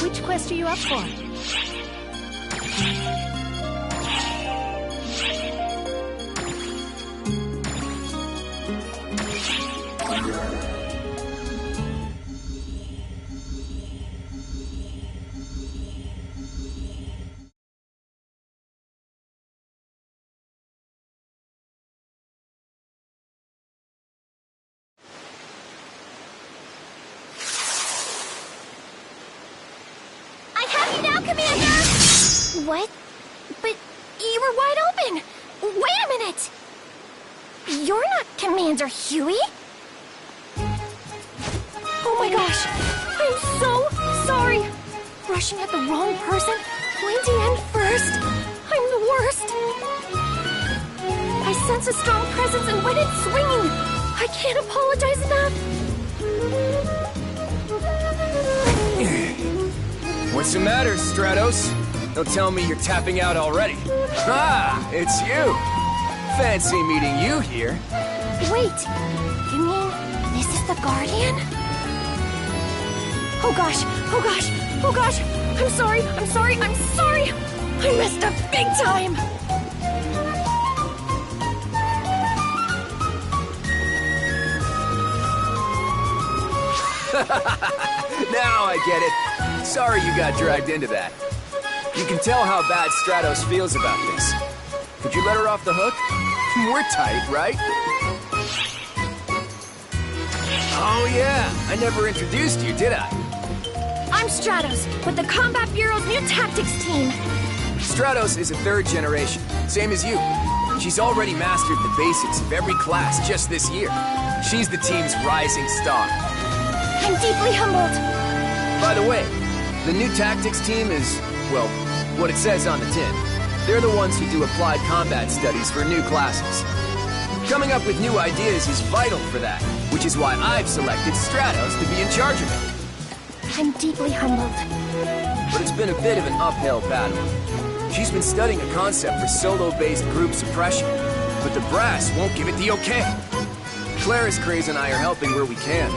Which quest are you up for? What? But you were wide open! Wait a minute! You're not Commander Huey? Oh my gosh! I'm so sorry! Rushing at the wrong person, pointing in first. I'm the worst! I sense a strong presence and went in swinging! I can't apologize enough! What's the matter, Stratos? Don't tell me you're tapping out already. Ah, it's you! Fancy meeting you here. Wait, you mean this is the Guardian? Oh gosh, oh gosh, oh gosh! I'm sorry, I'm sorry, I'm sorry! I messed up big time! Now I get it. Sorry you got dragged into that. You can tell how bad Stratos feels about this. Could you let her off the hook? We're tight, right? Oh yeah, I never introduced you, did I? I'm Stratos, with the Combat Bureau's new tactics team. Stratos is a third generation, same as you. She's already mastered the basics of every class just this year. She's the team's rising star. I'm deeply humbled. By the way, the new tactics team is, well, what it says on the tin. They're the ones who do applied combat studies for new classes. Coming up with new ideas is vital for that, which is why I've selected Stratos to be in charge of it. I'm deeply humbled. But it's been a bit of an uphill battle. She's been studying a concept for solo-based group suppression, but the brass won't give it the okay. Clara's Craze and I are helping where we can,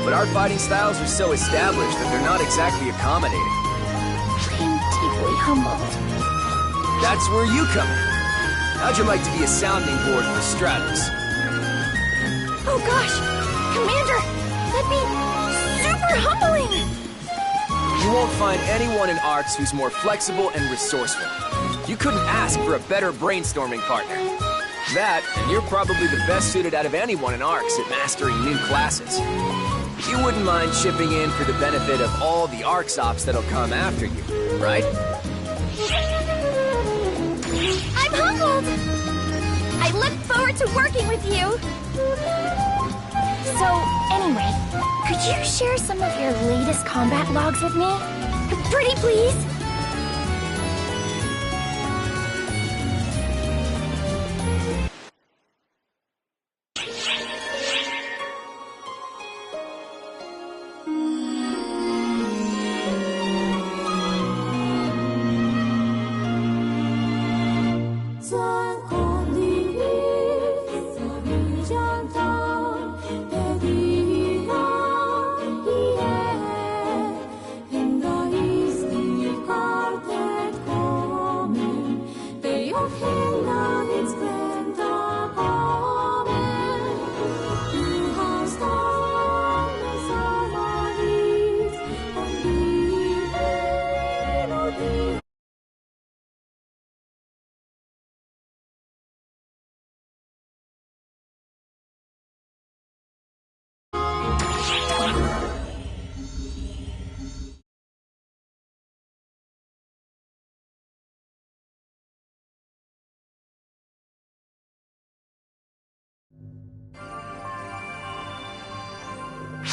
but our fighting styles are so established that they're not exactly accommodating. I'm deeply humbled. That's where you come in. How'd you like to be a sounding board for Stratos? Oh gosh! Commander! That'd be super humbling! You won't find anyone in ARCS who's more flexible and resourceful. You couldn't ask for a better brainstorming partner. That, and you're probably the best suited out of anyone in ARCS at mastering new classes. You wouldn't mind chipping in for the benefit of all the ARCS ops that'll come after you, right? I'm humbled! I look forward to working with you! So, anyway, could you share some of your latest combat logs with me? Pretty please?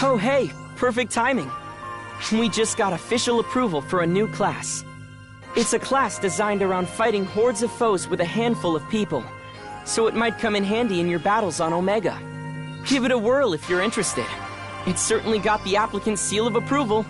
Oh hey, perfect timing. We just got official approval for a new class. It's a class designed around fighting hordes of foes with a handful of people, so it might come in handy in your battles on Omega. Give it a whirl if you're interested. It's certainly got the applicant's seal of approval.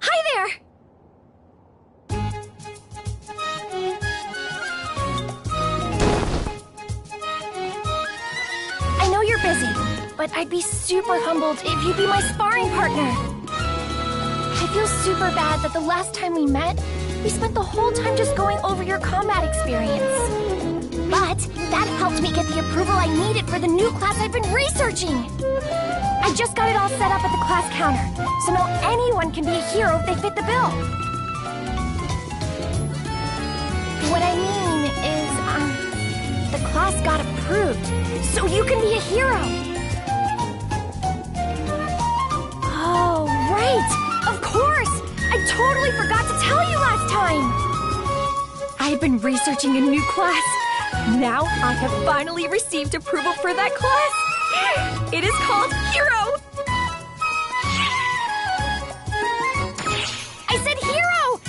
Hi there! I know you're busy, but I'd be super humbled if you'd be my sparring partner. I feel super bad that the last time we met, we spent the whole time just going over your combat experience. But that helped me get the approval I needed for the new class I've been researching. I just got it all set up at the class counter, so now anyone can be a hero if they fit the bill. What I mean is, the class got approved, so you can be a hero. Oh, right! Of course! I totally forgot to tell you last time! I've been researching a new class. Now I have finally received approval for that class. It is called Hero! I said Hero!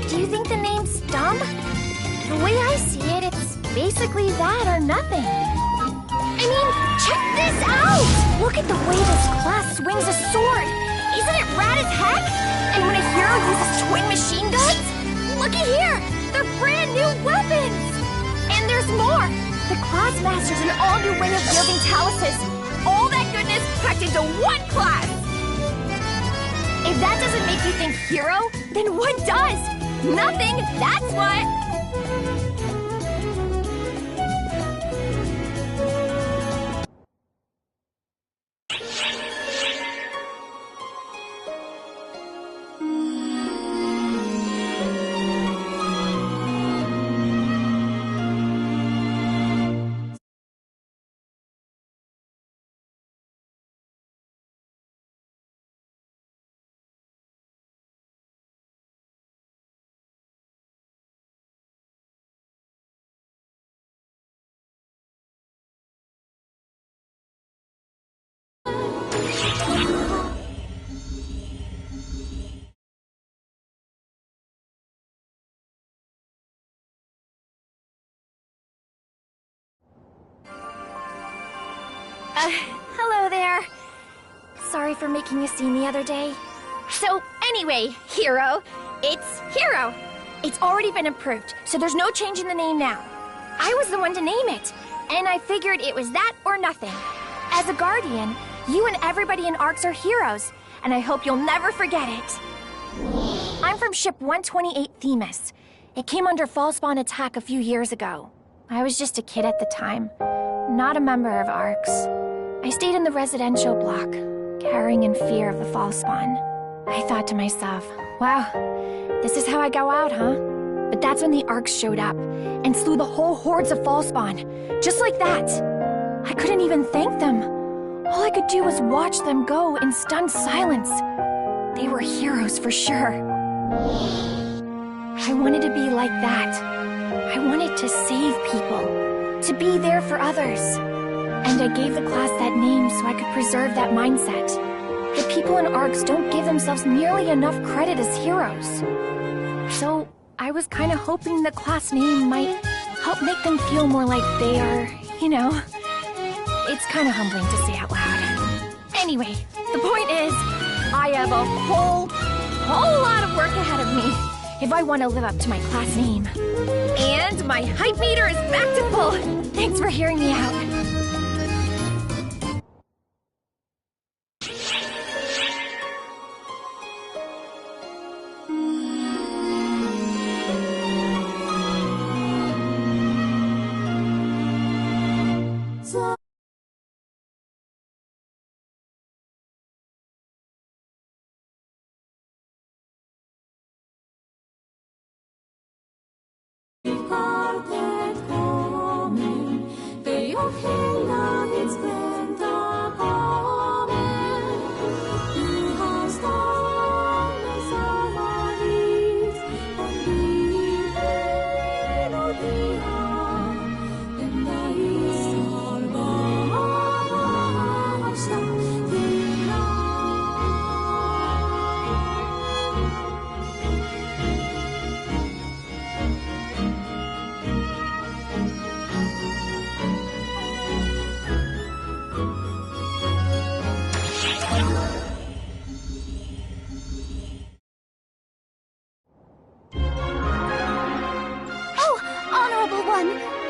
Do you think the name's dumb? The way I see it, it's basically that or nothing. I mean, check this out! Look at the way this class swings a sword! Isn't it rad as heck? And when a hero uses twin machine guns, looky here! They're brand new weapons! And there's more! The class masters an all-new way of wielding taluses. All that goodness packed into one class! If that doesn't make you think hero, then what does? Nothing, that's what! Hello there. Sorry for making a scene the other day. So, anyway, Hero, it's Hero. It's already been approved, so there's no change in the name now. I was the one to name it, and I figured it was that or nothing. As a guardian, you and everybody in ARCS are heroes, and I hope you'll never forget it. I'm from Ship 128 Themis. It came under fall spawn attack a few years ago. I was just a kid at the time, not a member of ARCS. I stayed in the residential block, cowering in fear of the fall spawn. I thought to myself, wow, this is how I go out, huh? But that's when the ARCS showed up and slew the whole hordes of fall spawn, just like that. I couldn't even thank them. All I could do was watch them go in stunned silence. They were heroes for sure. I wanted to be like that. I wanted to save people, to be there for others. And I gave the class that name so I could preserve that mindset. The people in ARCS don't give themselves nearly enough credit as heroes. So I was kind of hoping the class name might help make them feel more like they are, you know, It's kind of humbling to say out loud. Anyway, the point is, I have a whole lot of work ahead of me if I want to live up to my class name. And my hype meter is back to full. Thanks for hearing me out.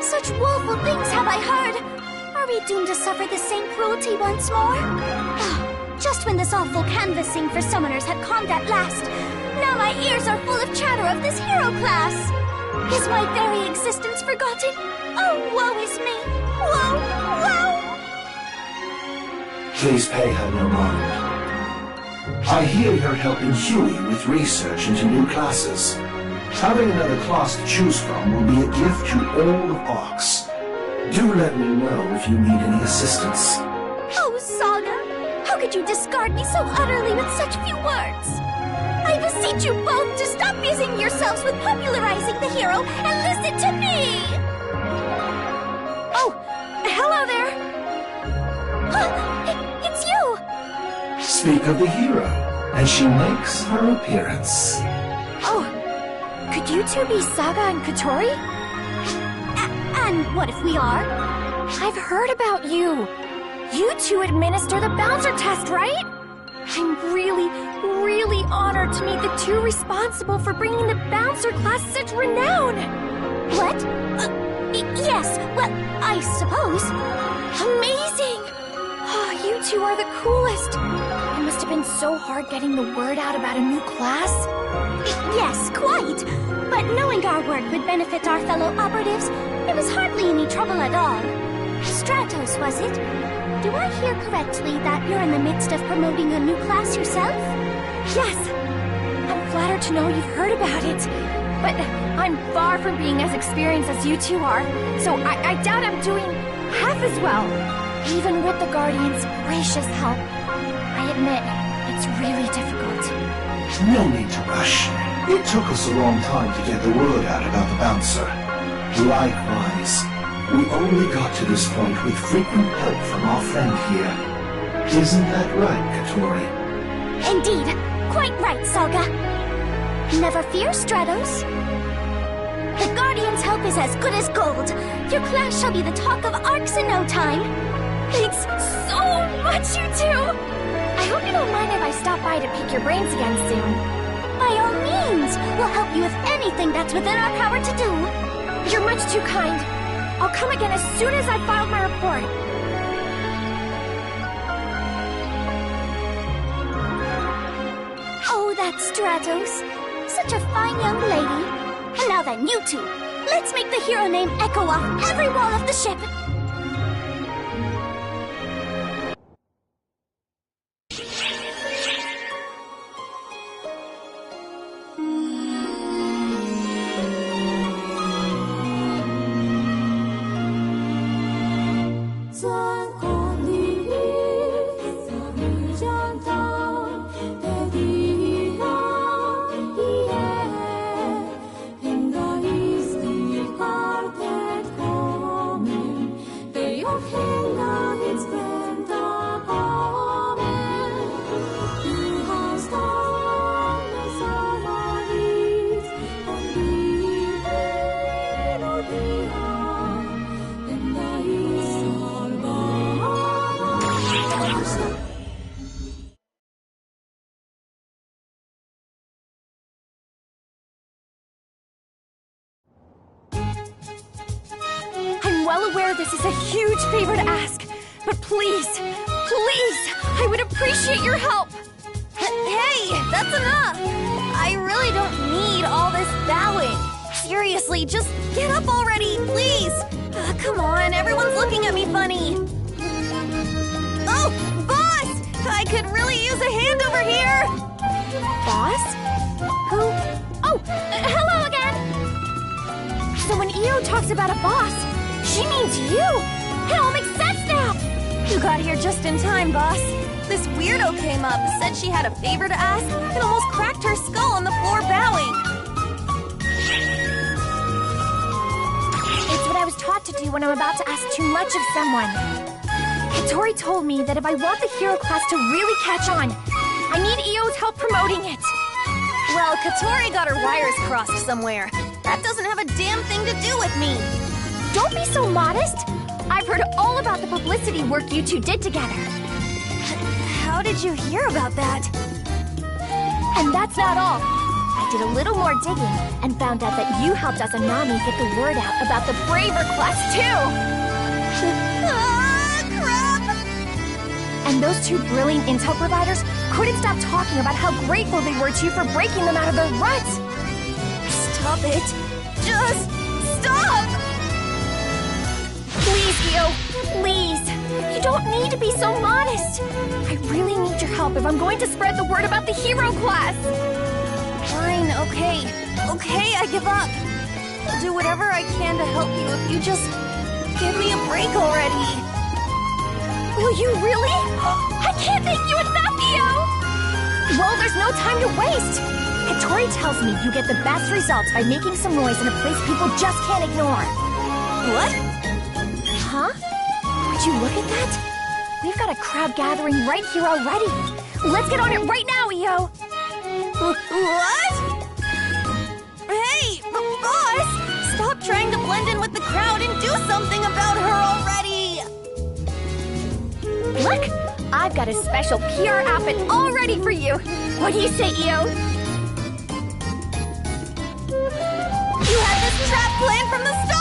Such woeful things have I heard! Are we doomed to suffer the same cruelty once more? Just when this awful canvassing for summoners had calmed at last, now my ears are full of chatter of this hero class! Is my very existence forgotten? Oh, woe is me! Woe! Woe! Please pay her no mind. I hear you're helping Huey with research into new classes. Having another class to choose from will be a gift to all of Arcs. Do let me know if you need any assistance. Oh, Saga! How could you discard me so utterly with such few words? I beseech you both to stop busying yourselves with popularizing the hero and listen to me! Oh, hello there! It's you! Speak of the hero, and she makes her appearance. Oh, could you two be Saga and Katori? And what if we are? I've heard about you. You two administer the bouncer test, right? I'm really honored to meet the two responsible for bringing the bouncer class such renown. What? Yes, well, I suppose. Amazing! Oh, you two are the coolest. It must have been so hard getting the word out about a new class. Yes, quite. But knowing our work would benefit our fellow operatives, it was hardly any trouble at all. Stratos, was it? Do I hear correctly that you're in the midst of promoting a new class yourself? Yes. I'm flattered to know you've heard about it. But I'm far from being as experienced as you two are, so I doubt I'm doing half as well. Even with the Guardian's gracious help, I admit, it's really difficult. No need to rush. It took us a long time to get the word out about the bouncer. Likewise, we only got to this point with frequent help from our friend here. Isn't that right, Katori? Indeed. Quite right, Saga. Never fear, Stratos. The Guardian's help is as good as gold. Your class shall be the talk of Arcs in no time. Thanks so much, you two! I hope you don't mind if I stop by to pick your brains again soon. By all means! We'll help you with anything that's within our power to do. You're much too kind. I'll come again as soon as I've filed my report. Oh, that's Stratos. Such a fine young lady. And now then, you two, let's make the hero name echo off every wall of the ship. aware this is a huge favor to ask, but please, I would appreciate your help. Hey, that's enough. I really don't need all this bowing. Seriously, just get up already, please. Come on, everyone's looking at me funny. Oh, boss! I could really use a hand over here. Boss? Who? Oh, hello again. So when Io talks about a boss, she means you. It all makes sense now. You got here just in time, boss. This weirdo came up, said she had a favor to ask, and almost cracked her skull on the floor bowing. It's what I was taught to do when I'm about to ask too much of someone. Katori told me that if I want the hero class to really catch on, I need Io's help promoting it. Well, Katori got her wires crossed somewhere. That doesn't have a damn thing to do with me. Don't be so modest. I've heard all about the publicity work you two did together. How did you hear about that? And that's not all. I did a little more digging and found out that you helped Azanami get the word out about the Braver class too. Crap! And those two brilliant intel providers couldn't stop talking about how grateful they were to you for breaking them out of their ruts. Stop it. Just stop! Please, Io. Please. You don't need to be so modest. I really need your help if I'm going to spread the word about the hero class. Fine, okay. Okay, I give up. I'll do whatever I can to help you if you just give me a break already. Will you really? I can't thank you enough, Io! Well, there's no time to waste. Katori tells me you get the best results by making some noise in a place people just can't ignore. What? Huh? Would you look at that? We've got a crowd gathering right here already. Let's get on it right now, Io! What? Hey, boss! Stop trying to blend in with the crowd and do something about her already! Look! I've got a special PR outfit all ready for you! What do you say, Io? You had this trap planned from the start!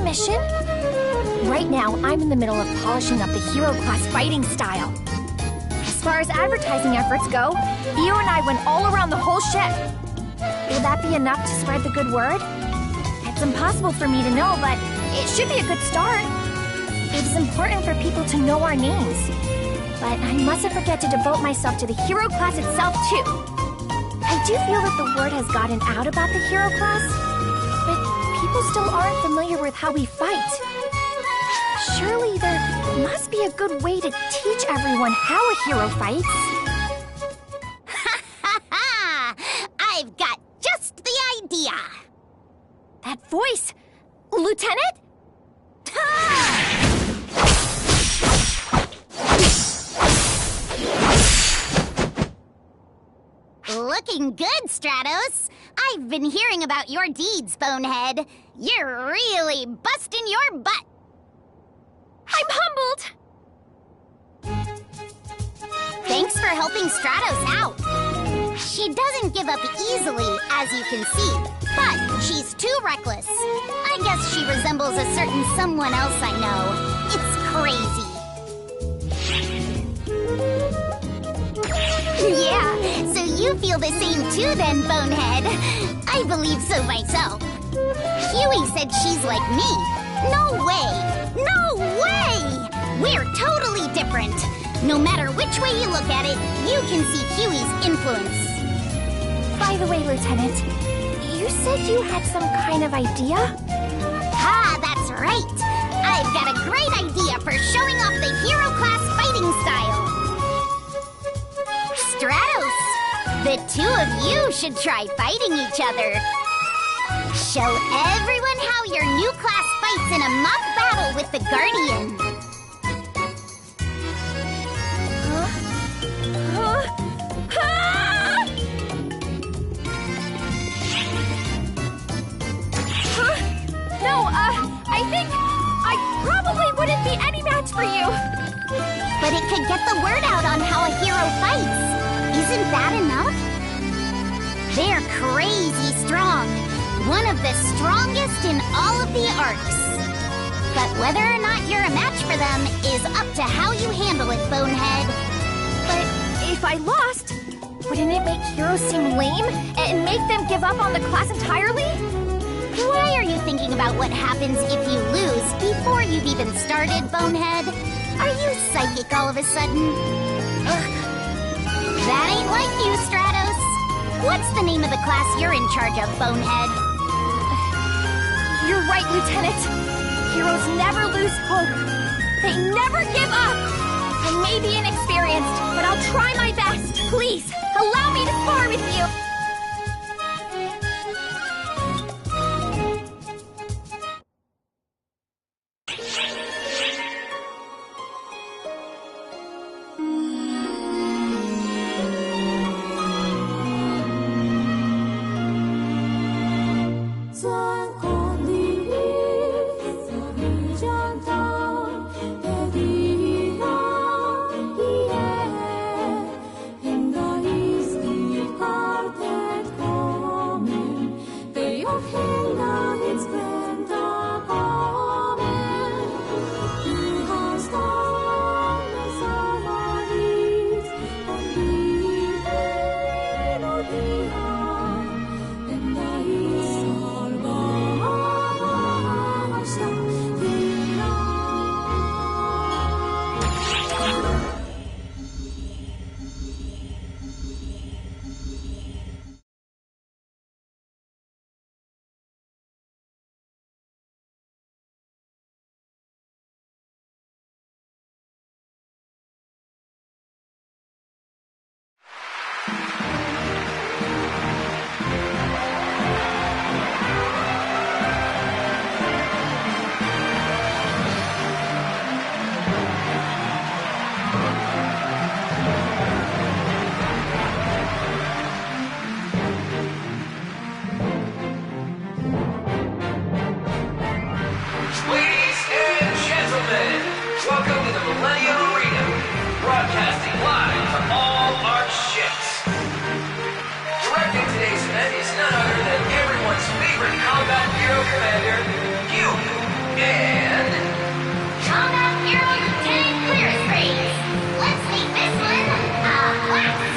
Mission? Right now, I'm in the middle of polishing up the hero class fighting style. As far as advertising efforts go, Io and I went all around the whole ship. Will that be enough to spread the good word? It's impossible for me to know, but it should be a good start. It is important for people to know our names. But I mustn't forget to devote myself to the hero class itself, too. I do feel that the word has gotten out about the hero class, but people still aren't familiar with how we fight. Surely there must be a good way to teach everyone how a hero fights. Ha ha ha! I've got just the idea! That voice! Lieutenant? Looking good, Stratos. I've been hearing about your deeds, Bonehead. You're really busting your butt. I'm humbled! Thanks for helping Stratos out. She doesn't give up easily, as you can see, but she's too reckless. I guess she resembles a certain someone else I know. It's crazy. Yeah, so you feel the same too then, Bonehead. I believe so myself. Huey said she's like me. No way! No way! We're totally different. No matter which way you look at it, you can see Huey's influence. By the way, Lieutenant, you said you had some kind of idea? Ah, that's right. I've got a great idea for showing off the hero class fighting style. Stratos, the two of you should try fighting each other. Show everyone how your new class fights in a mock battle with the Guardian. I think I probably wouldn't be any match for you. But it could get the word out on how a hero fights. Isn't that enough? They're crazy strong. One of the strongest in all of the arcs. But whether or not you're a match for them is up to how you handle it, Bonehead. But if I lost, wouldn't it make heroes seem lame and make them give up on the class entirely? Why are you thinking about what happens if you lose before you've even started, Bonehead? Are you psychic all of a sudden? Ugh. That ain't like you, Stratos. What's the name of the class you're in charge of, Bonehead? You're right, Lieutenant. Heroes never lose hope. They never give up. I may be inexperienced, but I'll try my best. Please, allow me to spar with you. Commander, you, and... Combat Hero Lieutenant Clearance Race. Let's make this one a blast.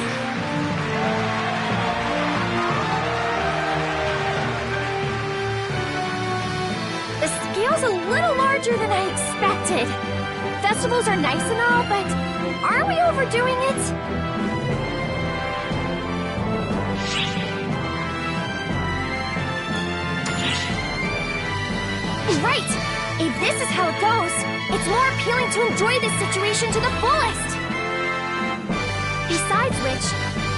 The scale's a little larger than I expected. Festivals are nice and all, but aren't we overdoing it? Right! If this is how it goes, it's more appealing to enjoy this situation to the fullest! Besides which,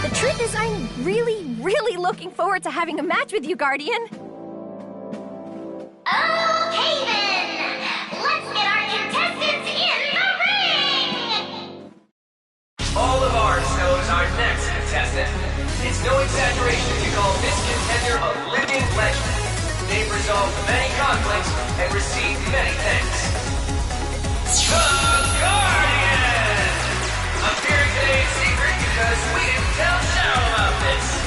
the truth is I'm really looking forward to having a match with you, Guardian. Okay then! Let's get our contestants in the ring! All of ours knows our next contestant. It's no exaggeration to call this contender a living legend. They've resolved many conflicts and received many thanks. The Guardian! I'm sharing today's secret because we didn't tell Shadow about this.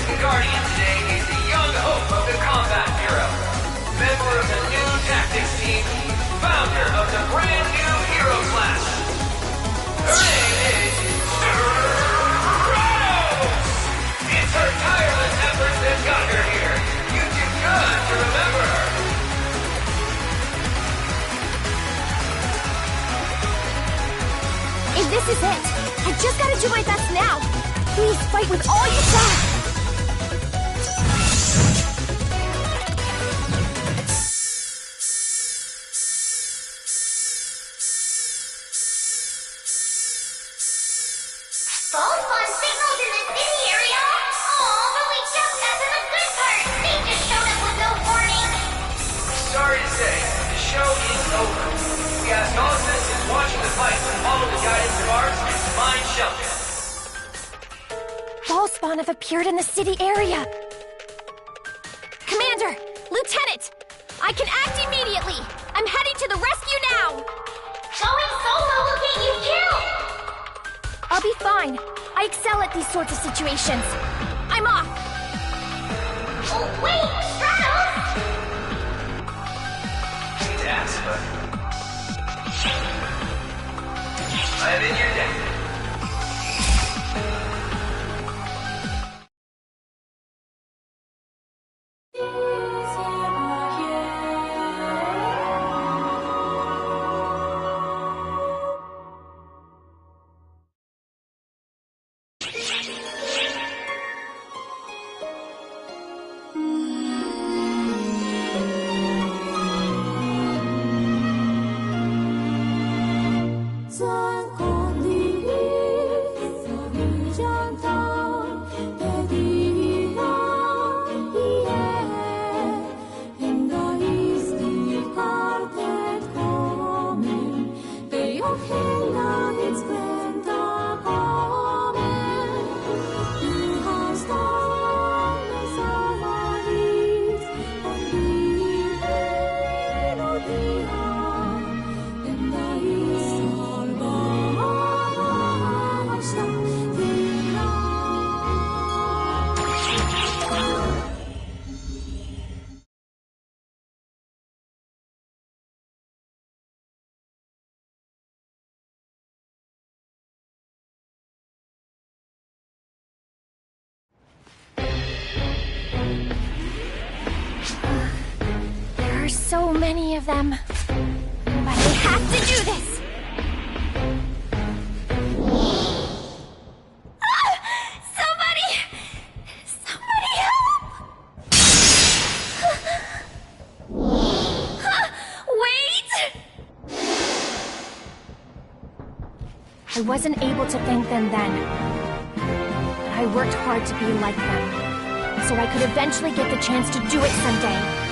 the Guardian today is the young hope of the Combat Bureau. Member of the new Tactics team, founder of the brand new hero class. Her name is Rose! It's her tireless efforts that got her here. You do good to remember her. If this is it, I just gotta do my best now. Please fight with all you got. False on signals in the city area? Aw, but we just got to the good part. They just showed up with no warning. Sorry to say, the show is over. We ask all citizens watching the fight to follow the guidance of ours and find shelter. Ballspawn have appeared in the city area. Commander! Lieutenant! I can act immediately! I'm heading to the rescue now! Going solo will get you killed. I'll be fine. I excel at these sorts of situations. I'm off! Oh, wait, Stratos! Hate to ask, but I'm in your debt. There are so many of them. But I have to do this! Ah! Somebody help! Wait! I wasn't able to thank them then. But I worked hard to be like them, so I could eventually get the chance to do it someday.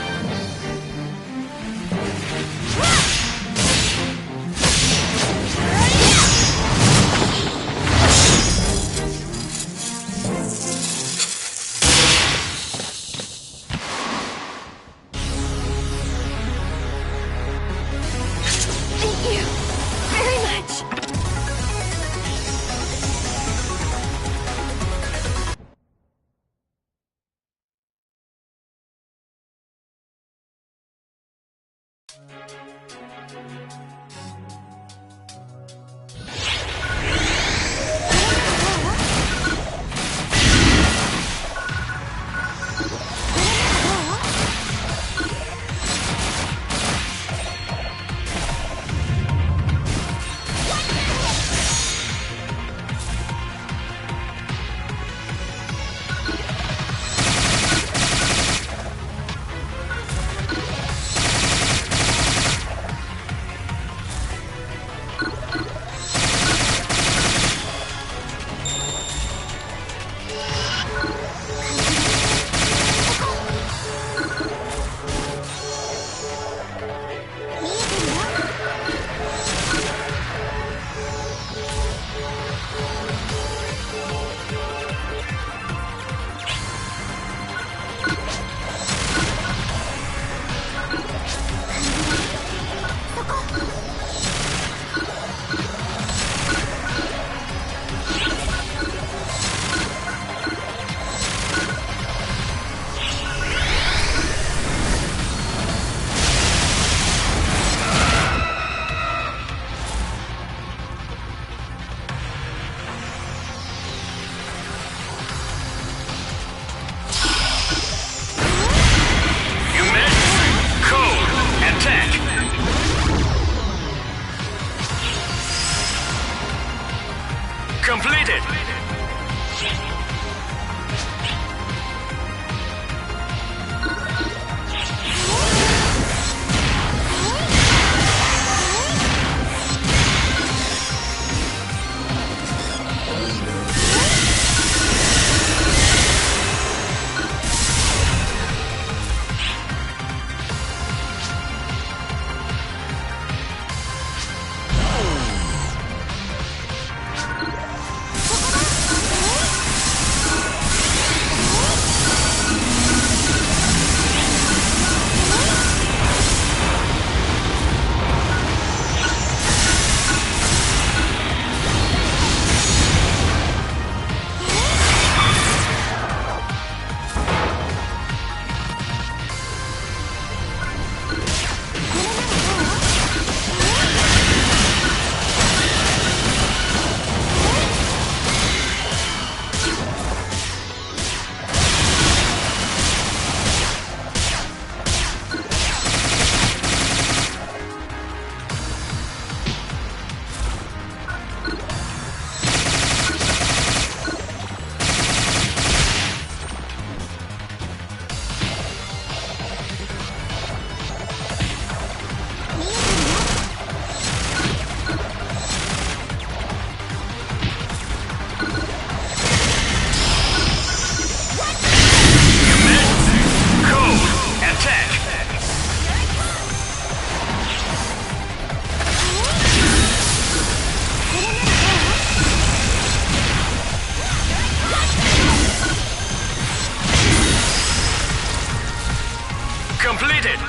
completed!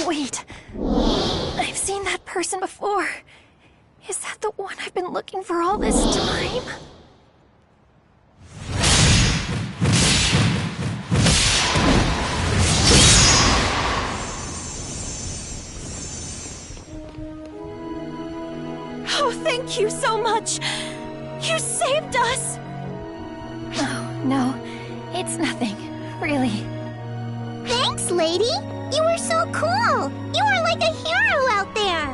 Wait. I've seen that person before. Is that the one I've been looking for all this time? Oh, thank you so much! You saved us! Oh, no. It's nothing. Really. Thanks, lady! You were so cool! You were like a hero out there!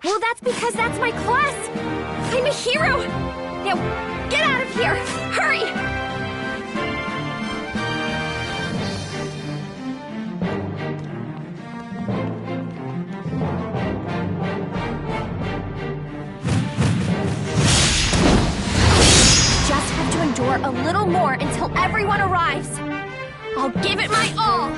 Well, that's because that's my class! I'm a hero! Now, get out of here! Hurry! Just have to endure a little more until everyone arrives. I'll give it my all!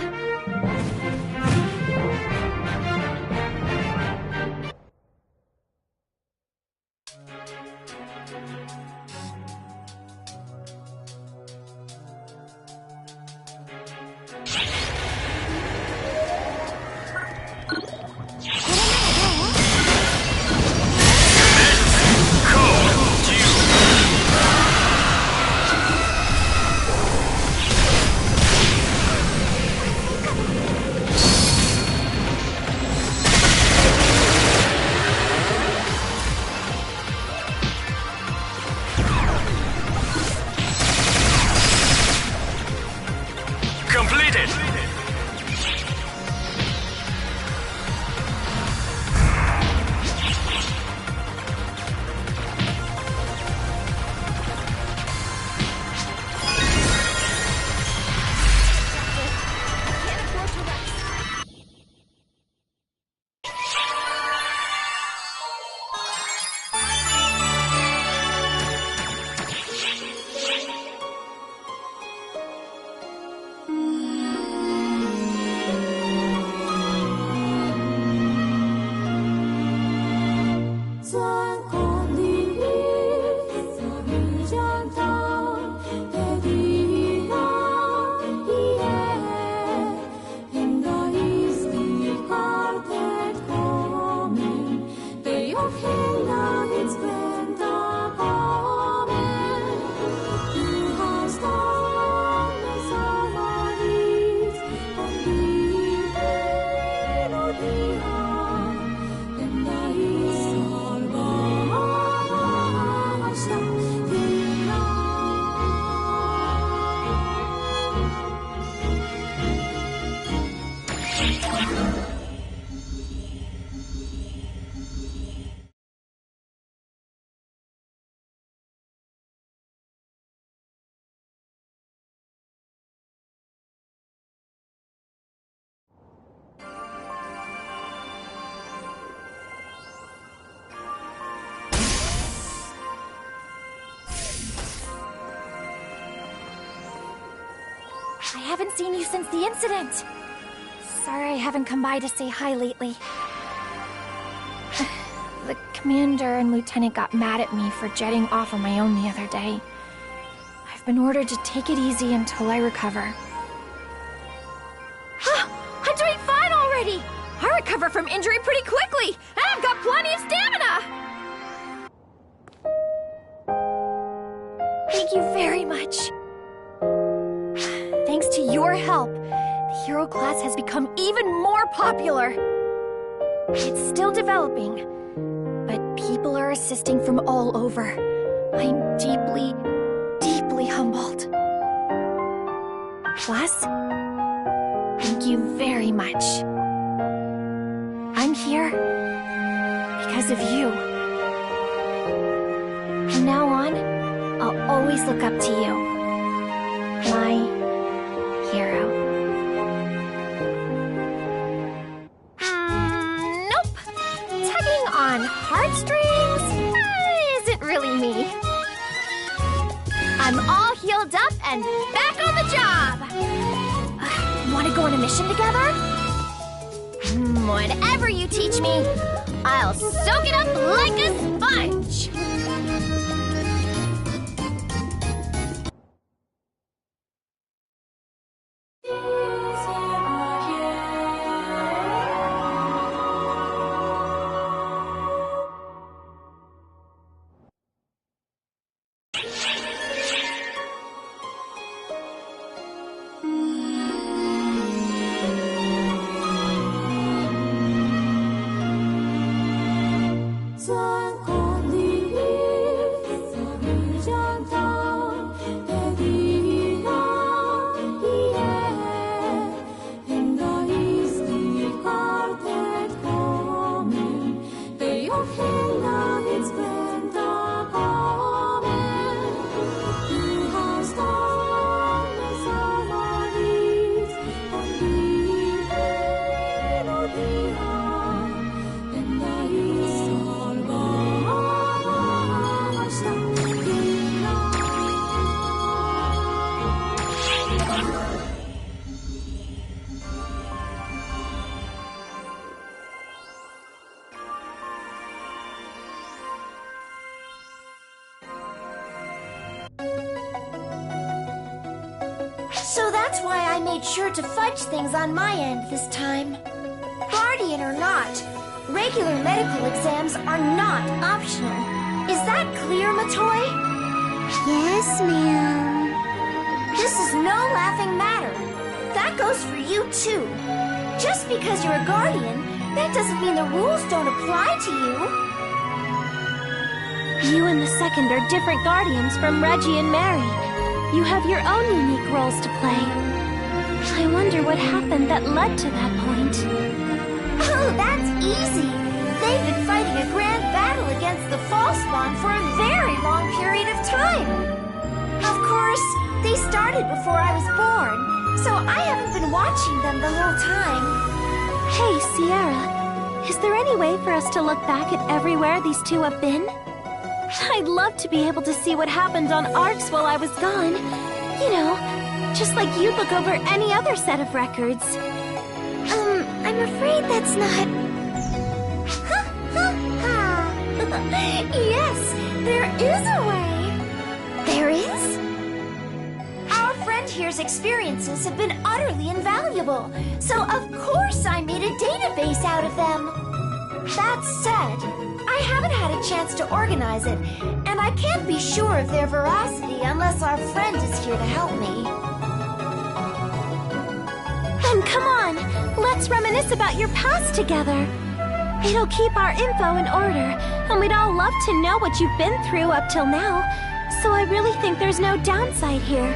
completed! I haven't seen you since the incident. Sorry I haven't come by to say hi lately. The commander and lieutenant got mad at me for jetting off on my own the other day. I've been ordered to take it easy until I recover. I'm doing fine already! I recover from injury pretty quickly, and I've got plenty of stamina! Thank you very much. Thanks to your help, the hero class has become even more popular. It's still developing, but people are assisting from all over. I'm deeply, deeply humbled. Plus, thank you very much. I'm here because of you. From now on, I'll always look up to you. My hero. Nope. Tugging on heartstrings isn't really me. I'm all healed up and back on the job. Want to go on a mission together? Whatever you teach me, I'll soak it up like a sponge. So that's why I made sure to fudge things on my end this time. Guardian or not, regular medical exams are not optional. Is that clear, Matoy? Yes, ma'am. This is no laughing matter. That goes for you, too. Just because you're a guardian, that doesn't mean the rules don't apply to you. You and the second are different guardians from Reggie and Mary. You have your own unique roles to play. what happened that led to that point. Oh, that's easy. They've been fighting a grand battle against the Falspawn for a very long period of time. Of course, they started before I was born, so I haven't been watching them the whole time. Hey, Sierra, is there any way for us to look back at everywhere these two have been? I'd love to be able to see what happened on Arcs while I was gone. You know, just like you'd look over any other set of records. I'm afraid that's not... Yes, there is a way. There is? Our friend here's experiences have been utterly invaluable, so of course I made a database out of them. That said, I haven't had a chance to organize it, and I can't be sure of their veracity unless our friend is here to help me. Then come on, let's reminisce about your past together. It'll keep our info in order, and we'd all love to know what you've been through up till now, so I really think there's no downside here.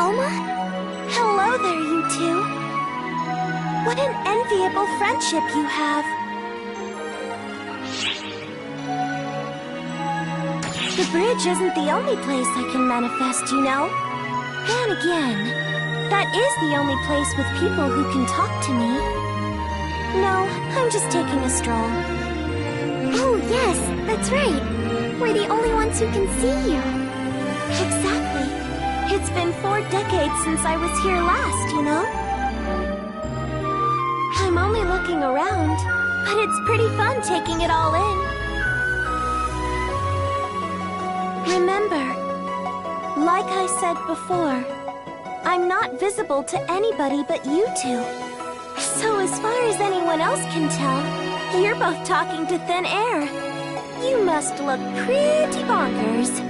Alma? Hello there, you two. What an enviable friendship you have. The bridge isn't the only place I can manifest, you know? Then again, that is the only place with people who can talk to me. No, I'm just taking a stroll. Oh, yes, that's right. We're the only ones who can see you. Exactly. It's been 4 decades since I was here last, you know? I'm only looking around, but it's pretty fun taking it all in. Remember, like I said before, I'm not visible to anybody but you two. So as far as anyone else can tell, you're both talking to thin air. You must look pretty bonkers.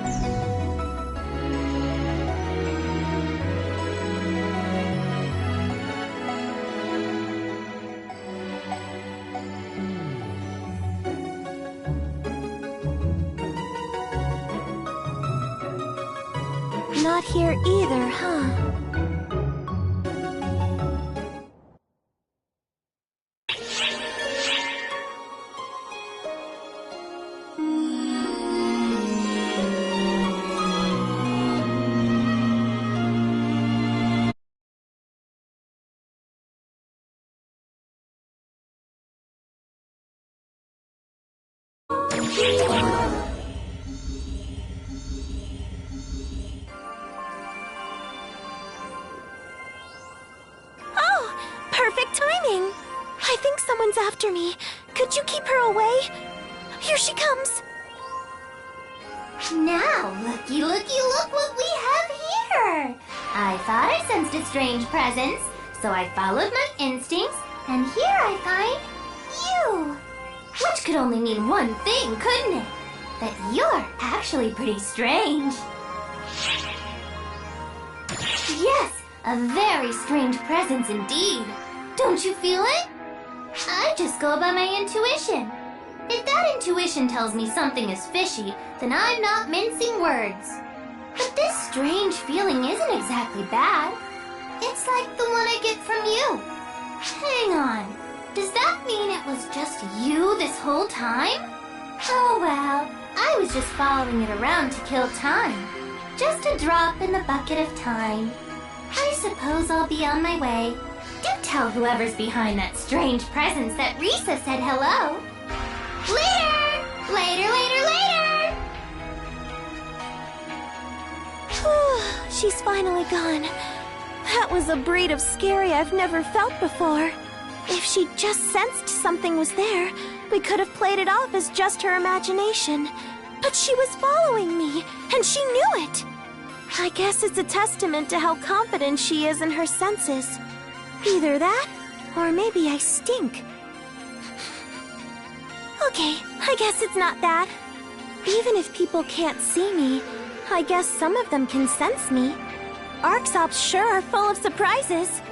Not here either, huh? Perfect timing! I think someone's after me. Could you keep her away? Here she comes! Now, looky, look what we have here! I thought I sensed a strange presence, so I followed my instincts, and here I find you! Which could only mean one thing, couldn't it? That you're actually pretty strange. Yes, a very strange presence indeed. Don't you feel it? I just go by my intuition. If that intuition tells me something is fishy, then I'm not mincing words. But this strange feeling isn't exactly bad. It's like the one I get from you. Hang on. Does that mean it was just you this whole time? Oh well, I was just following it around to kill time. Just a drop in the bucket of time. I suppose I'll be on my way. Do tell whoever's behind that strange presence that Risa said hello. Later! Later! She's finally gone. That was a breed of scary I've never felt before. If she just sensed something was there, we could have played it off as just her imagination. But she was following me, and she knew it. I guess it's a testament to how confident she is in her senses. Either that, or maybe I stink. Okay, I guess it's not that. Even if people can't see me, I guess some of them can sense me. Arxops sure are full of surprises.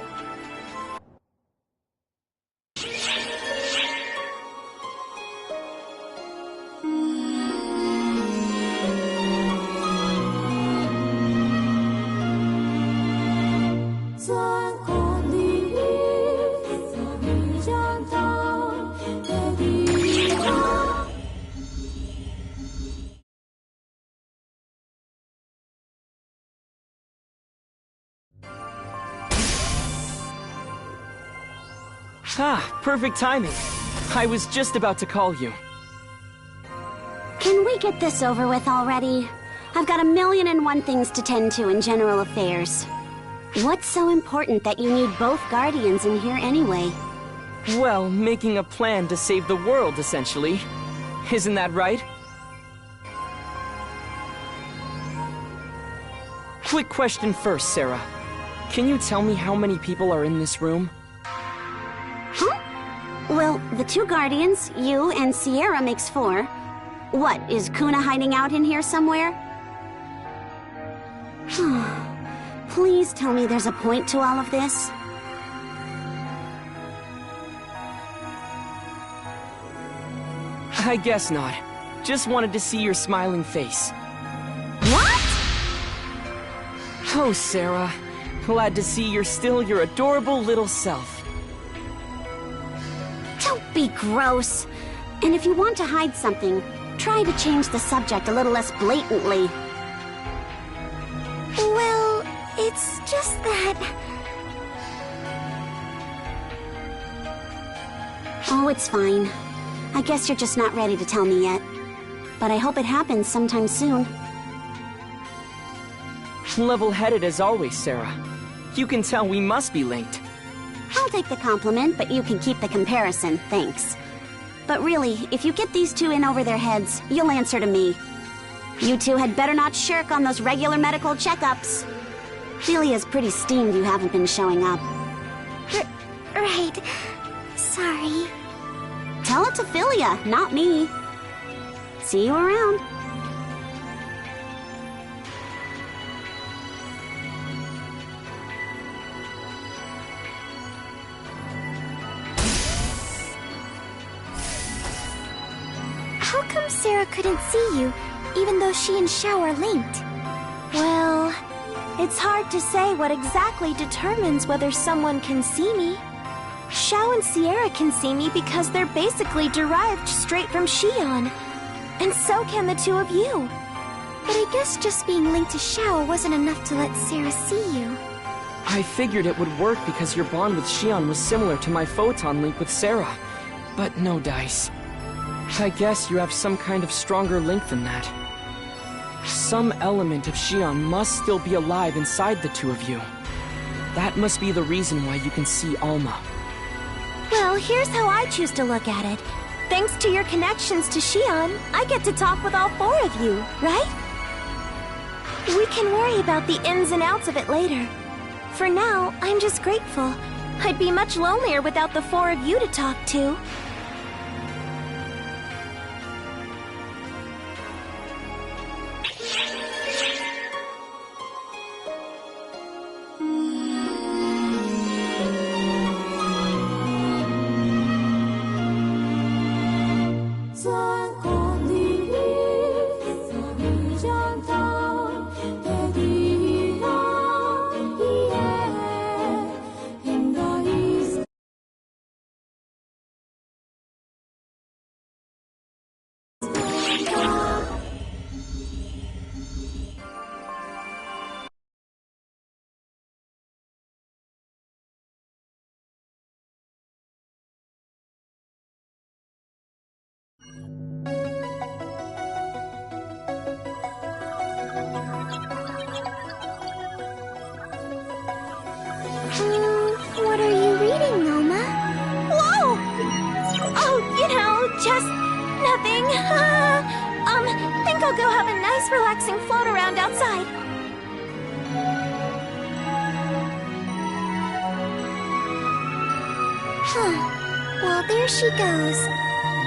Ah, perfect timing. I was just about to call you. Can we get this over with already? I've got 1,000,001 things to tend to in general affairs. What's so important that you need both guardians in here anyway? Well, making a plan to save the world, essentially. Isn't that right? Quick question first, Sarah. Can you tell me how many people are in this room? Huh? Well, the 2 guardians, you and Sierra, makes 4. What, is Kuna hiding out in here somewhere? Please tell me there's a point to all of this. I guess not. Just wanted to see your smiling face. What? Oh, Sarah. Glad to see you're still your adorable little self. Don't be gross. And if you want to hide something, try to change the subject a little less blatantly. Well, it's just that... Oh, it's fine. I guess you're just not ready to tell me yet. But I hope it happens sometime soon. Level-headed as always, Sarah. You can tell we must be linked. I'll take the compliment, but you can keep the comparison, thanks. But really, if you get these 2 in over their heads, you'll answer to me. You 2 had better not shirk on those regular medical checkups. Philia's pretty steamed you haven't been showing up. Right. Sorry. Tell it to Philia, not me. See you around. How come Sarah couldn't see you, even though she and Xiao are linked? Well, it's hard to say what exactly determines whether someone can see me. Xiao and Sierra can see me because they're basically derived straight from Xion. And so can the 2 of you. But I guess just being linked to Xiao wasn't enough to let Sarah see you. I figured it would work because your bond with Xion was similar to my photon link with Sarah. But no dice. I guess you have some kind of stronger link than that. Some element of Xion must still be alive inside the 2 of you. That must be the reason why you can see Alma. Well, here's how I choose to look at it. Thanks to your connections to Xion, I get to talk with all 4 of you, right? We can worry about the ins and outs of it later. For now, I'm just grateful. I'd be much lonelier without the 4 of you to talk to. What are you reading, Noma? Whoa! Oh, just nothing. Think I'll go have a nice relaxing float around outside. Huh. Well, there she goes.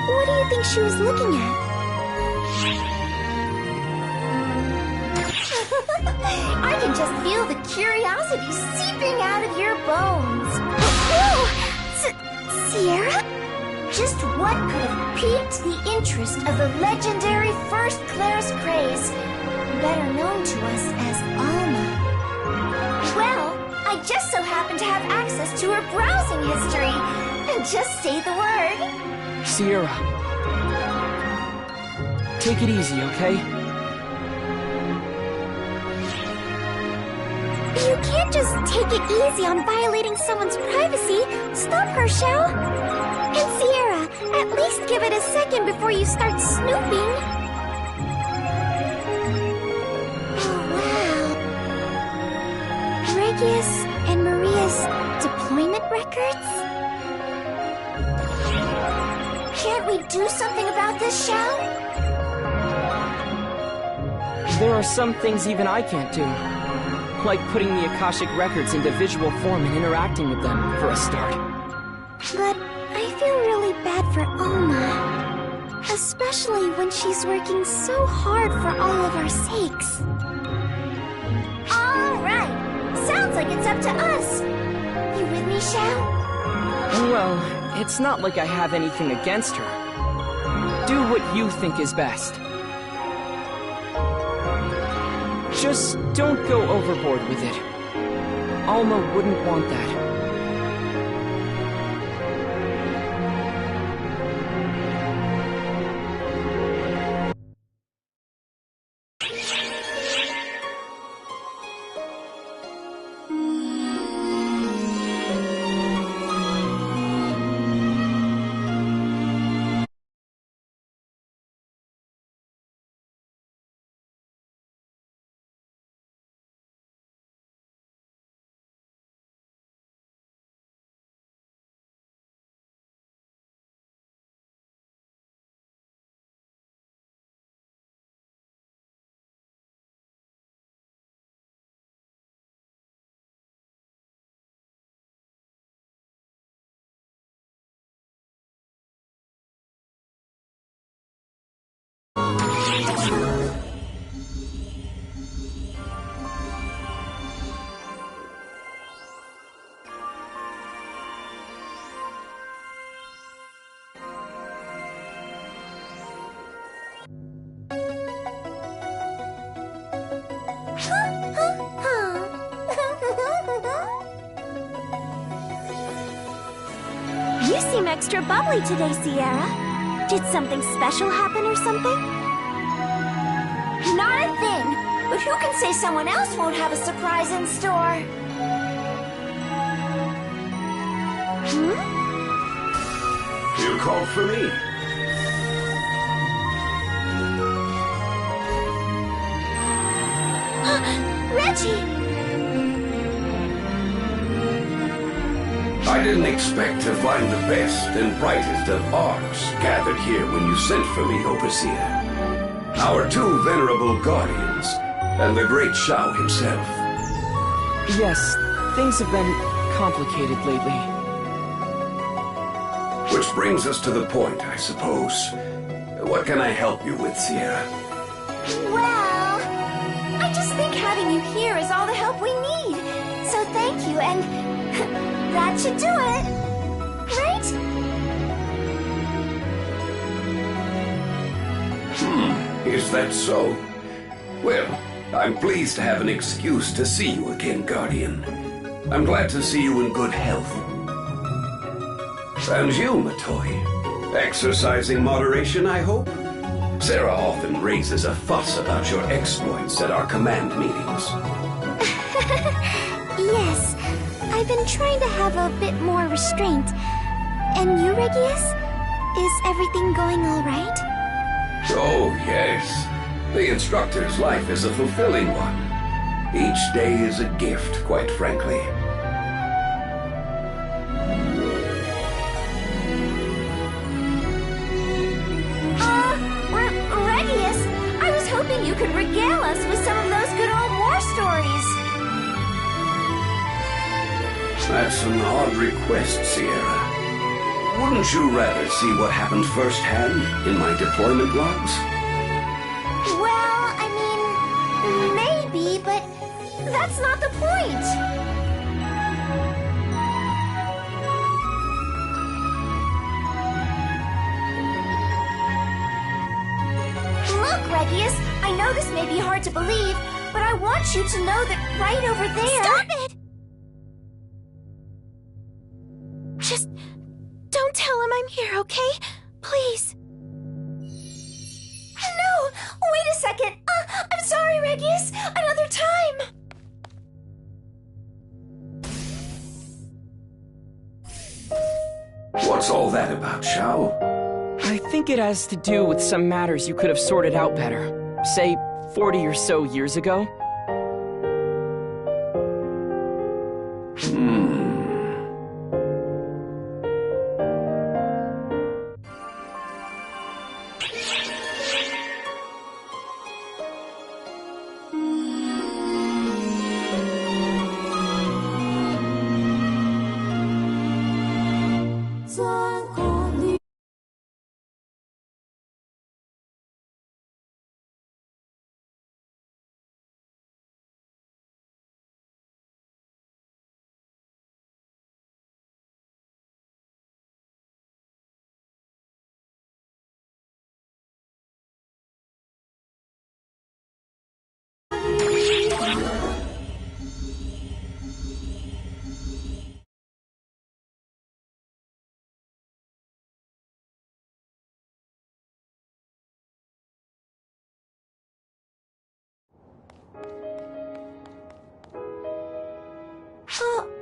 What do you think she was looking at? I can just feel the curiosity seeping out of your bones. Whoa! Sierra? Just what could have piqued the interest of the legendary First Class Craze, better known to us as Alma? Well, I just so happen to have access to her browsing history. And just say the word. Sierra. Take it easy, okay? You can't just take it easy on violating someone's privacy. Stop her, Shao. And Sierra, at least give it a second before you start snooping. Oh, wow. Regius and Maria's deployment records? Can't we do something about this, Shao? There are some things even I can't do. Like putting the Akashic records into visual form and interacting with them, for a start. But I feel really bad for Alma. Especially when she's working so hard for all of our sakes. All right. Sounds like it's up to us. You with me, Shao? Well, it's not like I have anything against her. Do what you think is best. Just don't go overboard with it. Alma wouldn't want that. You seem extra bubbly today, Sierra. Did something special happen or something? Not a thing. But who can say someone else won't have a surprise in store? You called for me. Reggie! I didn't expect to find the best and brightest of arcs gathered here when you sent for me, Overseer. Our two venerable guardians, and the great Shao himself. Yes, things have been complicated lately. Which brings us to the point, I suppose. What can I help you with, Sierra? Well, I just think having you here is all the help we need. So thank you, and that should do it. Right? Is that so? Well, I'm pleased to have an excuse to see you again, Guardian. I'm glad to see you in good health. And you, Matoy. Exercising moderation, I hope? Sarah often raises a fuss about your exploits at our command meetings. Yes, I've been trying to have a bit more restraint. And you, Regius? Is everything going all right? Oh, yes. The instructor's life is a fulfilling one. Each day is a gift, quite frankly. could regale us with some of those good old war stories. That's an odd request, Sierra. Wouldn't you rather see what happened firsthand in my deployment logs? Well, I mean, maybe, but that's not the point. Look, Regulus, I know this may be hard to believe, but I want you to know that right over there... Stop it! Just don't tell him I'm here, okay? Please. No! Wait a second! I'm sorry, Regulus! Another time! What's all that about, Shao? I think it has to do with some matters you could have sorted out better. Say, 40 or so years ago.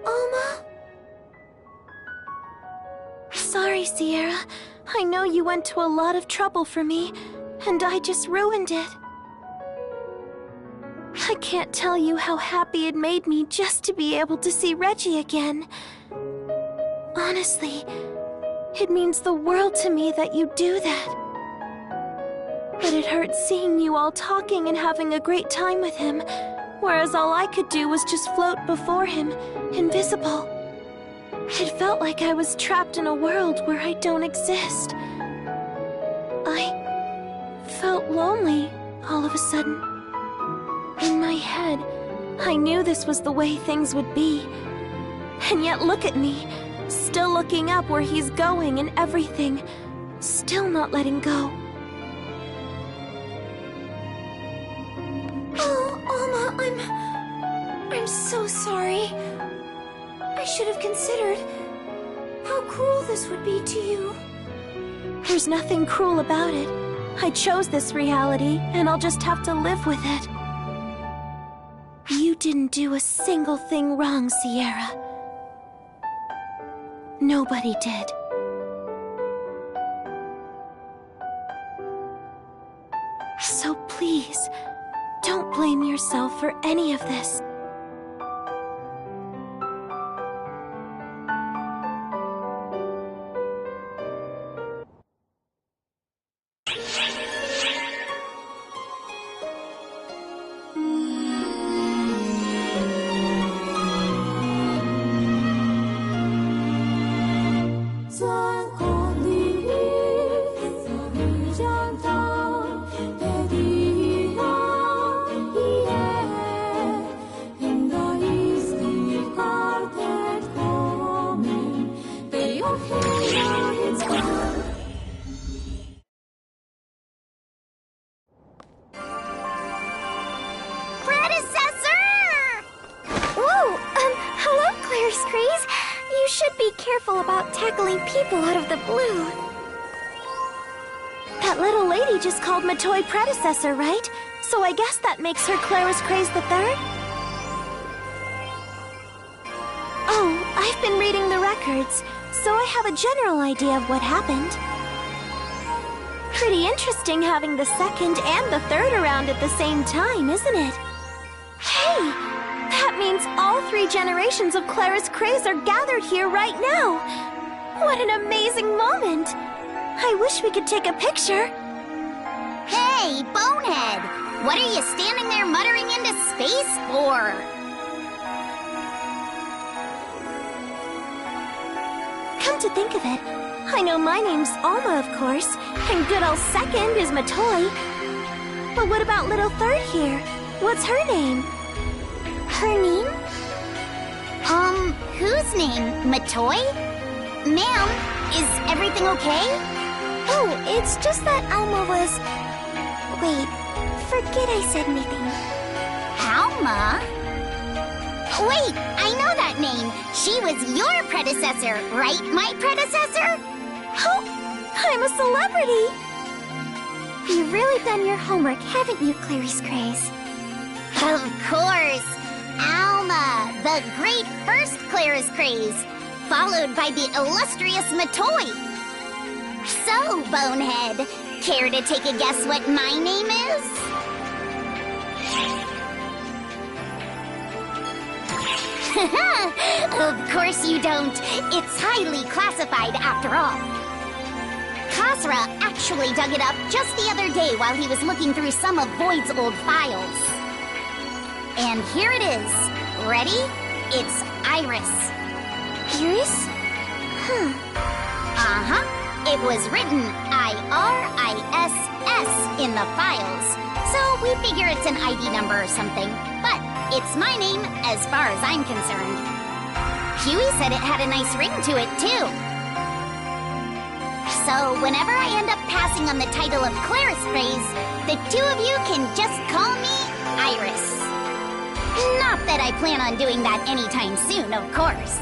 Alma? Sorry, Sierra. I know you went to a lot of trouble for me, and I just ruined it. I can't tell you how happy it made me just to be able to see Reggie again. Honestly, it means the world to me that you do that. But it hurts seeing you all talking and having a great time with him, whereas all I could do was just float before him, invisible. It felt like I was trapped in a world where I don't exist. I felt lonely all of a sudden. In my head, I knew this was the way things would be. And yet look at me, still looking up where he's going and everything, still not letting go. Oh, Alma, I'm so sorry. I should have considered how cruel this would be to you. There's nothing cruel about it. I chose this reality, and I'll just have to live with it. You didn't do a single thing wrong, Sierra. Nobody did. So please, don't blame yourself for any of this. You should be careful about tackling people out of the blue. That little lady just called Matoy predecessor, right? So I guess that makes her Claris Craze the Third? Oh, I've been reading the records, so I have a general idea of what happened. Pretty interesting having the second and the third around at the same time, isn't it? Hey! That means all 3 generations of Claris Craze are gathered here right now! What an amazing moment! I wish we could take a picture. Hey, Bonehead! What are you standing there muttering into space for? Come to think of it, I know my name's Alma, of course, and good old second is Matoy. But what about little third here? What's her name? Her name? Whose name? Matoy? Ma'am, is everything okay? Oh, it's just that Alma was... Wait, forget I said anything. Alma? Wait, I know that name. She was your predecessor, right, my predecessor? Oh, I'm a celebrity! You've really done your homework, haven't you, Clarice Craze? Of course! Alma, the great first Clarice Craze, followed by the illustrious Matoy. So, Bonehead, care to take a guess what my name is? Of course you don't. It's highly classified after all. Khasra actually dug it up just the other day while he was looking through some of Void's old files. And here it is. Ready? It's Iris. Iris? Huh. Uh-huh. It was written I-R-I-S-S in the files. So we figure it's an ID number or something. But it's my name as far as I'm concerned. Huey said it had a nice ring to it, too. So whenever I end up passing on the title of Clarice Craze, the two of you can just call me Iris. Not that I plan on doing that anytime soon, of course.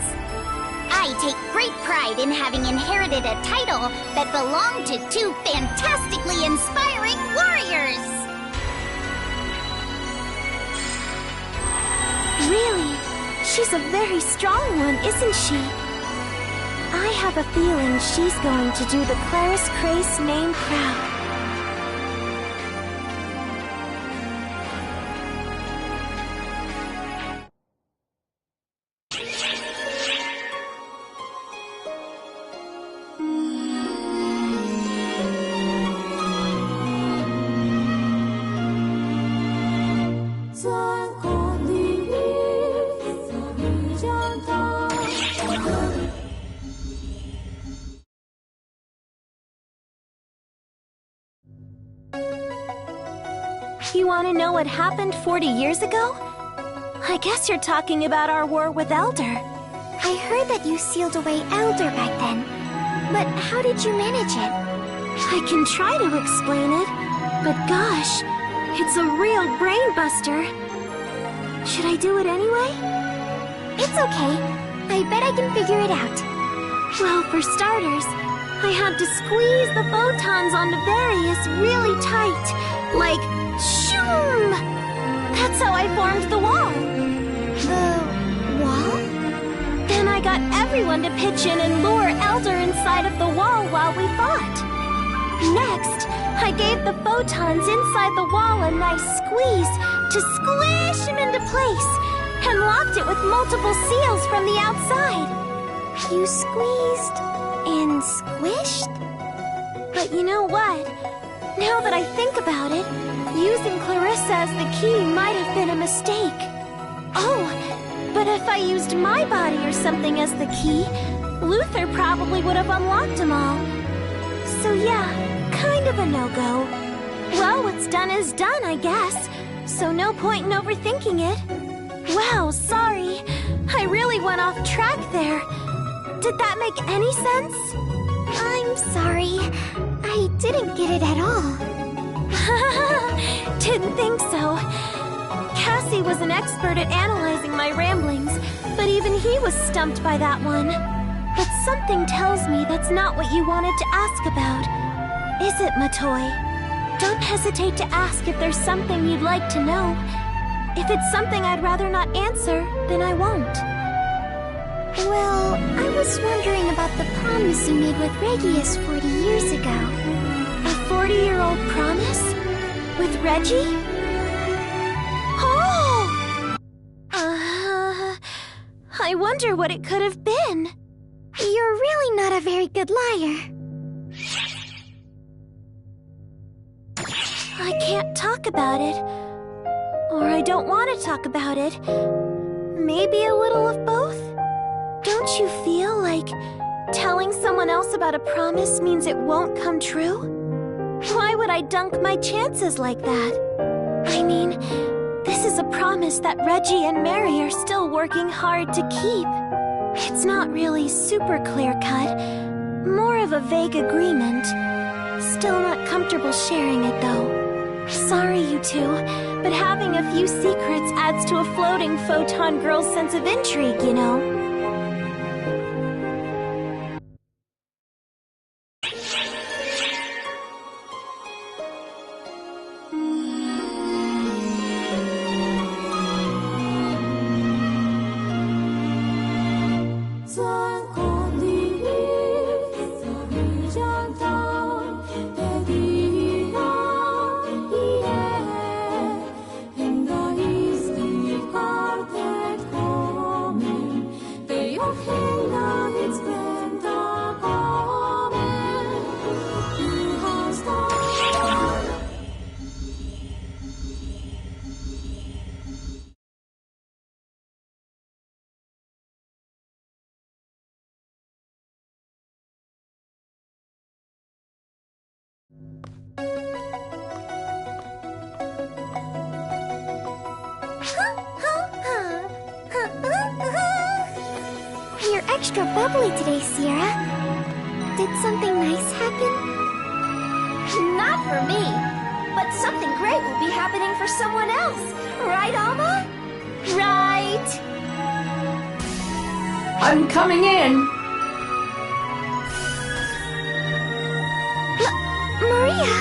I take great pride in having inherited a title that belonged to two fantastically inspiring warriors! Really? She's a very strong one, isn't she? I have a feeling she's going to do the Clarice Craze name proud. You want to know what happened 40 years ago? I guess you're talking about our war with Elder. I heard that you sealed away Elder back then. But how did you manage it? I can try to explain it, but gosh, it's a real brain buster. Should I do it anyway? It's okay. I bet I can figure it out. Well, for starters, I had to squeeze the photons onto Various really tight, like shoom! That's how I formed the wall. The wall? Then I got everyone to pitch in and lure Elder inside of the wall while we fought. Next, I gave the photons inside the wall a nice squeeze to squish him into place and locked it with multiple seals from the outside. You squeezed and squished? But you know what? Now that I think about it, using Clarissa as the key might have been a mistake. Oh, but if I used my body or something as the key, Luther probably would have unlocked them all. So yeah, kind of a no-go. Well, what's done is done, I guess. So no point in overthinking it. Wow, sorry. I really went off track there. Did that make any sense? I'm sorry. I didn't get it at all. Didn't think so. Cassie was an expert at analyzing my ramblings, but even he was stumped by that one. But something tells me that's not what you wanted to ask about. Is it, Matoy? Don't hesitate to ask if there's something you'd like to know. If it's something I'd rather not answer, then I won't. Well, I was wondering about the promise you made with Regius 40 years ago. A 40-year-old promise? With Reggie? Oh! I wonder what it could have been. You're really not a very good liar. I can't talk about it. Or I don't want to talk about it. Maybe a little of both? Don't you feel like telling someone else about a promise means it won't come true? Why would I dunk my chances like that? I mean, this is a promise that Reggie and Mary are still working hard to keep. It's not really super clear-cut, more of a vague agreement. Still not comfortable sharing it, though. Sorry, you two, but having a few secrets adds to a floating photon girl's sense of intrigue, you know? You're extra bubbly today, Sierra. Did something nice happen? Not for me, but something great will be happening for someone else. Right, Alma? Right! I'm coming in. Maria!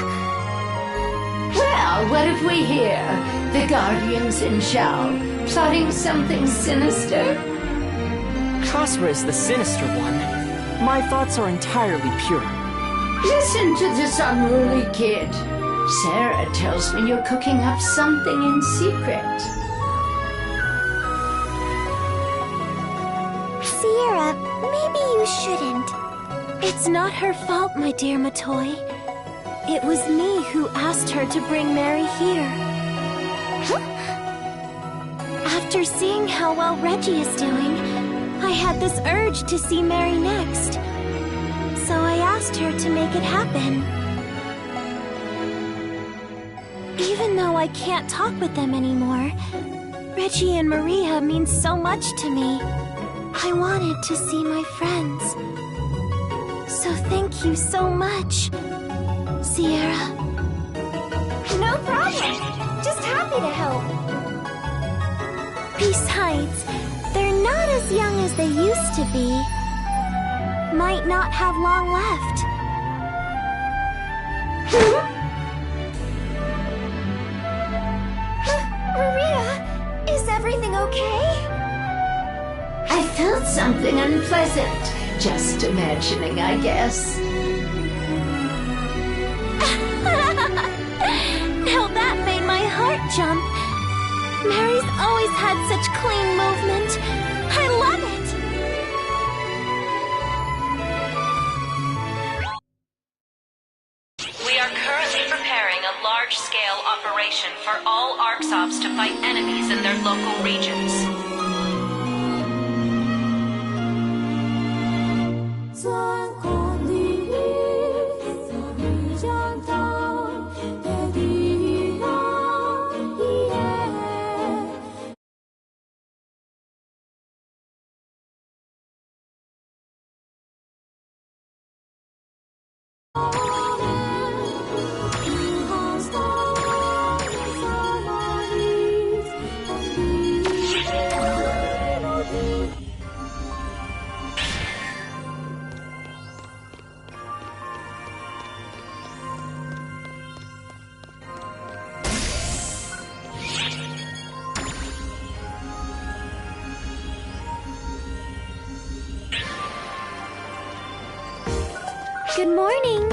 Well, what have we here? The Guardians in Shao, plotting something sinister? Cosra is the sinister one. My thoughts are entirely pure. Listen to this unruly kid. Sarah tells me you're cooking up something in secret. Sierra, maybe you shouldn't. It's not her fault, my dear Matoy. It was me who asked her to bring Mary here. After seeing how well Reggie is doing, I had this urge to see Mary next. So I asked her to make it happen. Even though I can't talk with them anymore, Reggie and Maria mean so much to me. I wanted to see my friends. So thank you so much, Sierra. No problem. Just happy to help. Besides, they're not as young as they used to be. Might not have long left. Maria, is everything okay? I felt something unpleasant. Just imagining, I guess. Now that made my heart jump. Mary's always had such clean movement. I love it! We are currently preparing a large-scale operation for all ArcSops to fight enemies in their local regions. Good morning.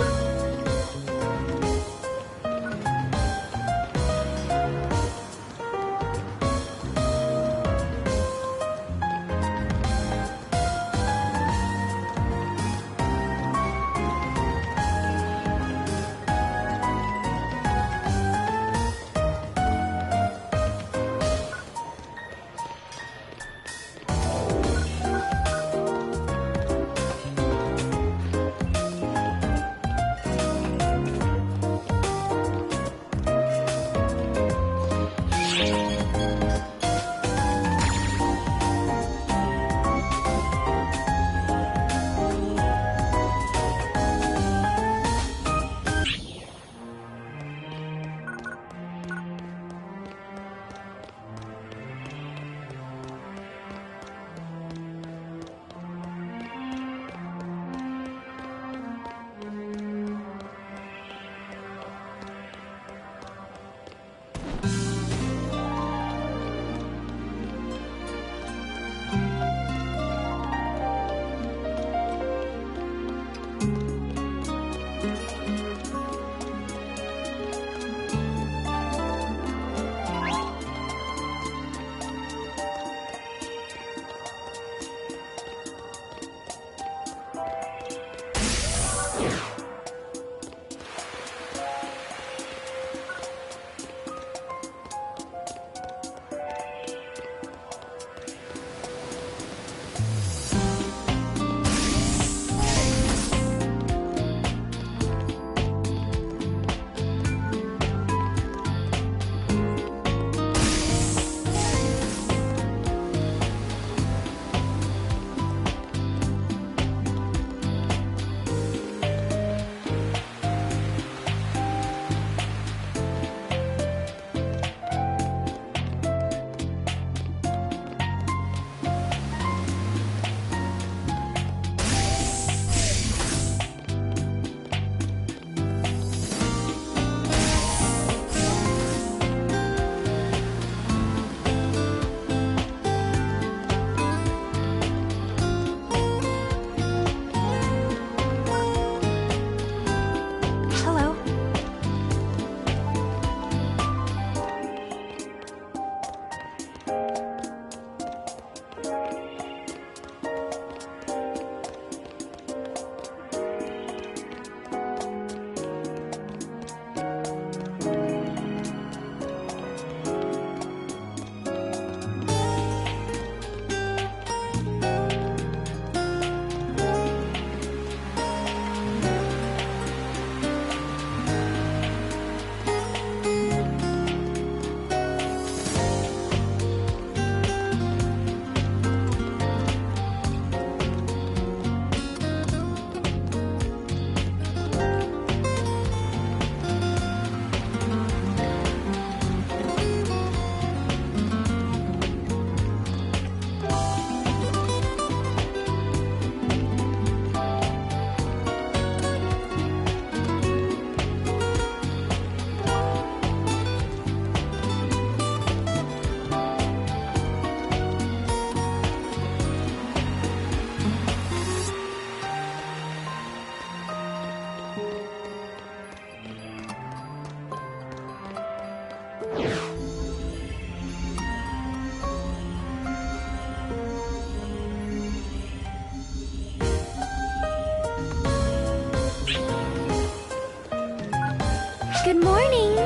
Good morning.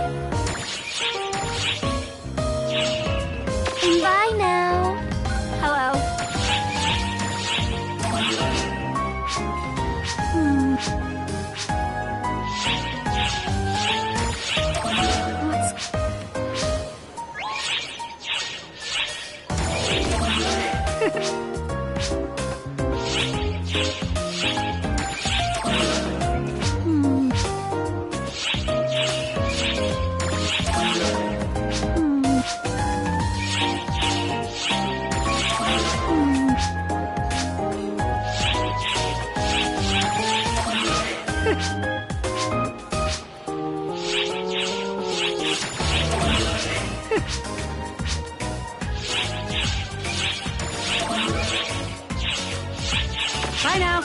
Bye now. Hello. Bye now.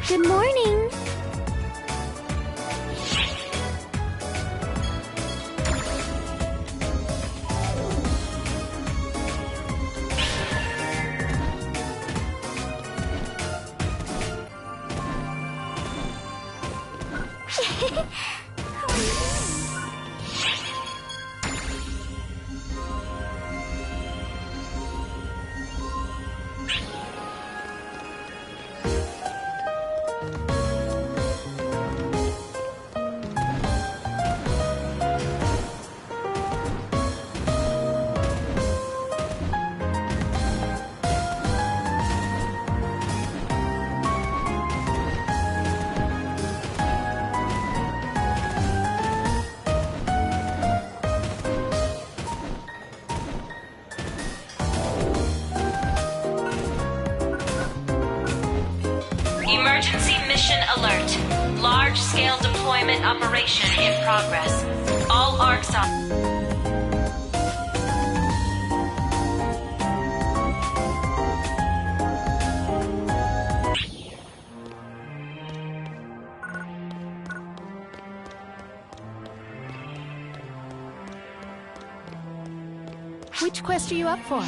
Good morning. Emergency mission alert. Large-scale deployment operation in progress. All ARCs on... Which quest are you up for?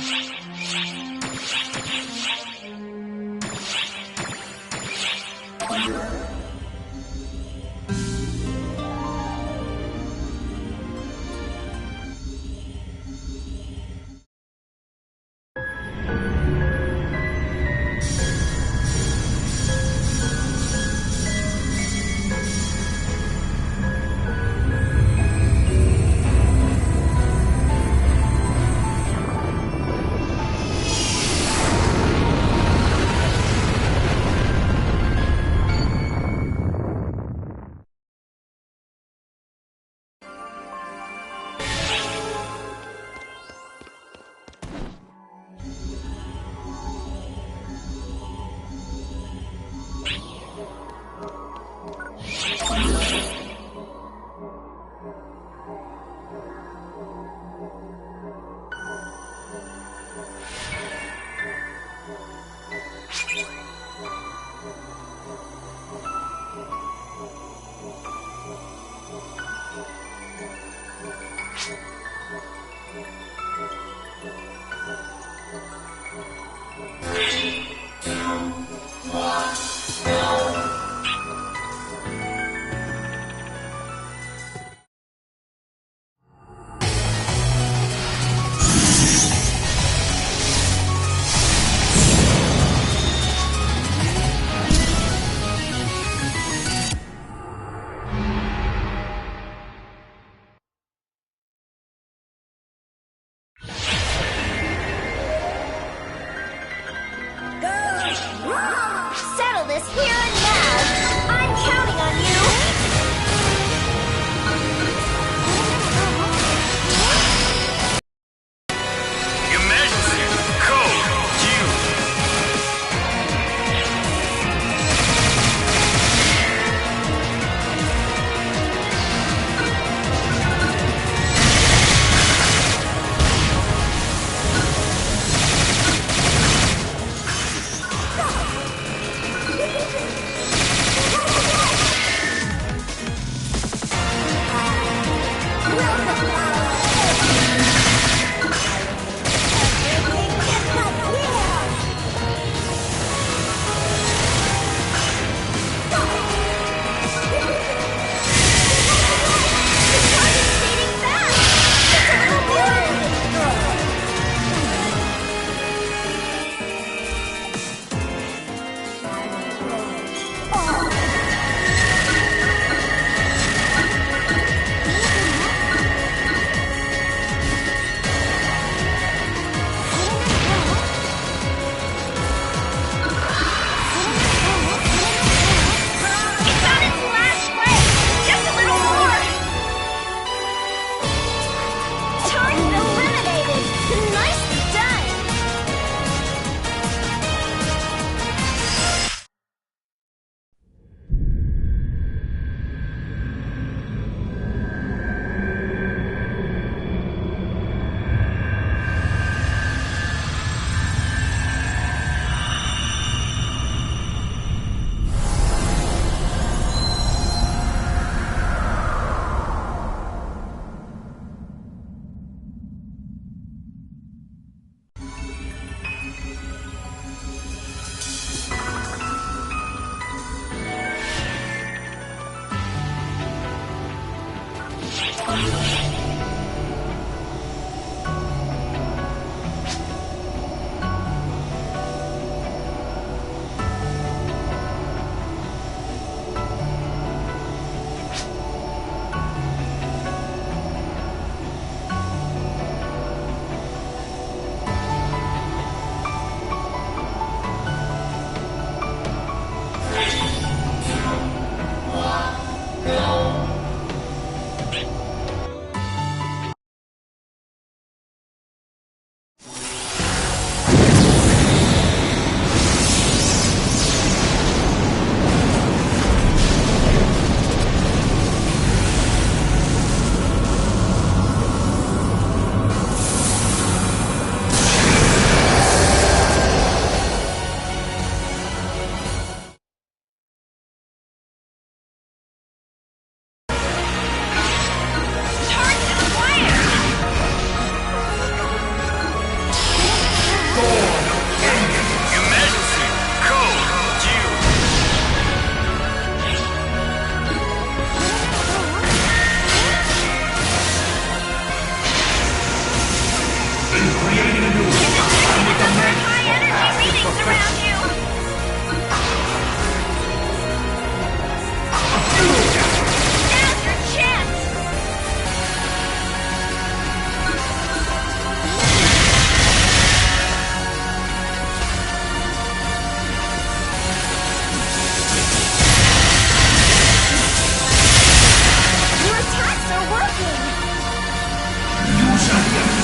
this here and now. I'm counting on you.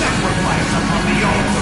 Sacrifice upon the altar!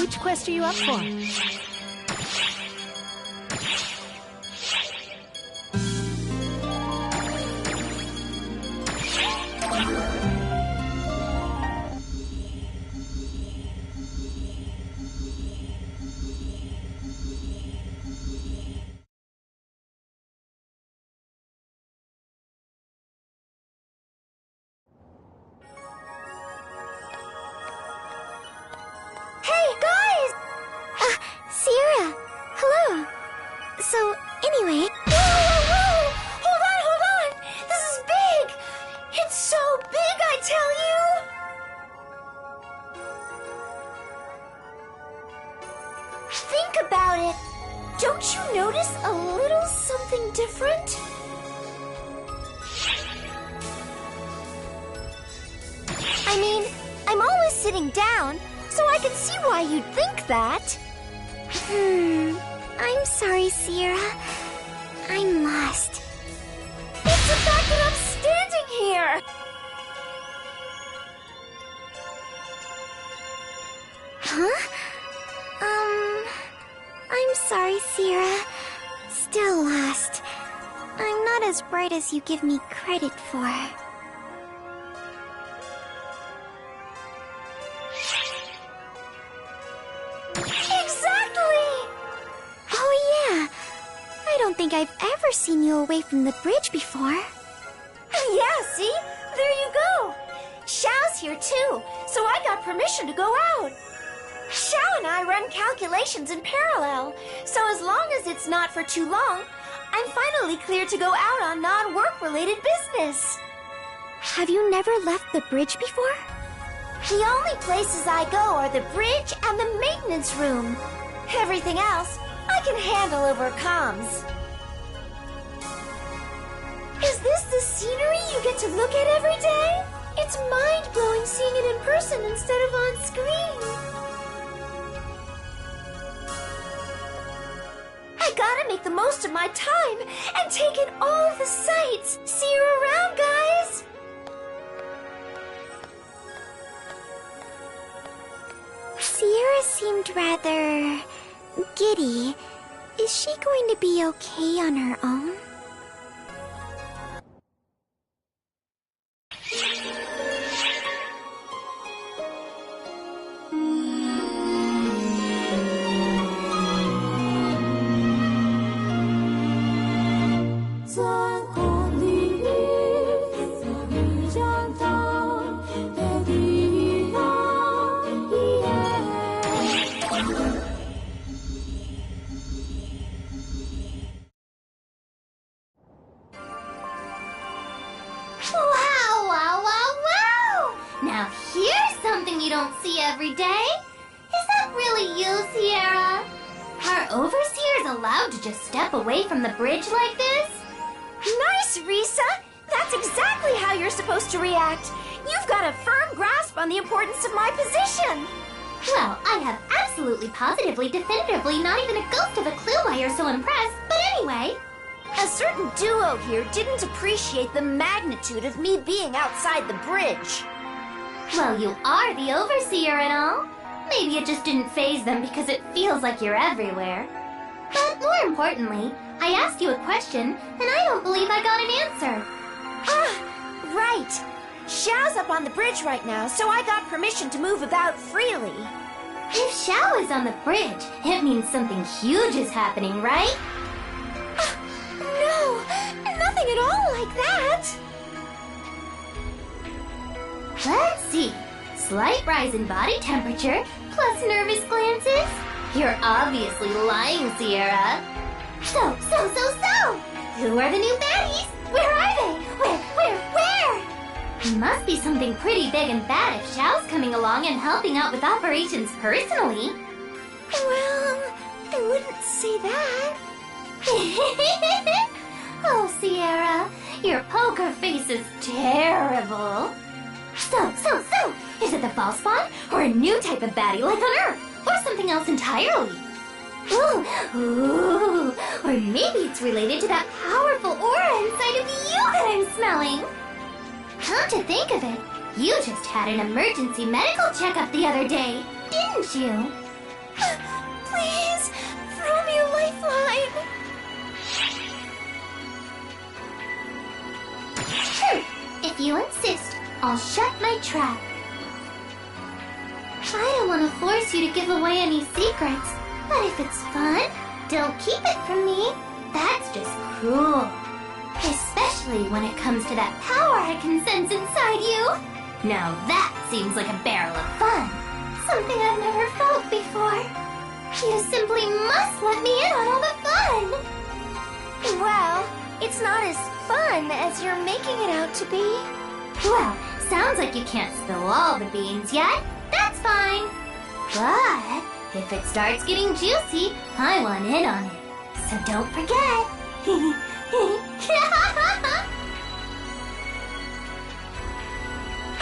Which quest are you up for? Hey, guys! Sierra, hello. So, anyway... Whoa! Hold on! This is big! It's so big, I tell you! Think about it. Don't you notice a little something different? I mean, I'm always sitting down, so I can see why you'd think that. I'm sorry, Sierra. I'm lost. It's the fact that I'm standing here! Huh? I'm sorry, Sierra. Still lost. I'm not as bright as you give me credit for. I don't think I've ever seen you away from the bridge before. Yeah, see? There you go. Xiao's here too, so I got permission to go out. Xiao and I run calculations in parallel, so as long as it's not for too long, I'm finally clear to go out on non-work-related business. Have you never left the bridge before? The only places I go are the bridge and the maintenance room. Everything else I can handle over comms. Is this the scenery you get to look at every day? It's mind-blowing seeing it in person instead of on screen. I gotta make the most of my time and take in all the sights. See you around, guys! Sierra seemed rather giddy. Is she going to be okay on her own? Now here's something you don't see every day. Is that really you, Sierra? Are overseers allowed to just step away from the bridge like this? Nice, Risa! That's exactly how you're supposed to react. You've got a firm grasp on the importance of my position. Well, I have absolutely, positively, definitively not even a ghost of a clue why you're so impressed. But anyway... A certain duo here didn't appreciate the magnitude of me being outside the bridge. Well, you are the overseer and all. Maybe it just didn't faze them because it feels like you're everywhere. But more importantly, I asked you a question, and I don't believe I got an answer. Ah, right. Xiao's up on the bridge right now, so I got permission to move about freely. If Xiao is on the bridge, it means something huge is happening, right? No, nothing at all like that. Let's see. Slight rise in body temperature, plus nervous glances. You're obviously lying, Sierra. So! Who are the new baddies? Where are they? Where? Must be something pretty big and bad if Xiao's coming along and helping out with operations personally. Well, I wouldn't say that. Oh, Sierra, your poker face is terrible. So, is it the false spawn, or a new type of baddie like on Earth, or something else entirely? Ooh, or maybe it's related to that powerful aura inside of you that I'm smelling. Come to think of it, you just had an emergency medical checkup the other day, didn't you? Please, throw me a lifeline. If you insist, I'll shut my trap. I don't want to force you to give away any secrets, but if it's fun, don't keep it from me. That's just cruel. Especially when it comes to that power I can sense inside you. Now that seems like a barrel of fun. Something I've never felt before. You simply must let me in on all the fun. Well, it's not as fun as you're making it out to be. Well, sounds like you can't spill all the beans yet. That's fine. But if it starts getting juicy, I want in on it. So don't forget.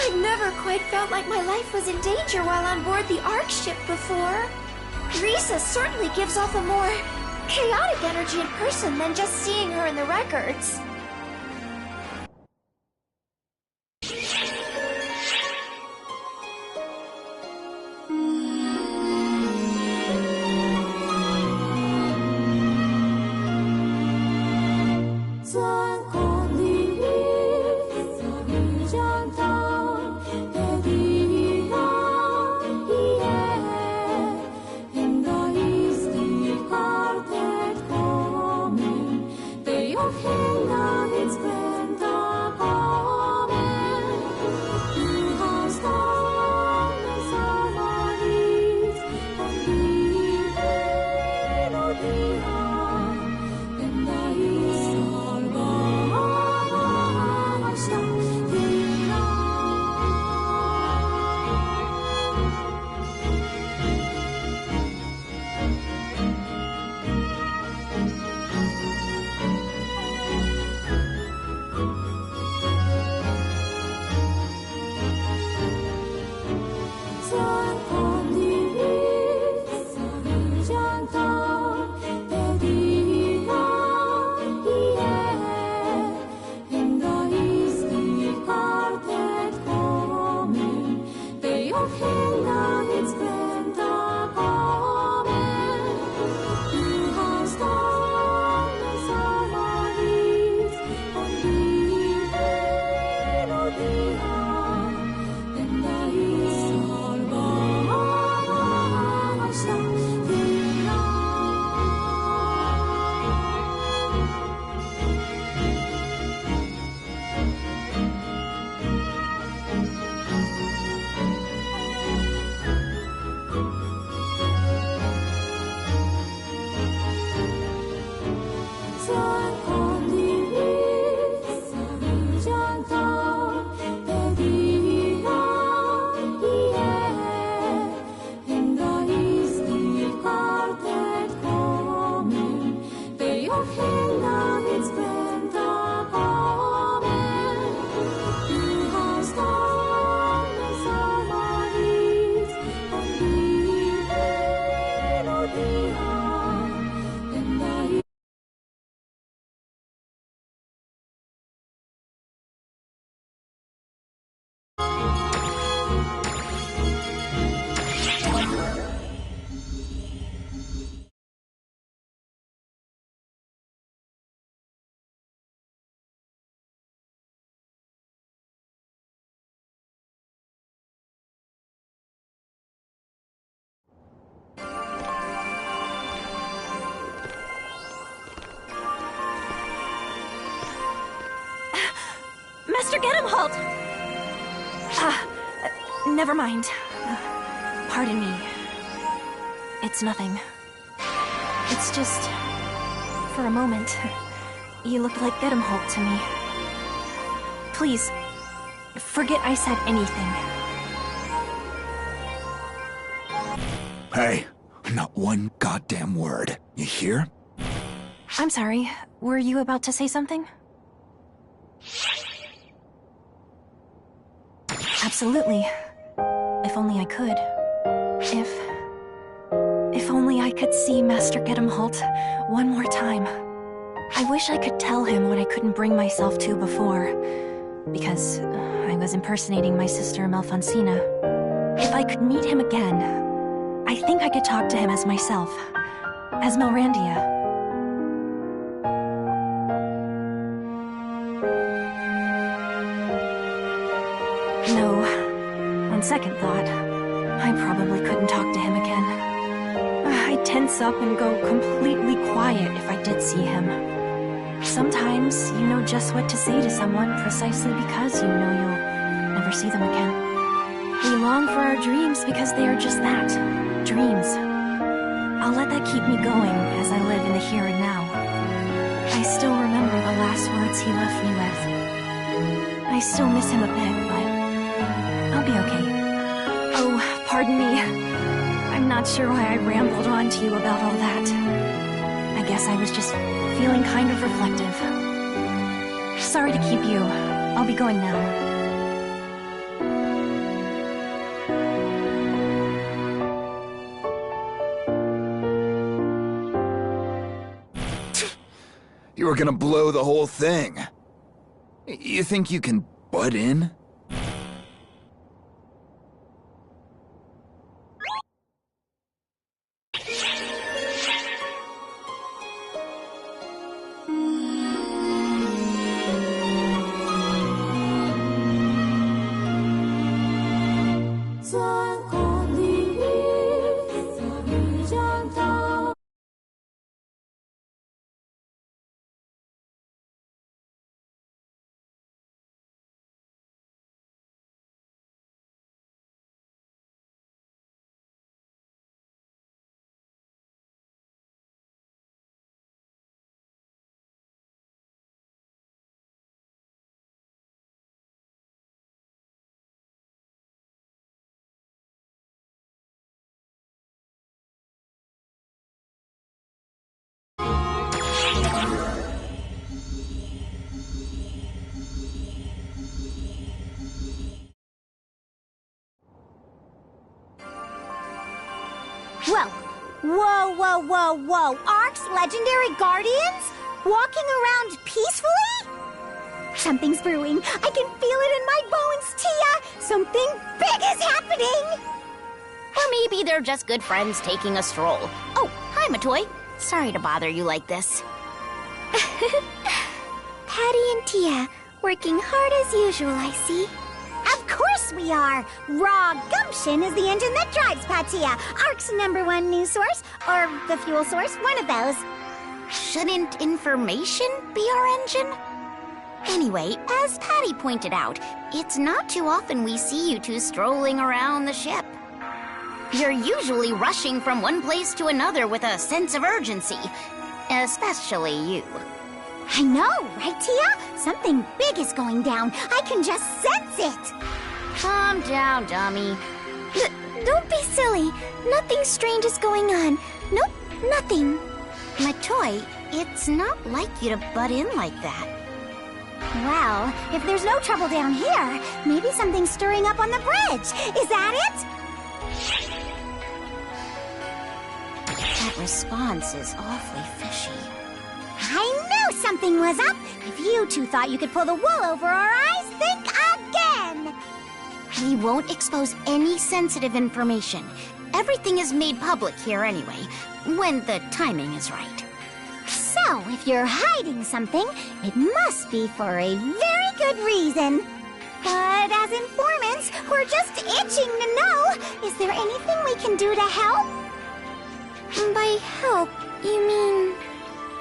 I've never quite felt like my life was in danger while on board the Ark ship before. Risa certainly gives off a more chaotic energy in person than just seeing her in the records. Master Gedemholt! Never mind. Pardon me. It's nothing. It's just... for a moment, you looked like Gedemholt to me. Please, forget I said anything. Hey, not one goddamn word. You hear? I'm sorry. Were you about to say something? Absolutely. If only I could. If only I could see Master Gedemholt one more time. I wish I could tell him what I couldn't bring myself to before, because I was impersonating my sister Malfonsina. If I could meet him again, I think think I could talk to him as myself. As Melrandia. No. On second thought, I probably couldn't talk to him again. I'd tense up and go completely quiet if I did see him. Sometimes you know just what to say to someone precisely because you know you'll never see them again. We long for our dreams because they are just that, dreams. I'll let that keep me going as I live in the here and now. I still remember the last words he left me with. I still miss him a bit, but I'll be okay. Oh, pardon me. I'm not sure why I rambled on to you about all that. I guess I was just feeling kind of reflective. Sorry to keep you. I'll be going now. You were gonna blow the whole thing. You think you can butt in? Whoa. Ark's legendary guardians? Walking around peacefully? Something's brewing. I can feel it in my bones, Tia! Something big is happening! Or maybe they're just good friends taking a stroll. Oh, hi, Matoy. Sorry to bother you like this. Patty and Tia, working hard as usual, I see. Of course we are! Raw gumption is the engine that drives Patia, Ark's #1 news source, or the fuel source, one of those. Shouldn't information be our engine? Anyway, as Patty pointed out, it's not too often we see you two strolling around the ship. You're usually rushing from one place to another with a sense of urgency. Especially you. I know, right, Tia? Something big is going down. I can just sense it. Calm down, dummy. Don't be silly. Nothing strange is going on. Nope, nothing. Matoy, it's not like you to butt in like that. Well, if there's no trouble down here, maybe something's stirring up on the bridge. Is that it? That response is awfully fishy. I knew something was up! If you two thought you could pull the wool over our eyes, think again! We won't expose any sensitive information. Everything is made public here anyway, when the timing is right. So, if you're hiding something, it must be for a very good reason. But as informants, we're just itching to know, is there anything we can do to help? By help, you mean...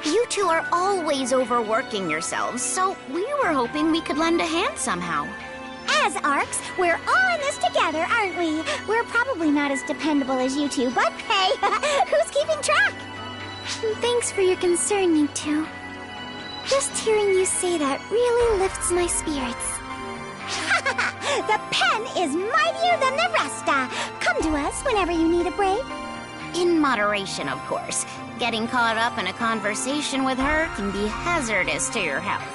You two are always overworking yourselves, so we were hoping we could lend a hand somehow. As Arks, we're all in this together, aren't we? We're probably not as dependable as you two, but hey, who's keeping track? Thanks for your concern, you two. Just hearing you say that really lifts my spirits. The pen is mightier than the rest. Come to us whenever you need a break. In moderation, of course. Getting caught up in a conversation with her can be hazardous to your health.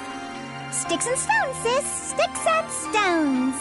Sticks and stones, sis. Sticks and stones.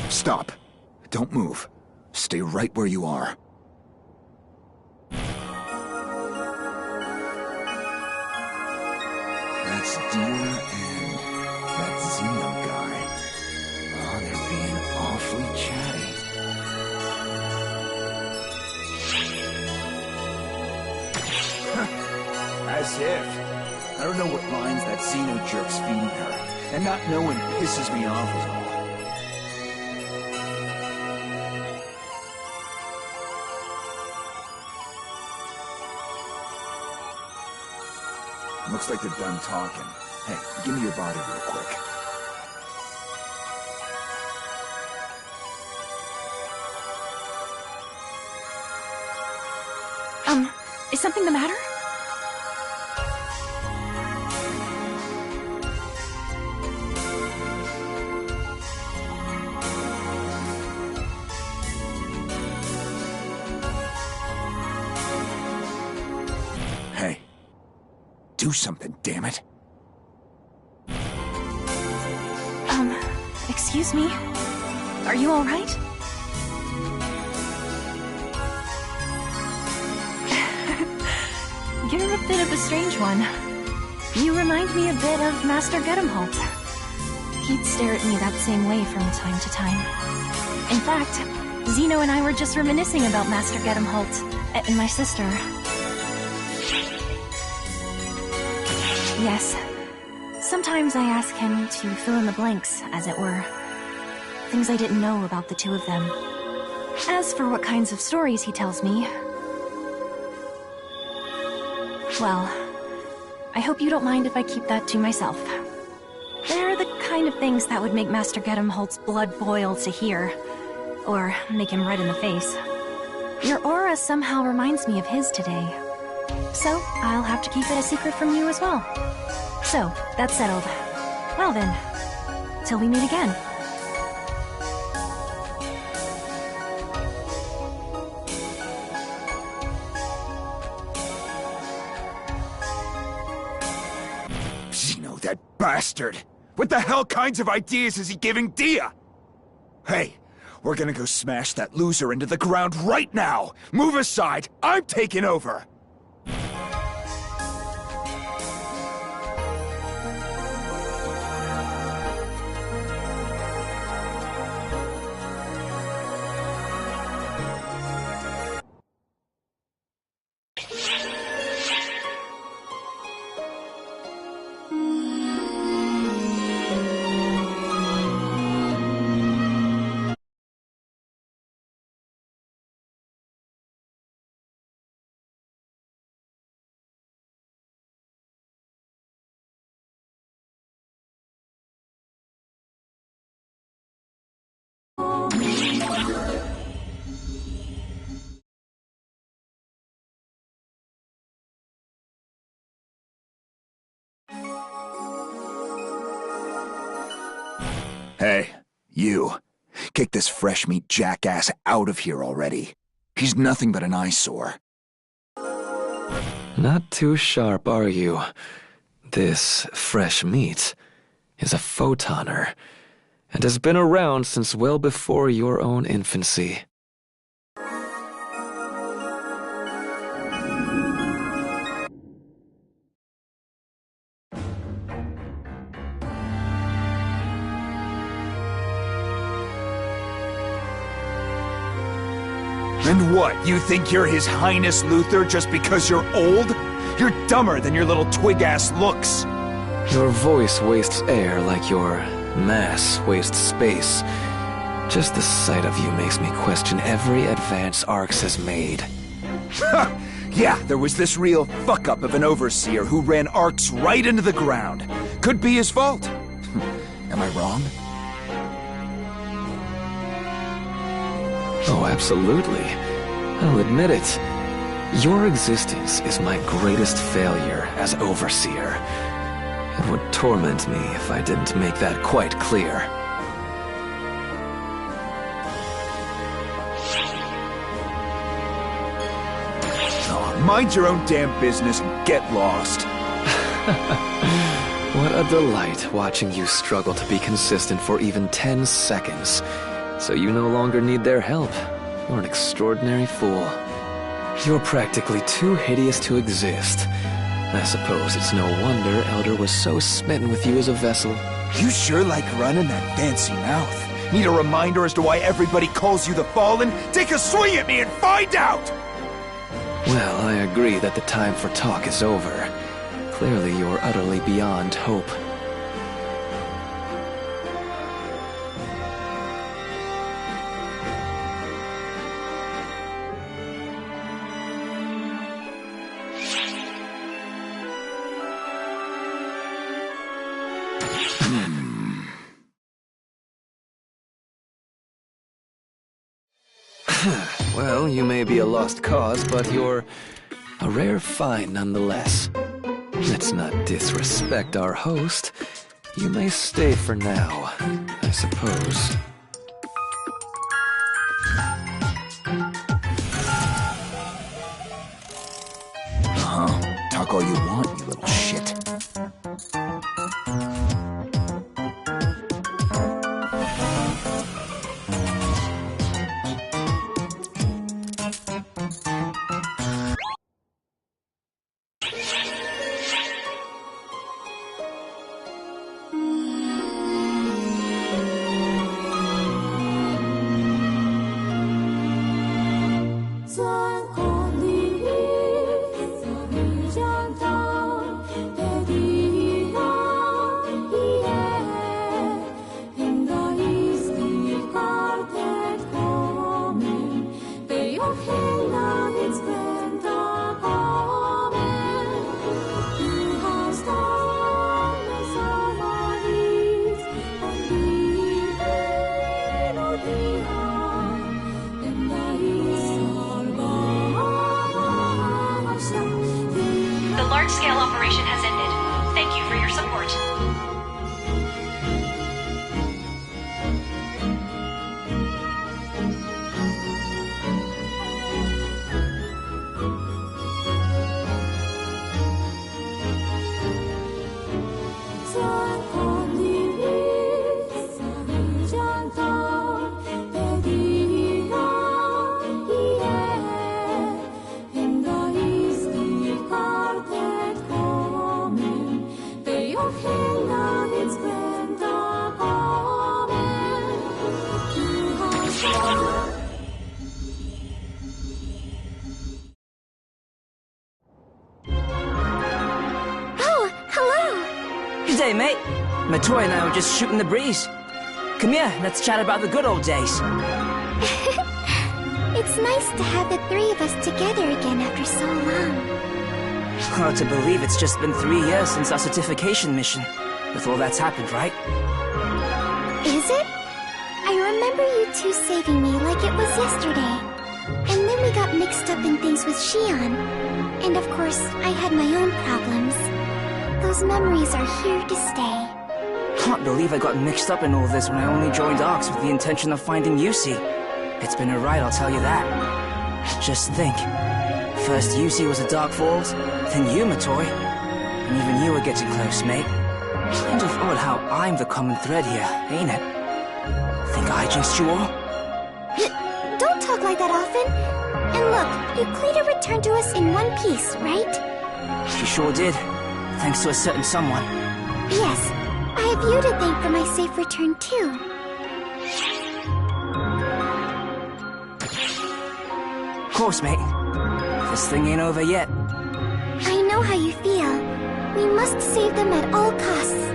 Stop. Don't move. Stay right where you are. That's Dia and that Xeno guy. Oh, they're being awfully chatty. As if. I don't know what lines that Xeno jerk's feeding her, and not knowing pisses me off as all. Looks like they're done talking. Hey, give me your body real quick. Is something the matter? Hey. Do something, damn it. Excuse me? Are you all right? You're a bit of a strange one. You remind me a bit of Master Gedemholt. He'd stare at me that same way from time to time. In fact, Xeno and I were just reminiscing about Master Gedemholt and my sister. Yes. Sometimes I ask him to fill in the blanks, as it were. Things I didn't know about the two of them. As for what kinds of stories he tells me... well, I hope you don't mind if I keep that to myself. They're the kind of things that would make Master Gedemholt's blood boil to hear. Or make him red in the face. Your aura somehow reminds me of his today. So, I'll have to keep it a secret from you as well. So, that's settled. Well then, till we meet again. Xeno, that bastard! What the hell kinds of ideas is he giving Dia? Hey, we're gonna go smash that loser into the ground right now! Move aside! I'm taking over! Hey, you. Kick this fresh meat jackass out of here already. He's nothing but an eyesore. Not too sharp, are you? This fresh meat is a photoner, and has been around since well before your own infancy. And what, you think you're His Highness Luther just because you're old? You're dumber than your little twig-ass looks. Your voice wastes air like your mass wastes space. Just the sight of you makes me question every advance Arx has made. Yeah, there was this real fuck-up of an overseer who ran Arx right into the ground. Could be his fault. Am I wrong? Oh, absolutely. I'll admit it. Your existence is my greatest failure as Overseer. It would torment me if I didn't make that quite clear. Oh, mind your own damn business and get lost. What a delight watching you struggle to be consistent for even 10 seconds. So you no longer need their help. You're an extraordinary fool. You're practically too hideous to exist. I suppose it's no wonder Elder was so smitten with you as a vessel. You sure like running that fancy mouth. Need a reminder as to why everybody calls you the Fallen? Take a swing at me and find out! Well, I agree that the time for talk is over. Clearly, you're utterly beyond hope. Well, you may be a lost cause, but you're a rare find nonetheless. Let's not disrespect our host. You may stay for now, I suppose. Talk all you want, you little shit. large-scale operation has ended. Thank you for your support. Good day, mate. Matoy and I were just shooting the breeze. Come here, let's chat about the good old days. It's nice to have the three of us together again after so long. Hard to believe it's just been 3 years since our certification mission. With all that's happened, right? Is it? I remember you two saving me like it was yesterday. And then we got mixed up in things with Xion. And of course, I had my own problems. Those memories are here to stay. Can't believe I got mixed up in all this when I only joined ARX with the intention of finding Yusi. It's been a ride, I'll tell you that. Just think. First Yusi was a Dark Falls, then you, Matoy. And even you were getting close, mate. Kind of odd how I'm the common thread here, ain't it? Think I jinxed you all? Don't talk like that often. And look, Euclida returned to us in one piece, right? She sure did. Thanks to a certain someone. Yes, I have you to thank for my safe return, too. Of course, mate. This thing ain't over yet. I know how you feel. We must save them at all costs.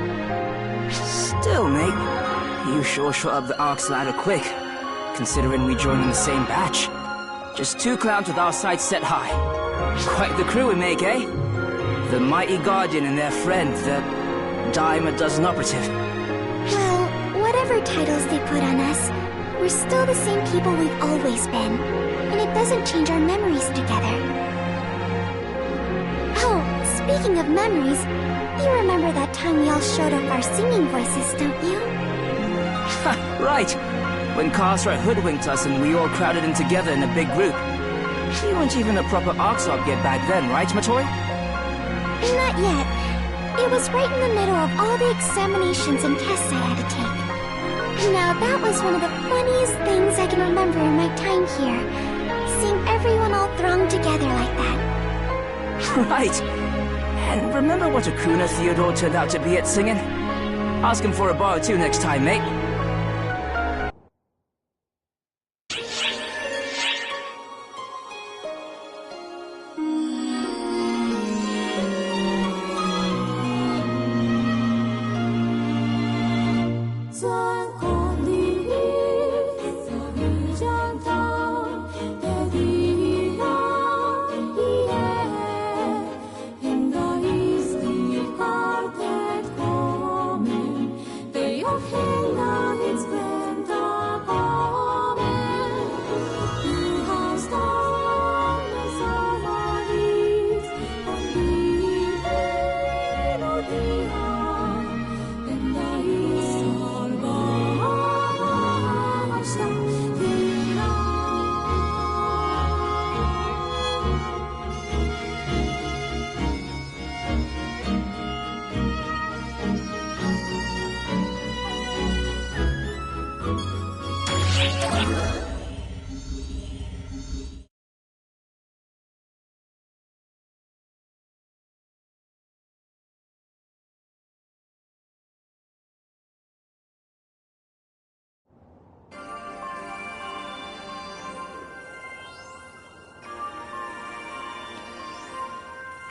Still, mate, you sure shot up the ARX ladder quick, considering we joined in the same batch. Just 2 clowns with our sights set high. Quite the crew we make, eh? The mighty Guardian and their friend, the dime a dozen operative. Well, whatever titles they put on us, We're still the same people we've always been, and it doesn't change our memories together. Oh, speaking of memories, you remember that time we all showed off our singing voices, don't you? Right! When Khasra hoodwinked us and we all crowded in together in a big group. You weren't even a proper Oxop yet back then, right, Matoy? Not yet. It was right in the middle of all the examinations and tests I had to take. Now, that was one of the funniest things I can remember in my time here. Seeing everyone all thronged together like that. Right! And remember what a crooner Theodore turned out to be at singing? Ask him for a bar or two next time, mate.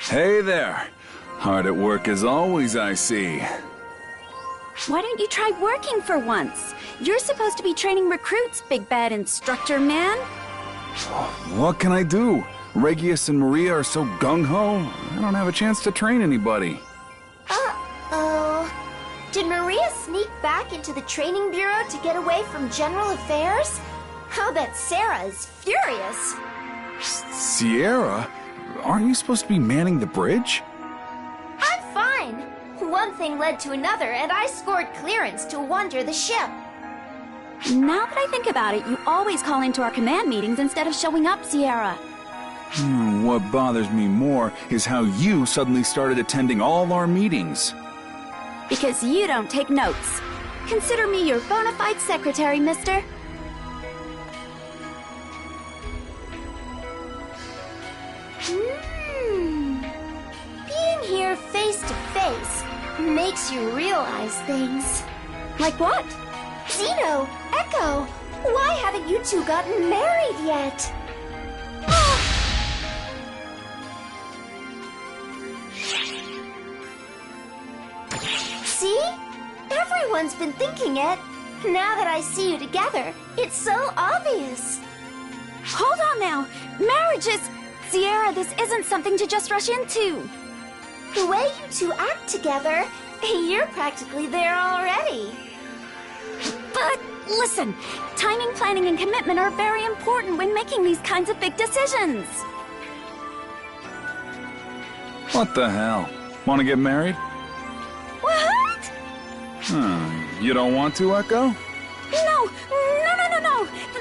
Hey there. Hard at work as always, I see. Why don't you try working for once? You're supposed to be training recruits, big bad instructor man. What can I do? Regius and Maria are so gung-ho, I don't have a chance to train anybody. Uh-oh. Did Maria sneak back into the training bureau to get away from general affairs? I'll bet Sarah is furious. Sierra? Aren't you supposed to be manning the bridge? I'm fine. One thing led to another, and I scored clearance to wander the ship. Now that I think about it, you always call into our command meetings instead of showing up, Sierra. What bothers me more is how you suddenly started attending all our meetings. Because you don't take notes. Consider me your bona fide secretary, mister. Being here face to face makes you realize things. Like what? Zeno, Echo, why haven't you two gotten married yet? See? Everyone's been thinking it. Now that I see you together, it's so obvious. Hold on now. Marriage is... Sierra, this isn't something to just rush into. The way you two act together, you're practically there already. But listen, timing, planning, and commitment are very important when making these kinds of big decisions. What the hell? Want to get married? What? You don't want to, Echo? No.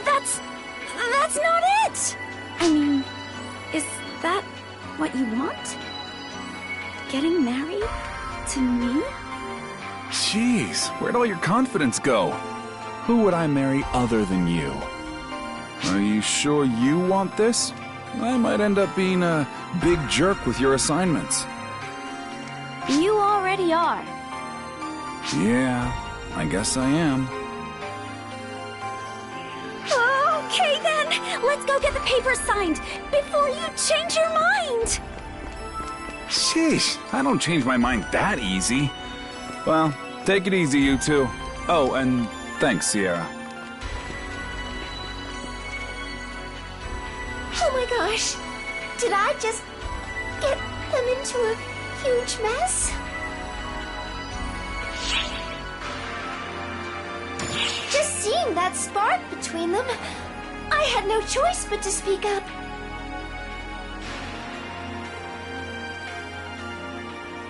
That's not it. I mean, is that what you want? Getting married to me? Jeez, where'd all your confidence go? Who would I marry other than you? Are you sure you want this? I might end up being a big jerk with your assignments. You already are. Yeah, I guess I am. Okay then, let's go get the papers signed before you change your mind. Sheesh, I don't change my mind that easy. Well, take it easy, you two. Oh, and thanks, Sierra. Oh my gosh, did I just get them into a huge mess? Just seeing seeing that spark between them, I had no choice but to speak up.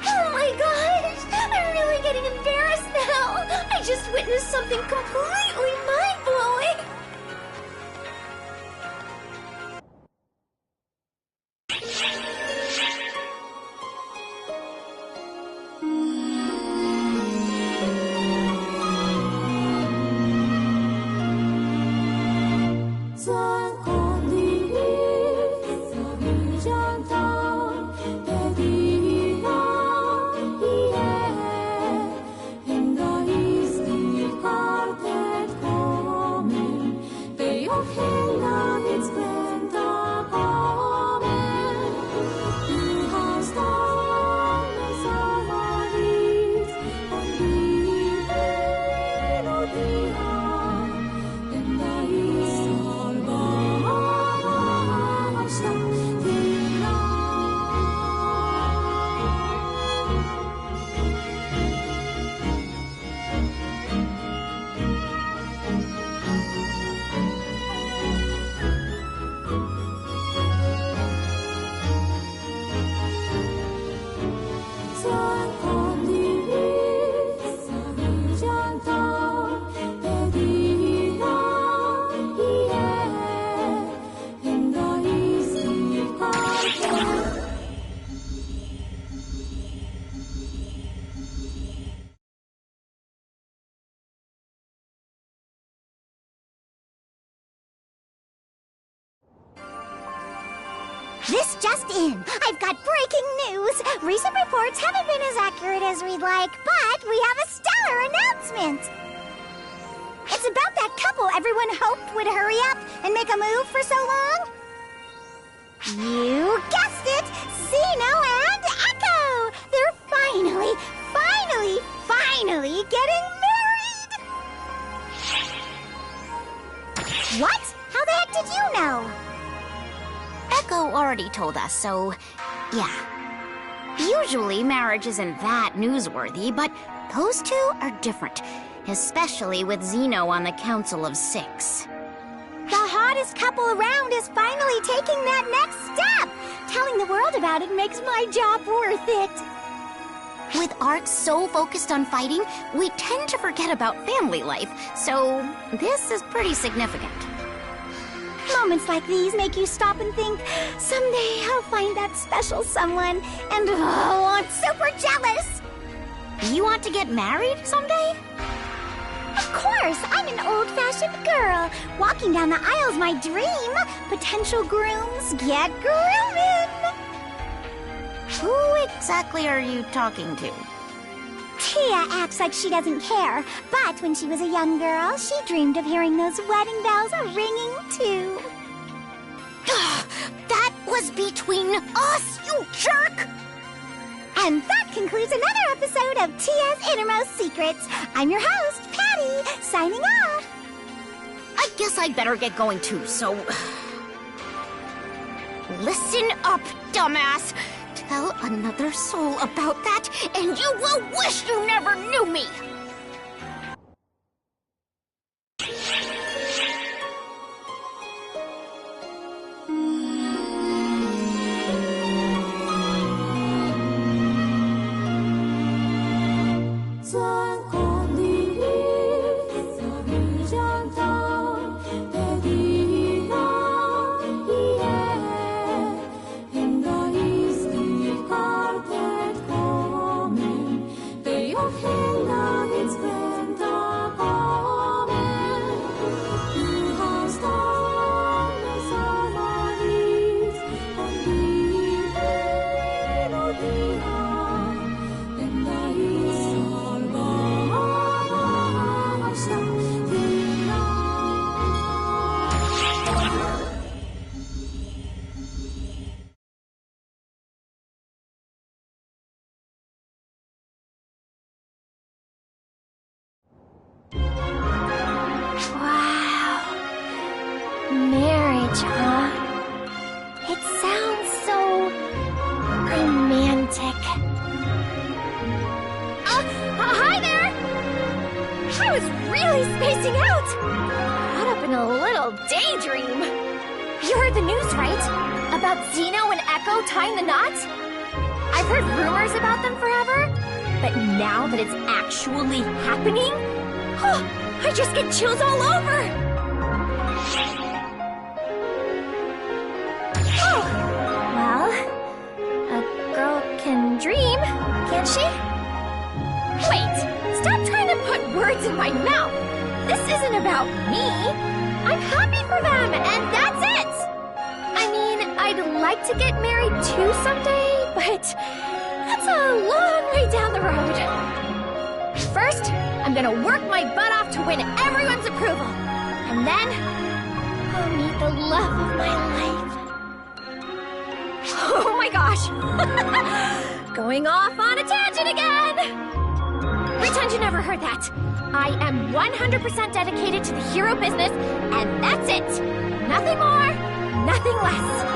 Oh my gosh! I'm really getting embarrassed now! I just witnessed something completely mind-blowing! This just in. I've got breaking news. Recent reports haven't been as accurate as we'd like, but we have a stellar announcement. It's about that couple everyone hoped would hurry up and make a move for so long. You guessed it! Zeno and Echo! They're finally getting married! What? How the heck did you know? Echo already told us, so yeah. Usually marriage isn't that newsworthy, but those two are different, especially with Zeno on the Council of Six. The hottest couple around is finally taking that next step! Telling the world about it makes my job worth it! With Arcs so focused on fighting, we tend to forget about family life, so this is pretty significant. Moments like these make you stop and think, someday I'll find that special someone, and oh, I'm super jealous! You want to get married someday? Of course! I'm an old-fashioned girl. Walking down the aisle's my dream. Potential grooms, get grooming! Who exactly are you talking to? Tia acts like she doesn't care, but when she was a young girl, she dreamed of hearing those wedding bells ringing too. That was between us, you jerk! And that concludes another episode of Tia's Innermost Secrets. I'm your host, Patty, signing off. I guess I'd better get going too, so... Listen up, dumbass! Tell another soul about that, and you will wish you never knew me! Marriage, huh? It sounds so romantic. Hi there! I was really really spacing out! Caught up in a little daydream. You heard the news, right? About Zeno and Echo tying the knots? I've heard rumors about them forever, but now that it's actually happening, I just get chills all over! Well, a girl can dream, can't she? Wait, stop trying to put words in my mouth! This isn't about me! I'm happy for them, and that's it! I mean, I'd like to get married too someday, but that's a long way down the road. First, I'm gonna work my butt off to win everyone's approval. And then, I'll meet the love of my life. Oh my gosh! Going off on a tangent again! Pretend you never heard that. I am 100% dedicated to the hero business, and that's it! Nothing more, nothing less.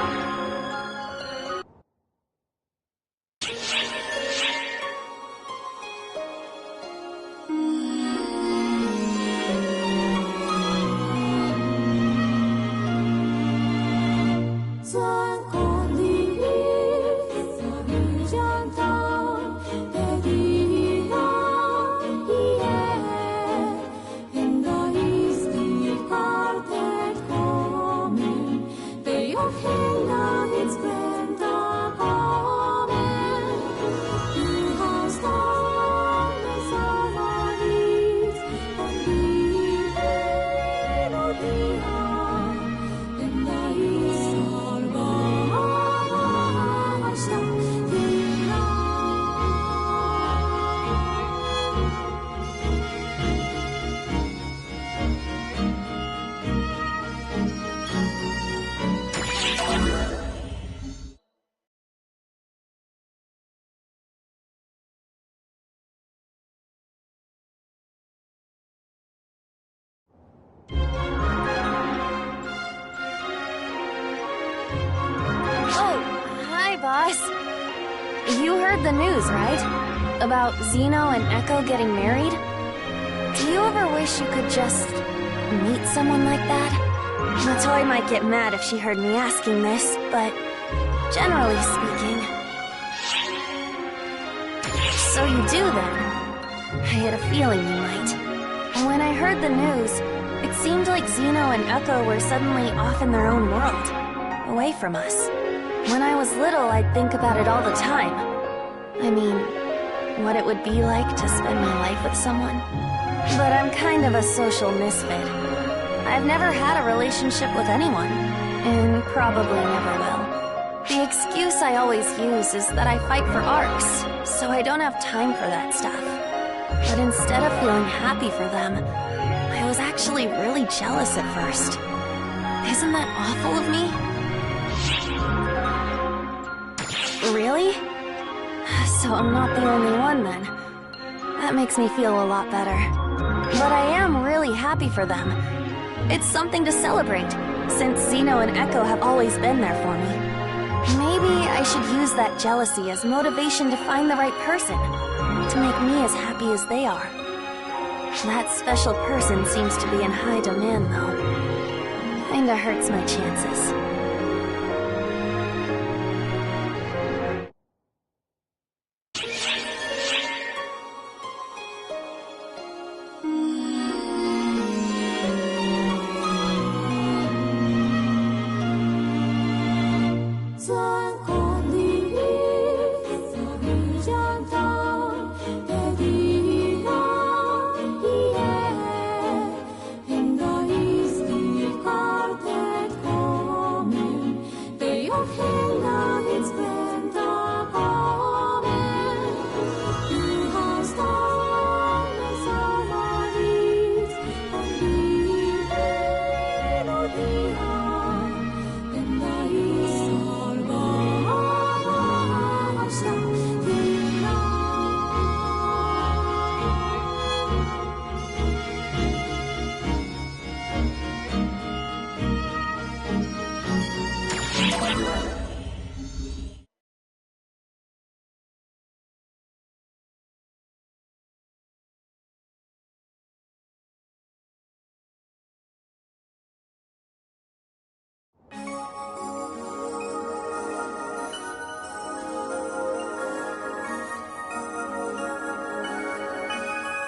Boss. You heard the news, right? About Zeno and Echo getting married? Do you ever wish you could just meet someone like that? The toy might get mad if she heard me asking this, but generally speaking... So you do then? I had a feeling you might. When I heard the news, it seemed like Zeno and Echo were suddenly off in their own world, away from us. When I was little, I'd think about it all the time. I mean, what it would be like to spend my life with someone. But I'm kind of a social misfit. I've never had a relationship with anyone, and probably never will. The excuse I always use is that I fight for arcs, so I don't have time for that stuff. But instead of feeling happy for them, I was actually really jealous at first. Isn't that awful of me? Really? So I'm not the only one then. That makes me feel a lot better. But I am really happy for them. It's something to celebrate, since Zeno and Echo have always been there for me. Maybe I should use that jealousy as motivation to find the right person, to make me as happy as they are. That special person seems to be in high demand, though. Kinda hurts my chances.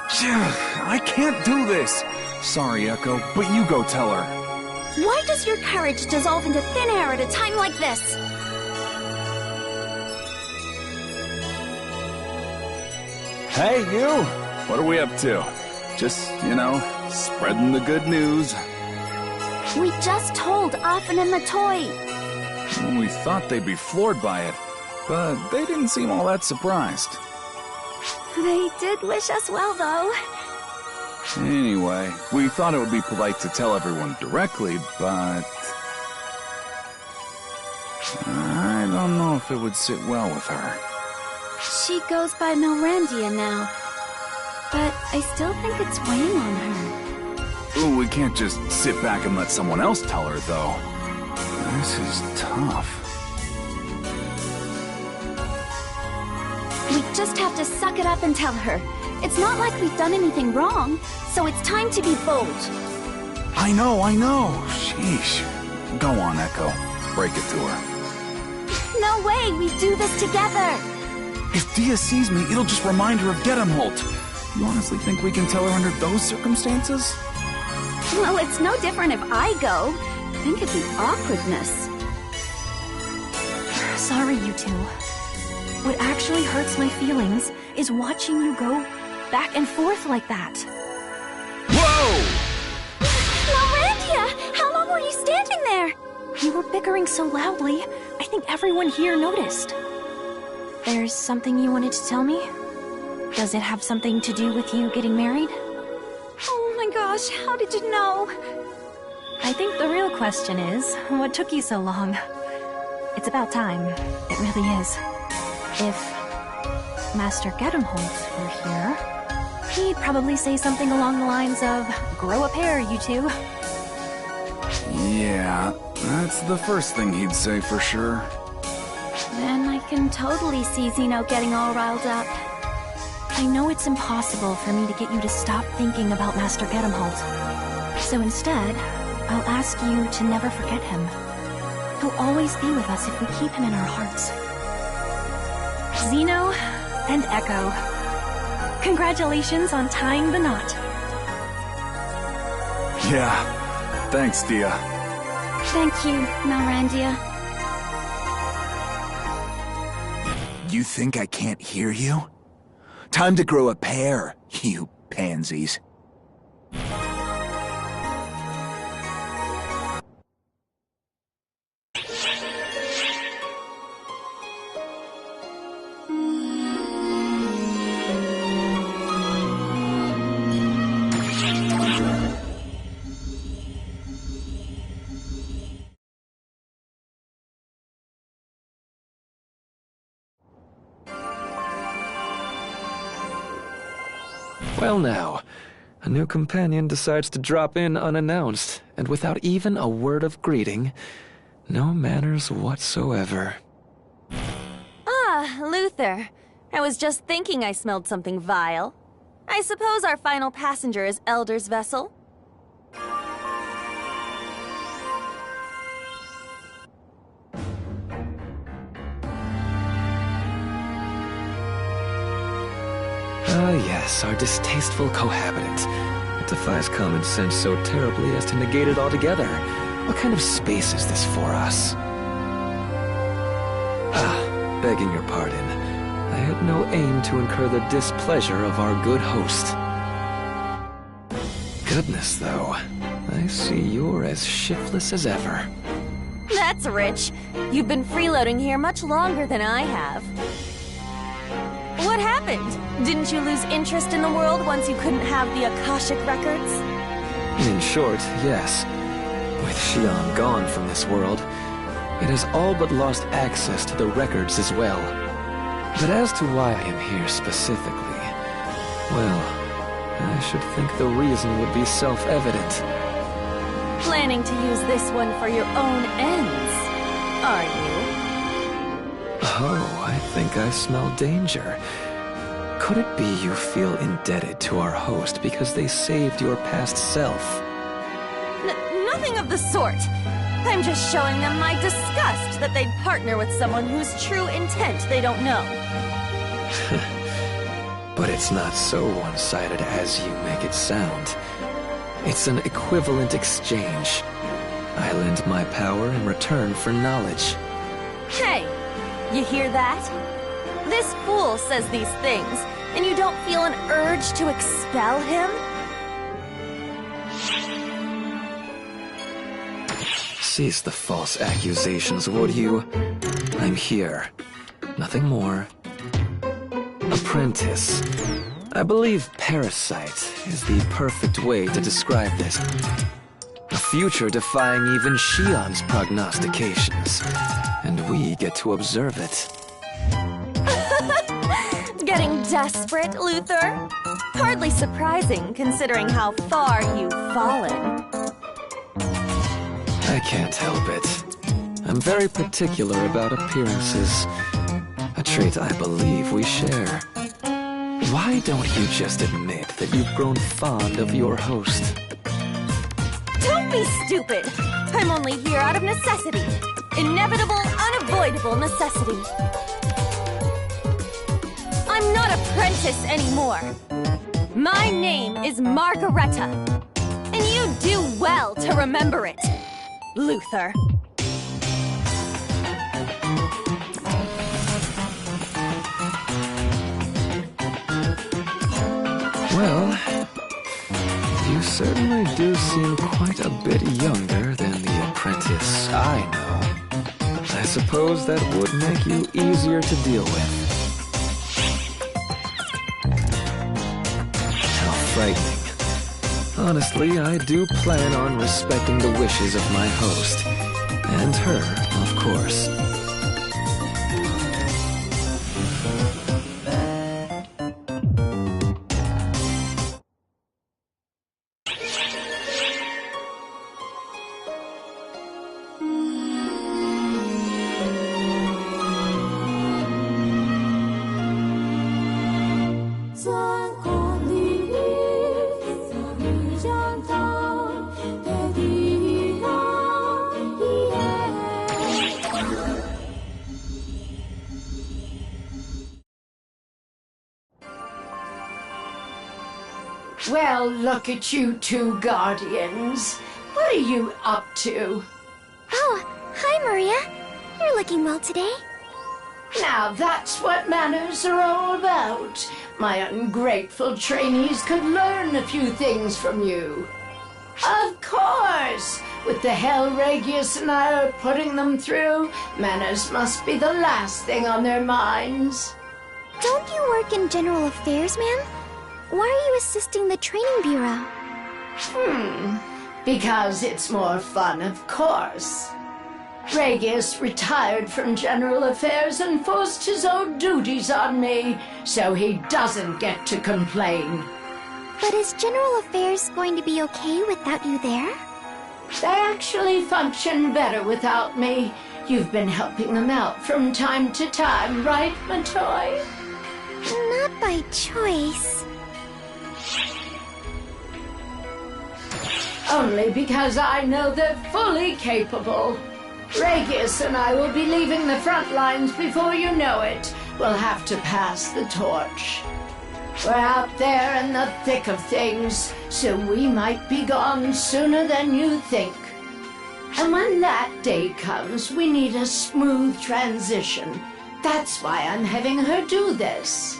I can't do this. Sorry, Echo, but you go tell her. Why does your courage dissolve into thin air at a time like this? Hey, you! What are we up to? Just, spreading the good news. We just told Affen and the toy. We thought they'd be floored by it, but they didn't seem all that surprised. They did wish us well, though. Anyway, we thought it would be polite to tell everyone directly, but... I don't know if it would sit well with her. She goes by Milrandia now, but I still think it's weighing on her. Ooh, we can't just sit back and let someone else tell her, though. This is tough. We just have to suck it up and tell her. It's not like we've done anything wrong, so it's time to be bold. I know. Sheesh. Go on, Echo. Break it to her. No way, we do this together. If Dia sees me, it'll just remind her of Gedamholt. You honestly think we can tell her under those circumstances? Well, it's no different if I go. Think of the awkwardness. Sorry, you two. What actually hurts my feelings is watching you go back and forth like that. Whoa! Milrandia! How long were you standing there? You were bickering so loudly, I think everyone here noticed. There's something you wanted to tell me? Does it have something to do with you getting married? Oh my gosh, how did you know? I think the real question is, what took you so long? It's about time. It really is. If Master Gedamholt were here, he'd probably say something along the lines of, grow a pair, you two. Yeah, that's the first thing he'd say for sure. Then I can totally see Zeno getting all riled up. I know it's impossible for me to get you to stop thinking about Master Gedamholt. So instead, I'll ask you to never forget him. He'll always be with us if we keep him in our hearts. Zeno and Echo, congratulations on tying the knot. Yeah, thanks, Dia. Thank you, Milrandia. You think I can't hear you? Time to grow a pair, you pansies. Well now, a new companion decides to drop in unannounced, and without even a word of greeting. No manners whatsoever. Ah, Luther. I was just thinking I smelled something vile. I suppose our final passenger is Elder's vessel? Ah yes, our distasteful cohabitant. It defies common sense so terribly as to negate it altogether. What kind of space is this for us? Ah, begging your pardon. I had no aim to incur the displeasure of our good host. Goodness, though. I see you're as shiftless as ever. That's rich. You've been freeloading here much longer than I have. What happened? Didn't you lose interest in the world once you couldn't have the Akashic records? In short, yes. With Xion gone from this world, it has all but lost access to the records as well. But as to why I am here specifically, well, I should think the reason would be self-evident. Planning to use this one for your own ends, are you? Oh, I think I smell danger. Could it be you feel indebted to our host because they saved your past self? Nothing of the sort. I'm just showing them my disgust that they'd partner with someone whose true intent they don't know. But it's not so one-sided as you make it sound. It's an equivalent exchange. I lend my power in return for knowledge. Hey, you hear that? This fool says these things, and you don't feel an urge to expel him? Cease the false accusations, would you? I'm here. Nothing more. Apprentice. I believe parasite is the perfect way to describe this. A future defying even Shion's prognostications. And we get to observe it. Getting desperate, Luther? Hardly surprising, considering how far you've fallen. I can't help it. I'm very particular about appearances. A trait I believe we share. Why don't you just admit that you've grown fond of your host? Don't be stupid! I'm only here out of necessity. Inevitable, unavoidable necessity. I'm not apprentice anymore. My name is Margareta. And you do well to remember it, Luther. Well, you certainly do seem quite a bit younger than the apprentice I know. I suppose that would make you easier to deal with. How frightening. Honestly, I do plan on respecting the wishes of my host. And her, of course. Well, look at you two guardians. What are you up to? Oh, hi, Maria. You're looking well today. Now that's what manners are all about. My ungrateful trainees could learn a few things from you. Of course! With the hell Regius and I are putting them through, manners must be the last thing on their minds. Don't you work in General Affairs, ma'am? Why are you assisting the training bureau? Because it's more fun, of course. Regius retired from General Affairs and forced his own duties on me, so he doesn't get to complain. But is General Affairs going to be okay without you there? They actually function better without me. You've been helping them out from time to time, right, Matoy? Not by choice. Only because I know they're fully capable. Regius and I will be leaving the front lines before you know it. We'll have to pass the torch. We're out there in the thick of things, so we might be gone sooner than you think. And when that day comes, we need a smooth transition. That's why I'm having her do this.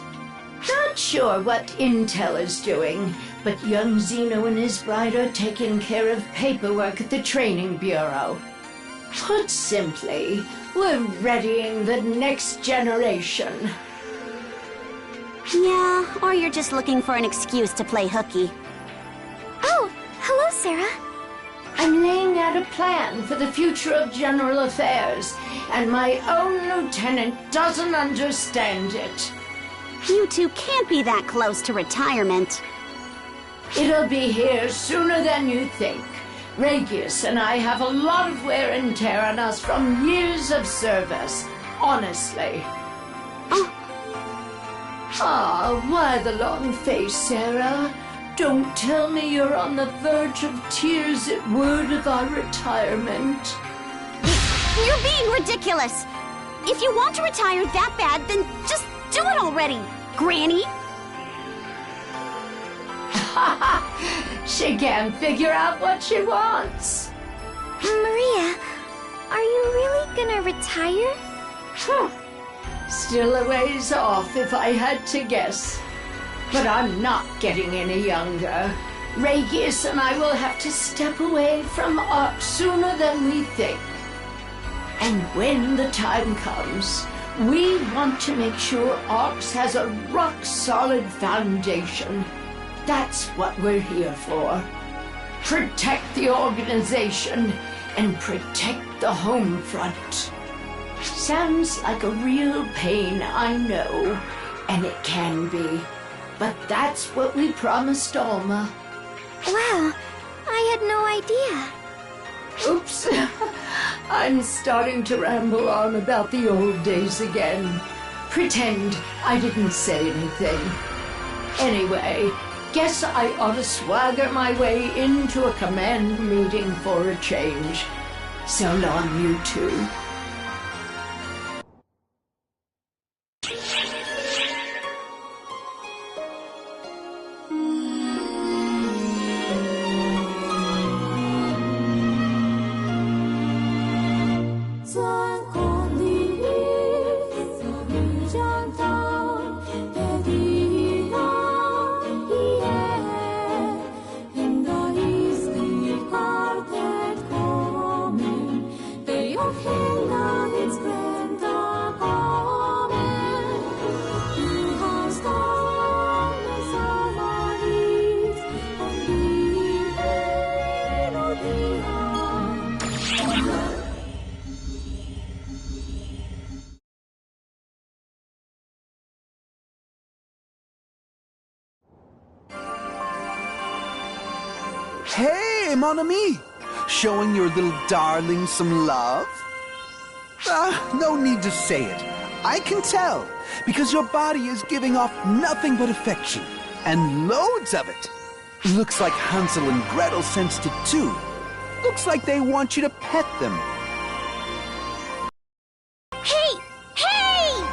Not sure what Intel is doing, but young Zeno and his bride are taking care of paperwork at the training bureau. Put simply, we're readying the next generation. Yeah, or you're just looking for an excuse to play hooky. Oh, hello, Sarah. I'm laying out a plan for the future of General Affairs, and my own lieutenant doesn't understand it. You two can't be that close to retirement. It'll be here sooner than you think. Regius and I have a lot of wear and tear on us from years of service, honestly. Why the long face, Sarah? Don't tell me you're on the verge of tears at word of our retirement. You're being ridiculous. If you want to retire that bad, then just do it already, Granny. She can't figure out what she wants. Maria, are you really gonna retire? Still a ways off if I had to guess. But I'm not getting any younger. Regius and I will have to step away from art sooner than we think. And when the time comes, we want to make sure Arx has a rock-solid foundation. That's what we're here for. Protect the organization and protect the home front. Sounds like a real pain, I know, and it can be. But that's what we promised Alma. Wow, I had no idea. Oops. I'm starting to ramble on about the old days again. Pretend I didn't say anything. Anyway, guess I ought to swagger my way into a command meeting for a change. So long, you two. Hey, mon ami! Showing your little darling some love? No need to say it. I can tell, because your body is giving off nothing but affection, and loads of it. Looks like Hansel and Gretel sensed it too. Looks like they want you to pet them. Hey! Hey!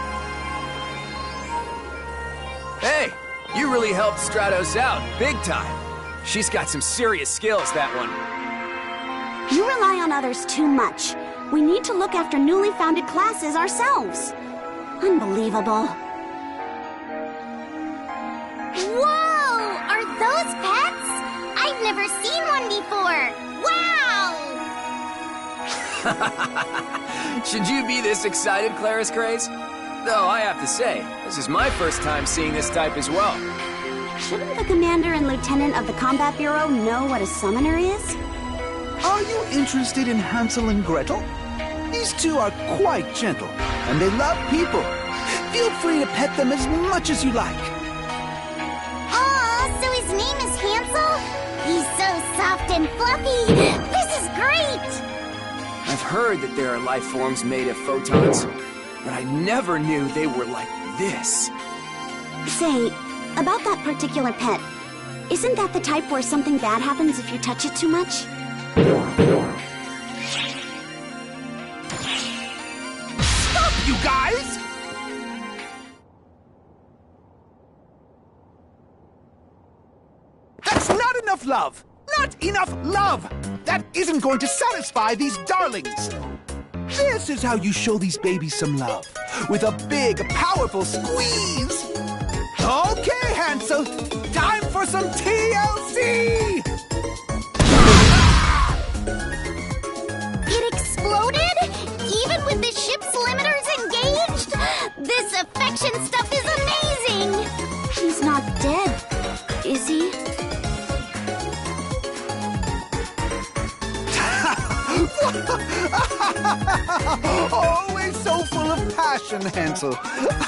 Hey, you really helped Stratos out, big time. She's got some serious skills, that one. You rely on others too much. We need to look after newly founded classes ourselves. Unbelievable. Whoa! Are those pets? I've never seen one before. Wow! Should you be this excited, Claris Craze? Though I have to say, this is my first time seeing this type as well. Shouldn't the commander and lieutenant of the Combat Bureau know what a summoner is? Are you interested in Hansel and Gretel? These two are quite gentle, and they love people. Feel free to pet them as much as you like. Aw, so his name is Hansel? He's so soft and fluffy. This is great! I've heard that there are life forms made of photons, but I never knew they were like this. Say, about that particular pet, isn't that the type where something bad happens if you touch it too much? Stop, you guys! That's not enough love! Not enough love! That isn't going to satisfy these darlings! This is how you show these babies some love. With a big, powerful squeeze! Okay, Hansel, time for some TLC! It exploded? Even with the ship's limiters engaged? This affection stuff is amazing! He's not dead, is he? Always so full of passion, Hansel.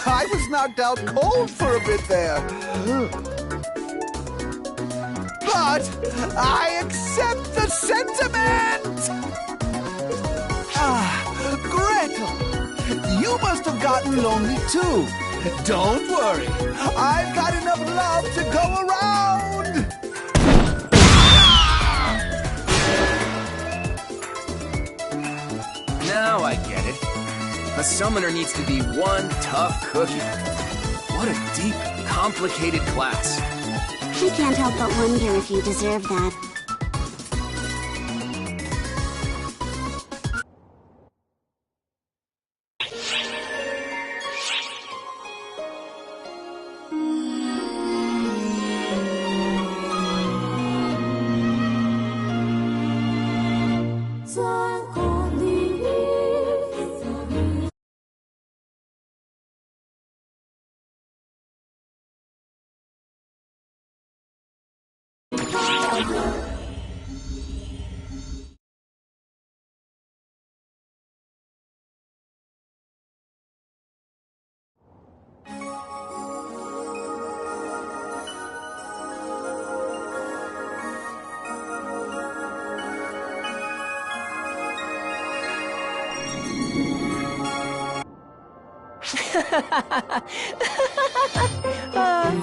I was knocked out cold for a bit there. But I accept the sentiment! Gretel, you must have gotten lonely too. Don't worry, I've got enough love to go around! Now I get it. A summoner needs to be one tough cookie. What a deep, complicated class. I can't help but wonder if you deserve that.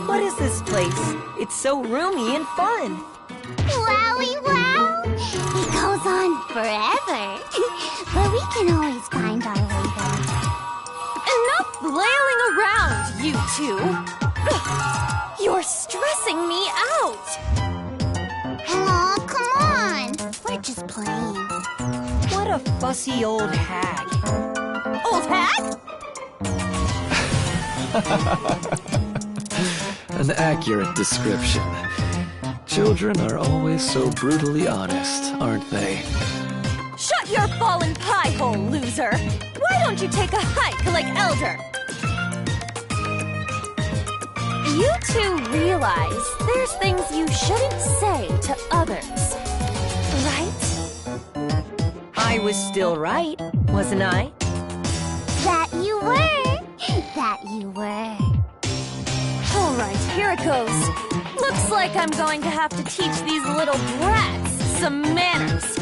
What is this place? It's so roomy and fun. Wowie wow! It goes on forever. But we can always find our way there. Enough flailing around, you two! You're stressing me out! Aw, come on! We're just playing. What a fussy old hag. Old hag? An accurate description. Children are always so brutally honest, aren't they? Shut your fallen pie hole, loser! Why don't you take a hike like Elder? You two realize there's things you shouldn't say to others, right? I was still right, wasn't I? That you were! That you were. All right, here it goes. Looks like I'm going to have to teach these little brats some manners.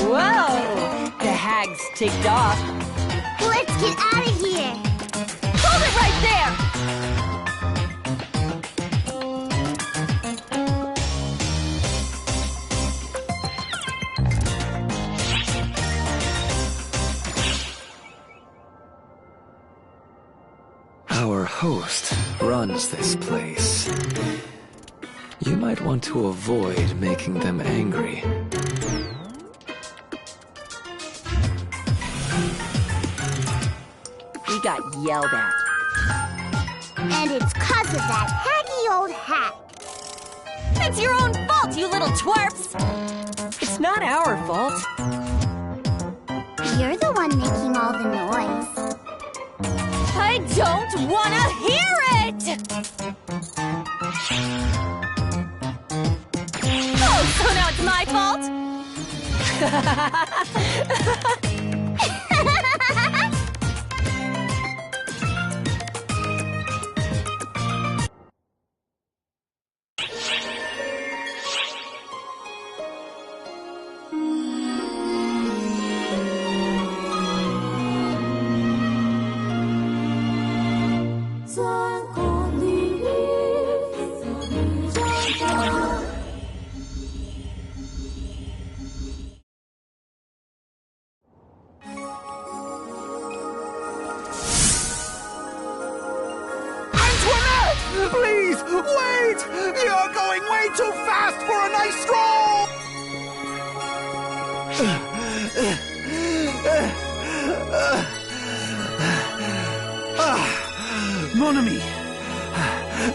Whoa! The hag's ticked off. Let's get out of here! Hold it right there! Our host runs this place. You might want to avoid making them angry. We got yelled at. And it's 'cause of that haggy old hat. It's your own fault, you little twerps! It's not our fault. You're the one making all the noise. I don't wanna hear it! Oh, so now it's my fault? Please, wait! You're going way too fast for a nice stroll! Mon ami,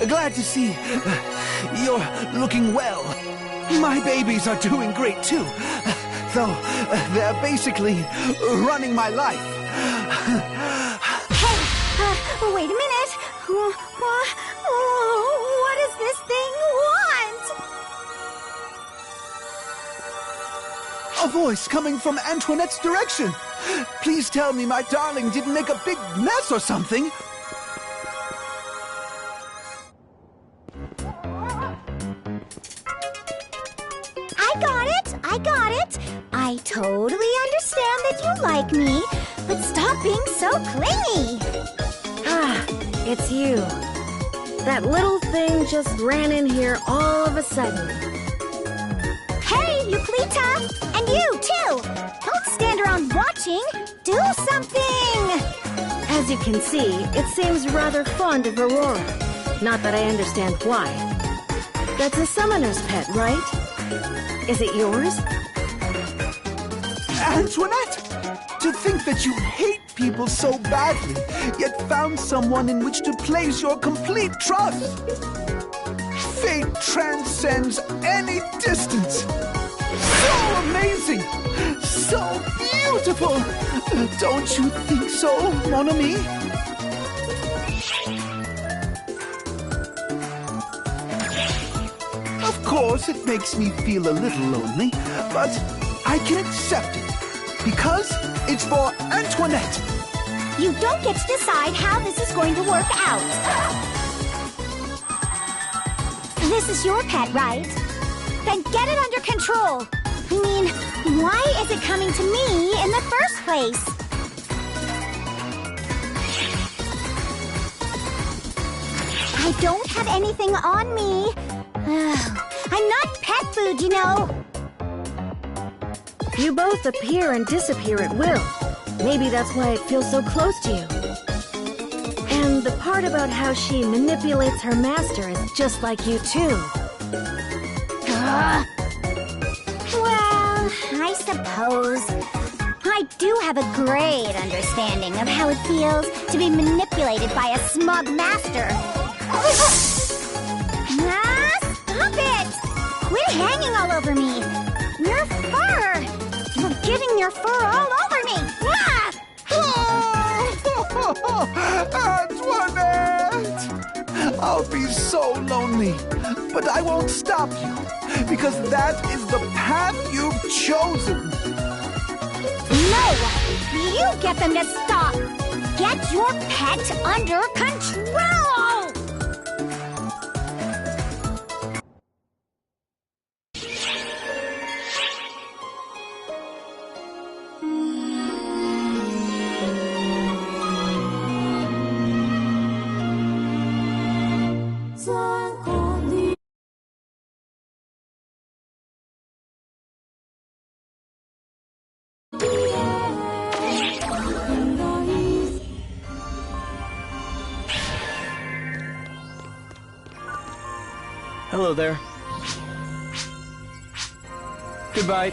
glad to see you're looking well. My babies are doing great too, though they're basically running my life. Hey, wait a minute. What does this thing want? A voice coming from Antoinette's direction. Please tell me my darling didn't make a big mess or something. I got it. I totally understand that you like me, but stop being so clingy. Ah, it's you. That little thing just ran in here all of a sudden. Hey, Euclita! And you, too! Don't stand around watching! Do something! As you can see, it seems rather fond of Aurora. Not that I understand why. That's a summoner's pet, right? Is it yours? Antoinette! To think that you hate people so badly, yet found someone in which to place your complete trust. Fate transcends any distance. So amazing! So beautiful! Don't you think so, mon ami? Of course, it makes me feel a little lonely, but I can accept it. Because it's for Antoinette. You don't get to decide how this is going to work out. This is your pet, right? Then get it under control. I mean, why is it coming to me in the first place? I don't have anything on me. I'm not pet food, you know. You both appear and disappear at will. Maybe that's why it feels so close to you. And the part about how she manipulates her master is just like you too. Well, I suppose. I do have a great understanding of how it feels to be manipulated by a smug master. Stop it! Quit hanging all over me! Your fur! You're getting your fur all over me! Antoinette! I'll be so lonely, but I won't stop you, because that is the path you've chosen. No! You get them to stop! Get your pet under control! Hello there. Goodbye.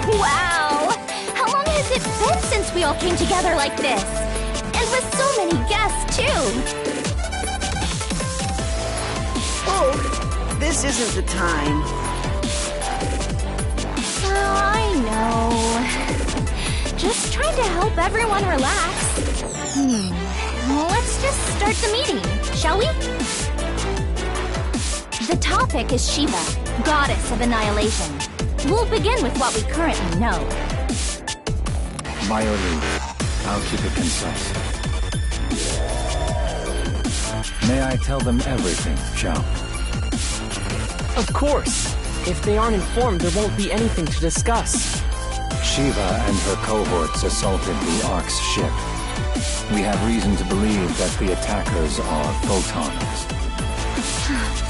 Wow! How long has it been since we all came together like this? And with so many guests, too! Oh, this isn't the time. I know. Just trying to help everyone relax. Let's just start the meeting, shall we? The topic is Shiva, goddess of annihilation. We'll begin with what we currently know. By your leave, I'll keep it concise. May I tell them everything, Chow? Of course. If they aren't informed, there won't be anything to discuss. Shiva and her cohorts assaulted the Ark's ship. We have reason to believe that the attackers are Photoners.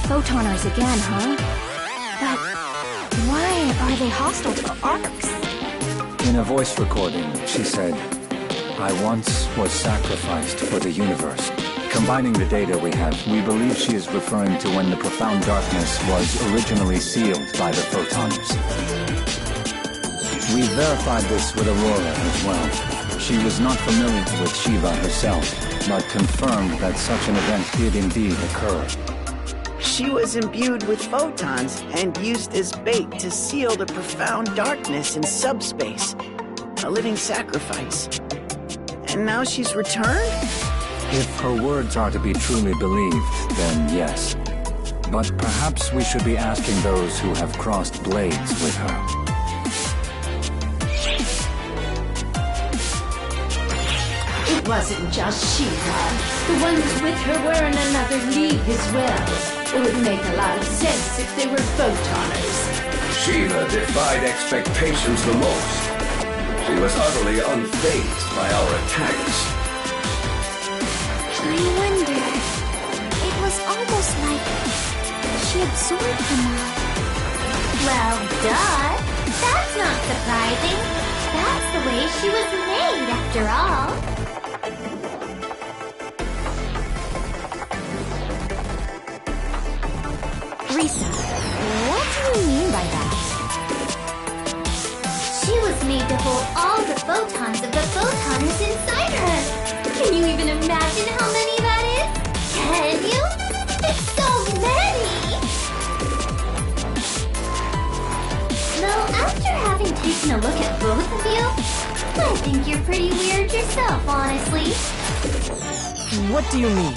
Photoners again, huh? But why are they hostile to Arks? In a voice recording, she said, "I once was sacrificed for the universe, Combining the data we have, we believe she is referring to when the profound darkness was originally sealed by the Photoners. We verified this with Aurora as well. She was not familiar with Shiva herself, but confirmed that such an event did indeed occur. She was imbued with photons and used as bait to seal the profound darkness in subspace. A living sacrifice. And now she's returned? If her words are to be truly believed, then yes. But perhaps we should be asking those who have crossed blades with her. It wasn't just Shiva. The ones with her were in another league as well. It would make a lot of sense if they were photoners. Shiva defied expectations the most. She was utterly unfazed by our attacks. I wonder. It was almost like she absorbed them all. Well, duh. That's not surprising. That's the way she was made, after all. Risa, what do you mean by that? She was made to hold all the photons of the photoners inside her. Can you even imagine how many that is? Can you? It's so many! Though after having taken a look at both of you, I think you're pretty weird yourself, honestly. What do you mean?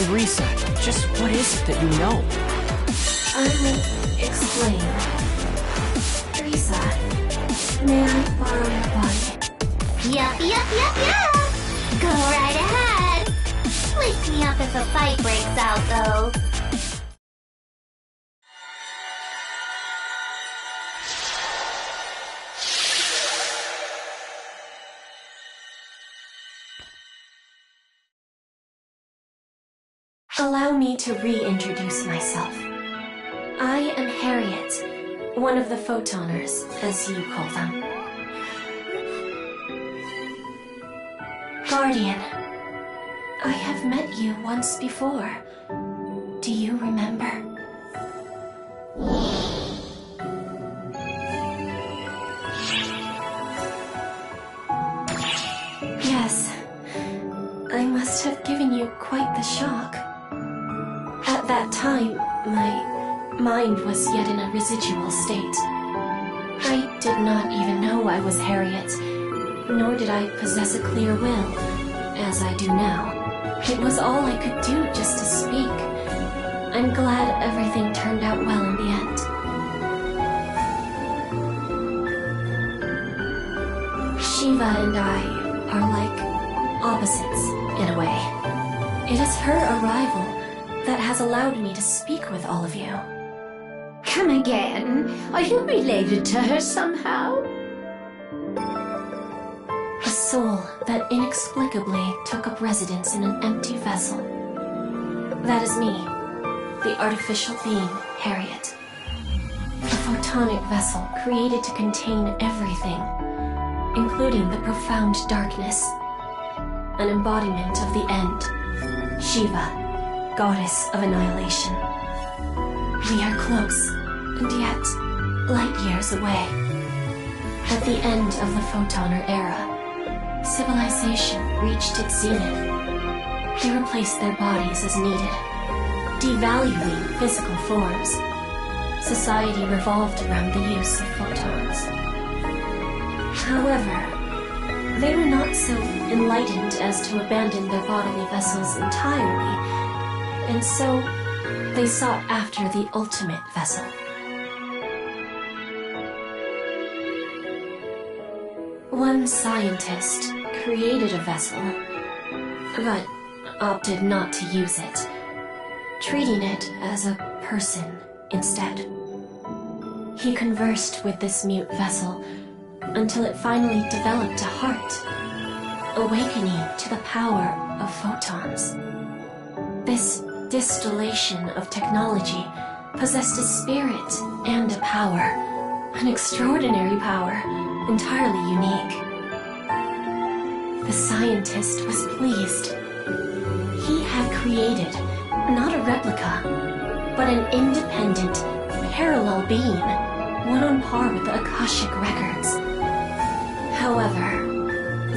Risa, just what is it that you know? I'll explain. Risa, may I borrow your body? Yup. Go right ahead. Wake me up if a fight breaks out, though. Allow me to reintroduce myself. I am Harriet, one of the Photoners, as you call them. Guardian, I have met you once before. Do you remember? Yes, I must have given you quite the shock. At that time, my mind was yet in a residual state. I did not even know I was Harriet, nor did I possess a clear will, as I do now. It was all I could do just to speak. I'm glad everything turned out well in the end. Shiva and I are like opposites, in a way. It is her arrival that has allowed me to speak with all of you. Come again. Are you related to her somehow? A soul that inexplicably took up residence in an empty vessel. That is me, the artificial being, Harriet. A photonic vessel created to contain everything, including the profound darkness. An embodiment of the end. Shiva, goddess of annihilation. We are close, and yet light years away. At the end of the Photoner era, civilization reached its zenith. They replaced their bodies as needed, devaluing physical forms. Society revolved around the use of photons. However, they were not so enlightened as to abandon their bodily vessels entirely, and so they sought after the ultimate vessel. One scientist created a vessel, but opted not to use it, treating it as a person instead. He conversed with this mute vessel until it finally developed a heart, awakening to the power of photons. This distillation of technology possessed a spirit and a power, an extraordinary power, entirely unique. The scientist was pleased. He created, not a replica, but an independent, parallel being, one on par with the Akashic Records. However,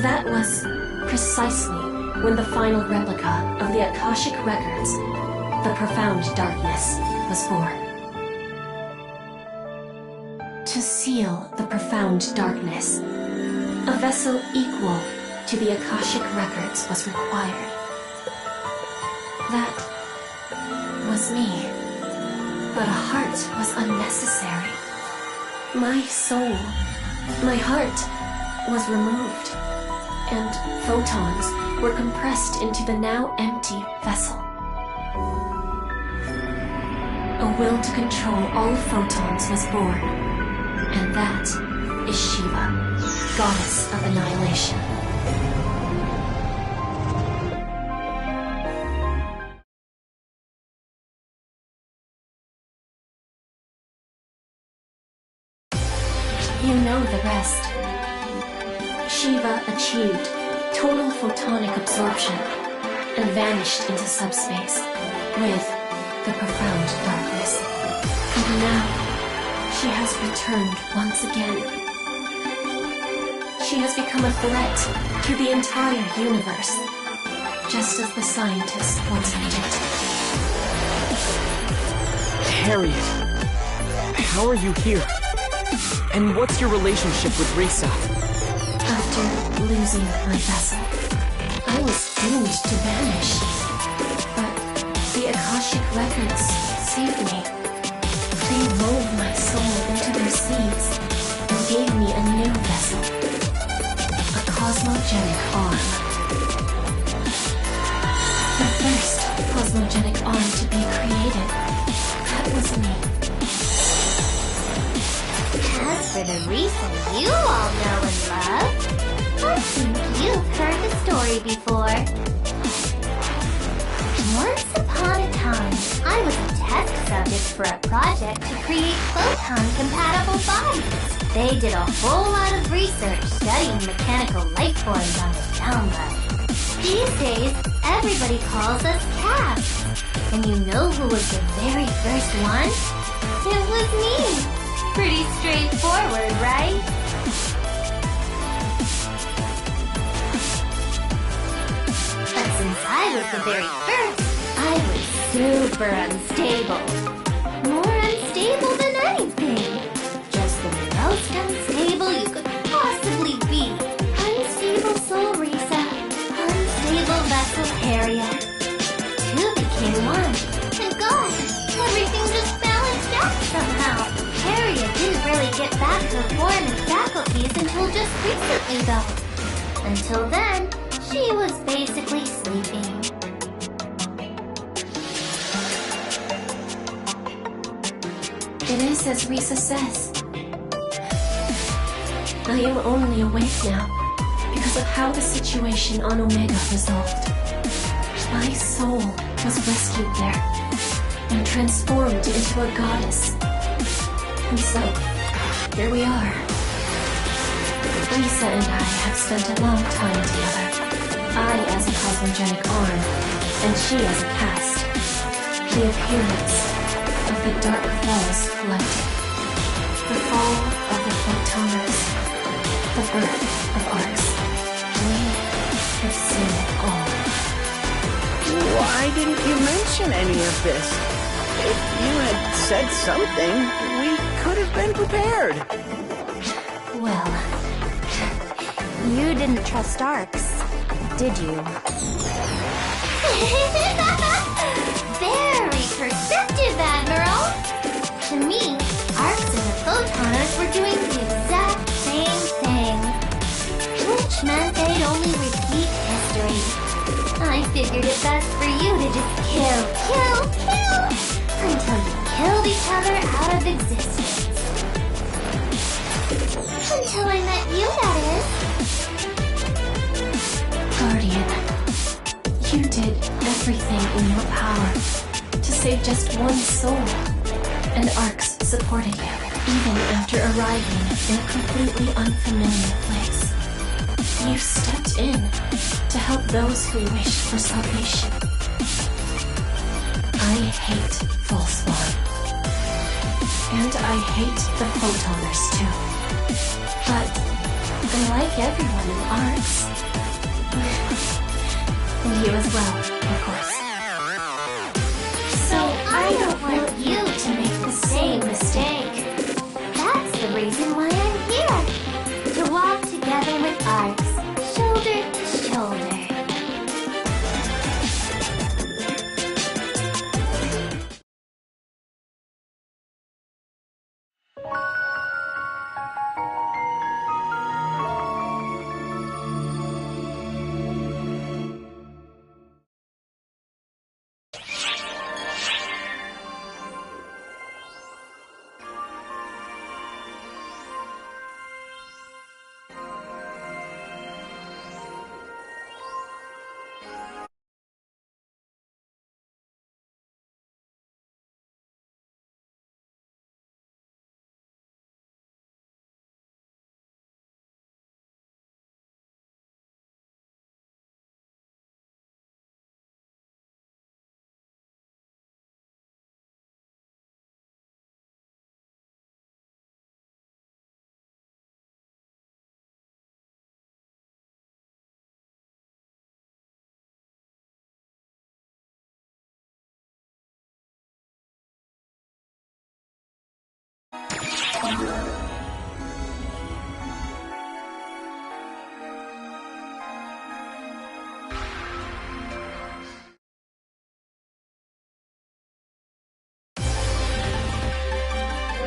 that was precisely when the final replica of the Akashic Records, the Profound Darkness, was born. To seal the Profound Darkness, a vessel equal to the Akashic Records was required. That was me. But a heart was unnecessary. My soul, my heart, was removed, and photons were compressed into the now empty vessel. A will to control all photons was born, and that is Shiva, goddess of annihilation. You know the rest. Shiva achieved total photonic absorption and vanished into subspace with the Profound Darkness. And now, she has returned once again. She has become a threat to the entire universe, just as the scientists once predicted. Harriet, how are you here? And what's your relationship with Risa? After losing my vessel, I was doomed to vanish. But the Akashic Records saved me. They wove my soul into their seeds and gave me a new vessel. A cosmogenic arm. The first cosmogenic arm to be created. That was me. As for the Risa you all know and love, I think you've heard the story before. Once upon a time, I was a test subject for a project to create photon-compatible bodies. They did a whole lot of research studying mechanical life forms on the down low. These days, everybody calls us cats. And you know who was the very first one? It was me. Pretty straightforward, right? But since I was the very first, I was super unstable. More unstable than anything. Just the most unstable you could possibly be. Unstable soul Risa. Unstable vessel Harriet. Two became one. And God, everything just balanced out somehow. Harriet didn't really get back her form and faculties until just recently, though. Until then, she was basically sleeping. It is as Risa says. I am only awake now because of how the situation on Omega resolved. My soul was rescued there and transformed into a goddess. And so, here we are. Risa and I have spent a long time together. I as a cosmogenic arm, and she as a cast. The appearance of the Dark Falls Collective. The fall of the Photoners. The birth of Arcs. We have seen it all. Why didn't you mention any of this? If you had said something, we could have been prepared. Well, you didn't trust Arcs, did you? Very perceptive, Admiral! To me, Arcs and the Photoners were doing the exact same thing. Which meant they'd only repeat history. I figured it best for you to just kill until you killed each other out of existence. Until I met you, that is. Guardian, you did everything in your power to save just one soul, and Arcs supported you, even after arriving in a completely unfamiliar place. You stepped in to help those who wished for salvation. I hate full spawn. And I hate the photoners too. But I like everyone in ARCS. And you as well, of course. So I don't want you to make the same mistake. That's the reason why I'm here. To walk together with ARCS, shoulder to shoulder.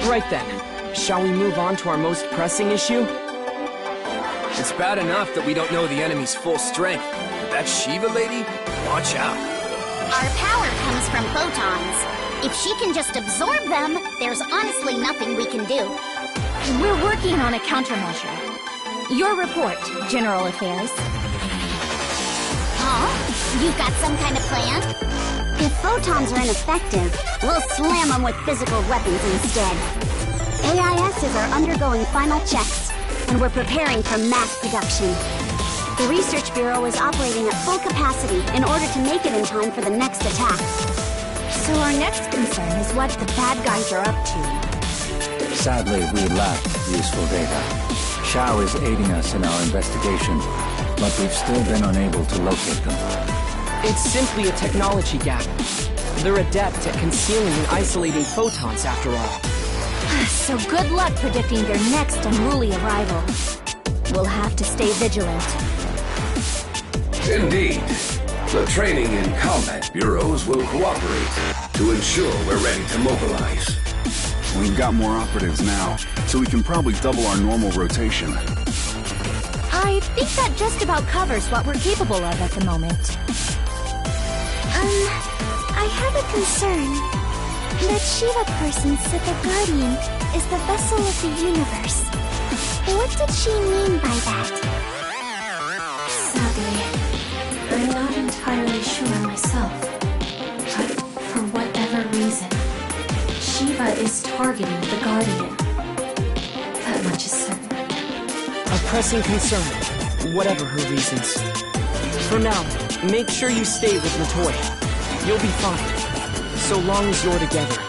Right then, shall we move on to our most pressing issue? It's bad enough that we don't know the enemy's full strength, but that Shiva lady? Watch out. Our power comes from photons. If she can just absorb them, there's honestly nothing we can do. We're working on a countermeasure. Your report, General Affairs. Huh? You've got some kind of plan? If photons are ineffective, we'll slam them with physical weapons instead. AISs are undergoing final checks, and we're preparing for mass production. The Research Bureau is operating at full capacity in order to make it in time for the next attack. So our next concern is what the bad guys are up to. Sadly, we lack useful data. Shao is aiding us in our investigation, but we've still been unable to locate them. It's simply a technology gap. They're adept at concealing and isolating photons, after all. So good luck predicting their next unruly arrival. We'll have to stay vigilant. Indeed. The training and combat bureaus will cooperate to ensure we're ready to mobilize. We've got more operatives now, so we can probably double our normal rotation. I think that just about covers what we're capable of at the moment. I have a concern. That Shiva person said the Guardian is the vessel of the universe. What did she mean by that? Sadly, I'm not entirely sure myself. But for whatever reason, Shiva is targeting the Guardian. That much is certain. A pressing concern, whatever her reasons. For now, make sure you stay with Matoy. You'll be fine, so long as you're together.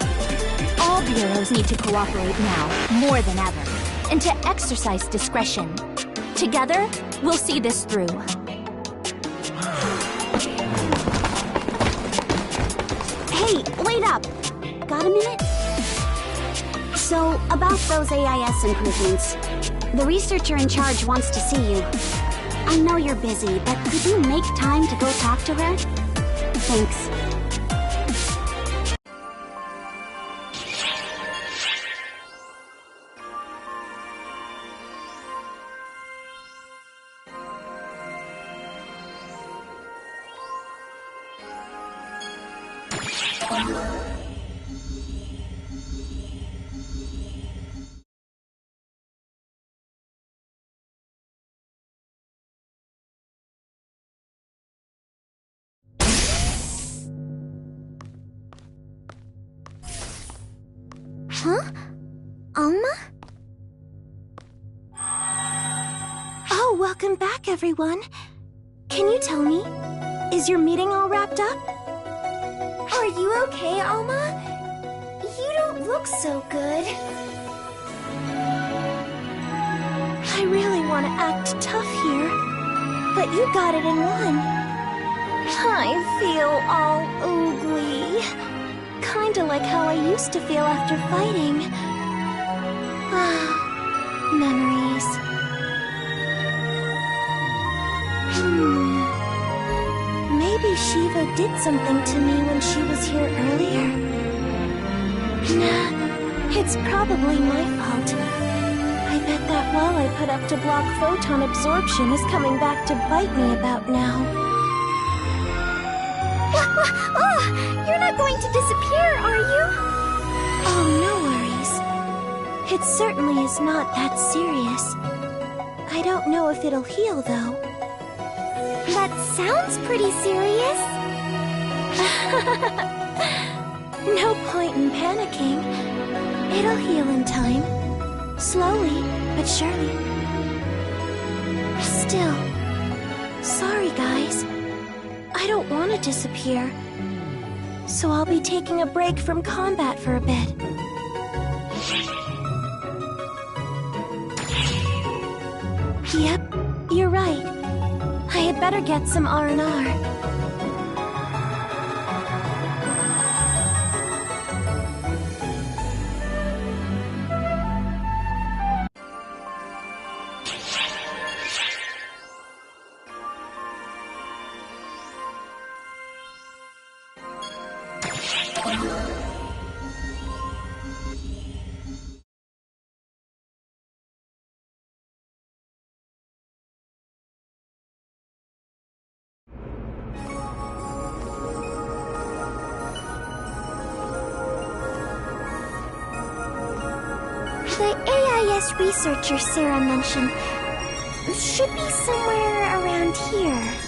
All bureaus need to cooperate now, more than ever, and to exercise discretion. Together, we'll see this through. Hey, wait up! Got a minute? So, about those AIS improvements, the researcher in charge wants to see you. I know you're busy, but could you make time to go talk to her? Thanks. Huh? Alma? Oh, welcome back, everyone. Can you tell me, is your meeting all wrapped up? Or Are you okay, Alma? You don't look so good. I really want to act tough here, but you got it in one. I feel all oogly. Kinda like how I used to feel after fighting. Memories. Maybe Shiva did something to me when she was here earlier? Nah, it's probably my fault. I bet that wall I put up to block photon absorption is coming back to bite me about now. You're not going to disappear, are you? Oh, no worries. It certainly is not that serious. I don't know if it'll heal, though. That sounds pretty serious. No point in panicking. It'll heal in time. Slowly, but surely. Still, sorry guys. I don't want to disappear. So I'll be taking a break from combat for a bit. Yep, you're right. I had better get some R&R. The AIS researcher Sarah mentioned should be somewhere around here.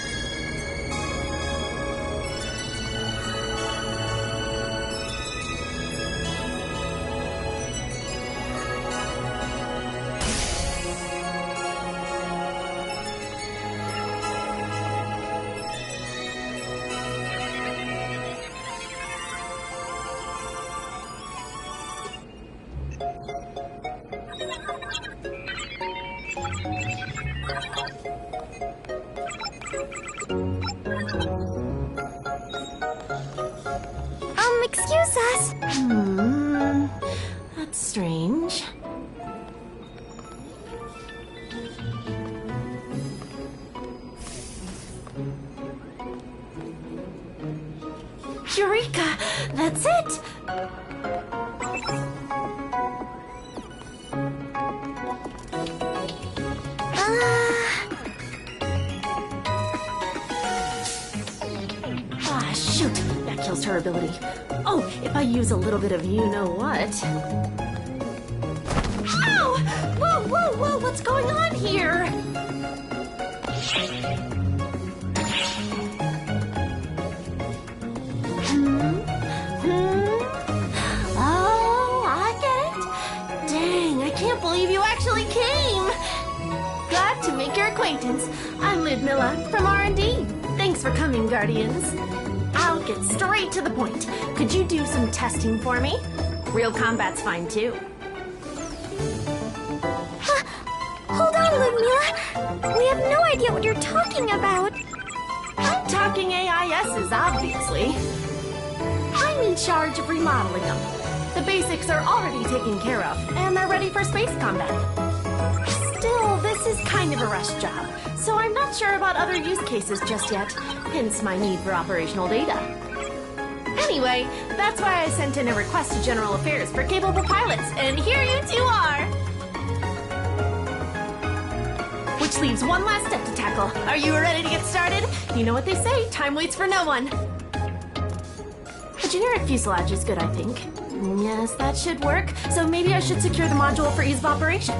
Excuse us. That's strange. Eureka! That's it! Shoot! That kills her ability. Oh, if I use a little bit of you-know-what... Ow! Whoa, whoa, whoa! What's going on here? Oh, I get it. Dang, I can't believe you actually came. Glad to make your acquaintance. I'm Ludmilla from R&D. Thanks for coming, Guardians. I'll get straight to the point. Could you do some testing for me? Real combat's fine, too. Hold on, Ludmilla. We have no idea what you're talking about. I'm talking AISs, obviously. I'm in charge of remodeling them. The basics are already taken care of, and they're ready for space combat. Still, this is kind of a rush job, so I'm not sure about other use cases just yet, hence my need for operational data. Anyway, that's why I sent in a request to General Affairs for capable pilots, and here you two are! Which leaves one last step to tackle. Are you ready to get started? You know what they say, time waits for no one. A generic fuselage is good, I think. Yes, that should work, so maybe I should secure the module for ease of operation.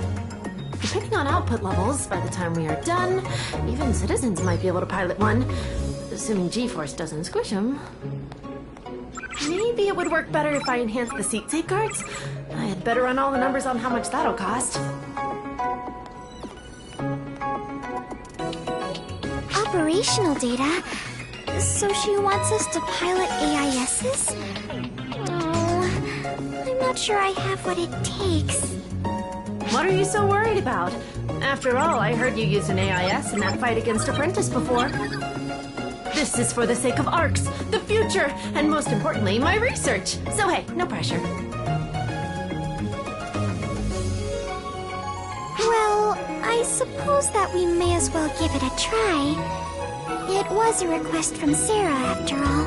Depending on output levels, by the time we are done, even citizens might be able to pilot one, assuming G-Force doesn't squish them. Maybe it would work better if I enhanced the seat safeguards. I had better run all the numbers on how much that'll cost. Operational data? So she wants us to pilot AISs? Oh, I'm not sure I have what it takes. What are you so worried about? After all, I heard you use an AIS in that fight against Apprentice before. This is for the sake of ARCs, the future, and most importantly, my research. So hey, no pressure. Well, I suppose that we may as well give it a try. It was a request from Sarah, after all.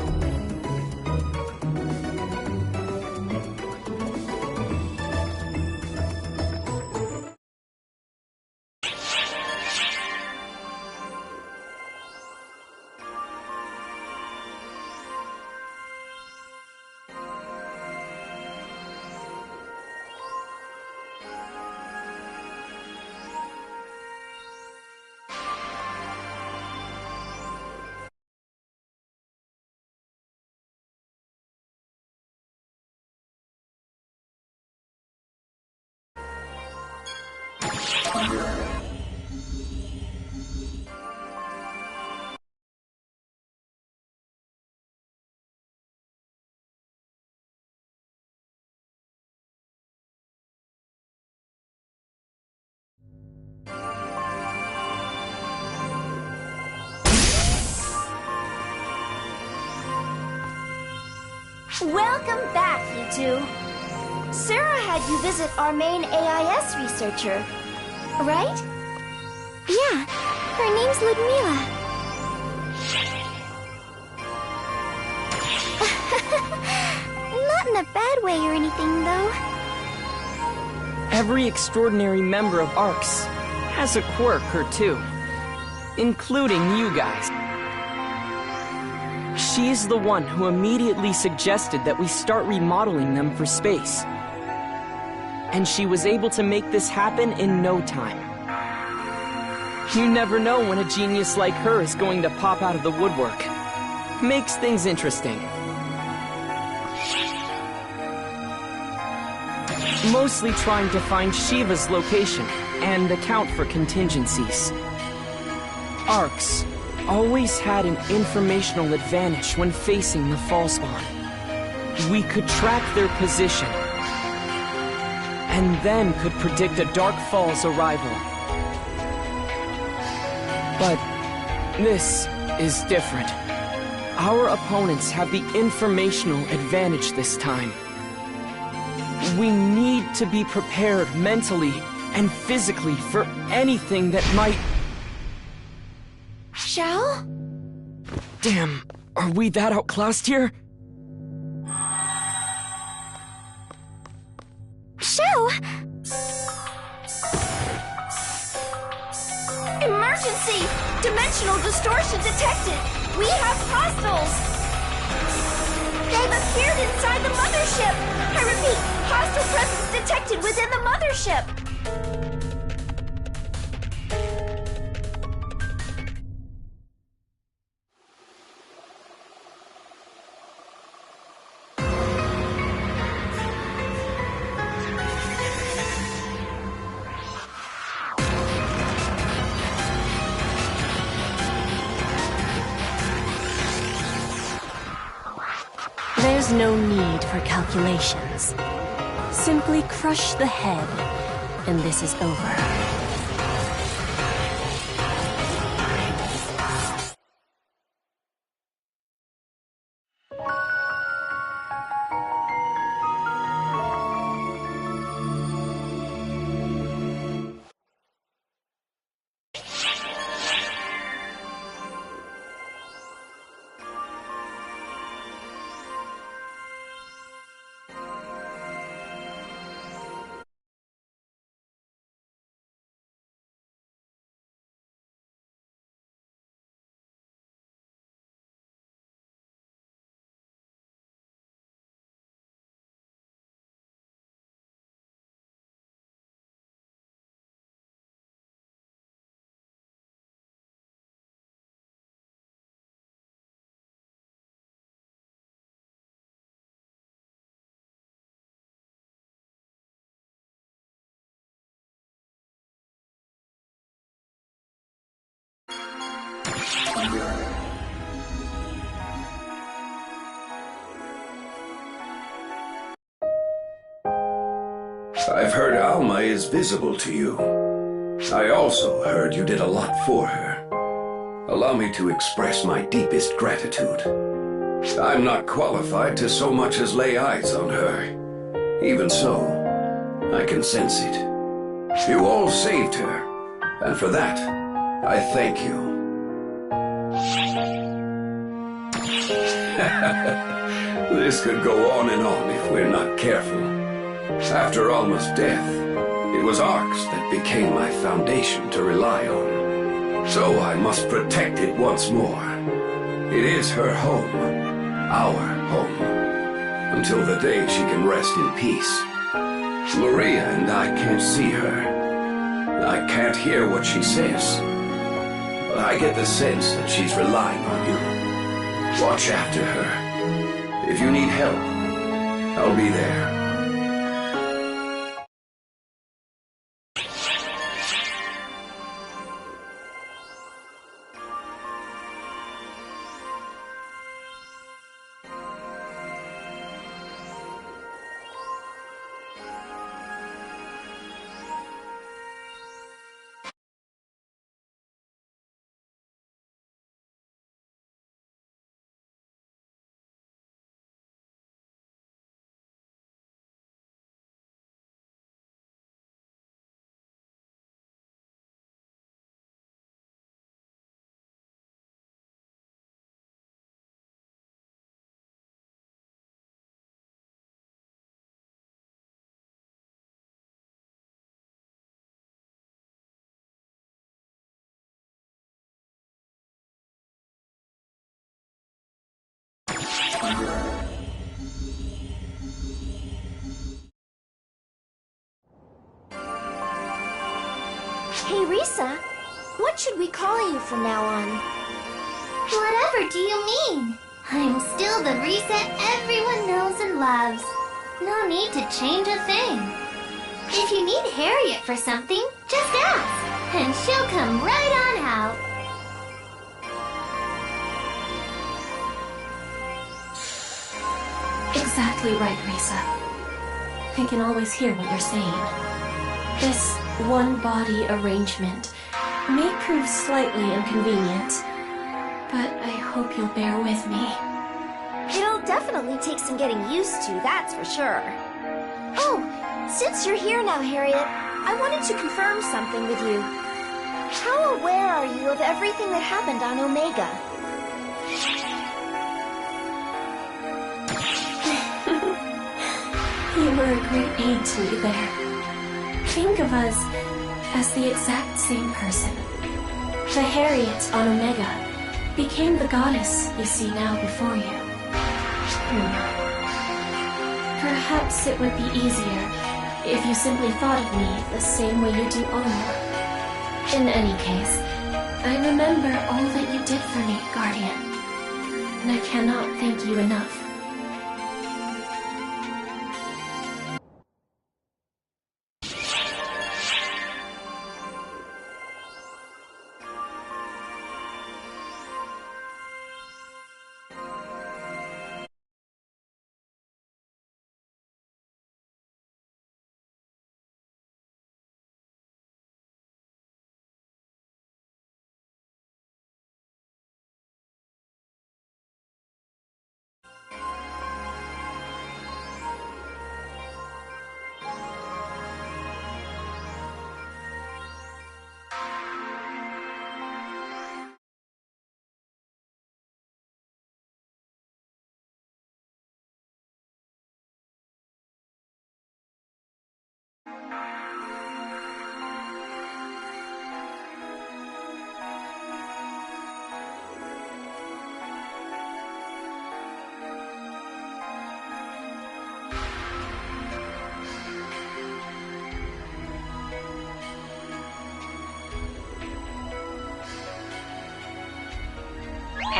Welcome back, you two. Sarah had you visit our main AIS researcher, right? Yeah, her name's Ludmila. Not in a bad way or anything, though. Every extraordinary member of ARCS has a quirk or two, including you guys. She's the one who immediately suggested that we start remodeling them for space. And she was able to make this happen in no time. You never know when a genius like her is going to pop out of the woodwork. Makes things interesting. Mostly trying to find Shiva's location and account for contingencies. ARCS always had an informational advantage when facing the Fallspawn. We could track their position, and then could predict a Dark Fall's arrival. But this is different. Our opponents have the informational advantage this time. We need to be prepared mentally and physically for anything that might... Shao? Damn, are we that outclassed here? Shao! Emergency! Dimensional distortion detected! We have hostiles! They've appeared inside the mothership! I repeat, hostile presence detected within the mothership! There's no need for calculations. Simply crush the head, and this is over. I've heard Alma is visible to you. I also heard you did a lot for her. Allow me to express my deepest gratitude. I'm not qualified to so much as lay eyes on her. Even so, I can sense it. You all saved her, and for that, I thank you. This could go on and on if we're not careful. After Alma's death, it was Arx that became my foundation to rely on. So I must protect it once more. It is her home, our home, until the day she can rest in peace. Maria and I can't see her. I can't hear what she says. But I get the sense that she's relying on you. Watch after her. If you need help, I'll be there. Hey, Risa, what should we call you from now on? Whatever do you mean? I'm still the Risa everyone knows and loves. No need to change a thing. If you need Harriet for something, just ask, and she'll come right on out. Exactly right, Risa. I can always hear what you're saying. This one-body arrangement may prove slightly inconvenient, but I hope you'll bear with me. It'll definitely take some getting used to, that's for sure. Oh, since you're here now, Harriet, I wanted to confirm something with you. How aware are you of everything that happened on Omega? You were a great aid to me there. Think of us as the exact same person. The Harriet on Omega became the goddess you see now before you. Perhaps it would be easier if you simply thought of me the same way you do Alma. In any case, I remember all that you did for me, Guardian, and I cannot thank you enough.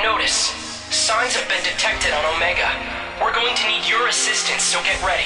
Notice. Signs have been detected on Omega. We're going to need your assistance, so get ready.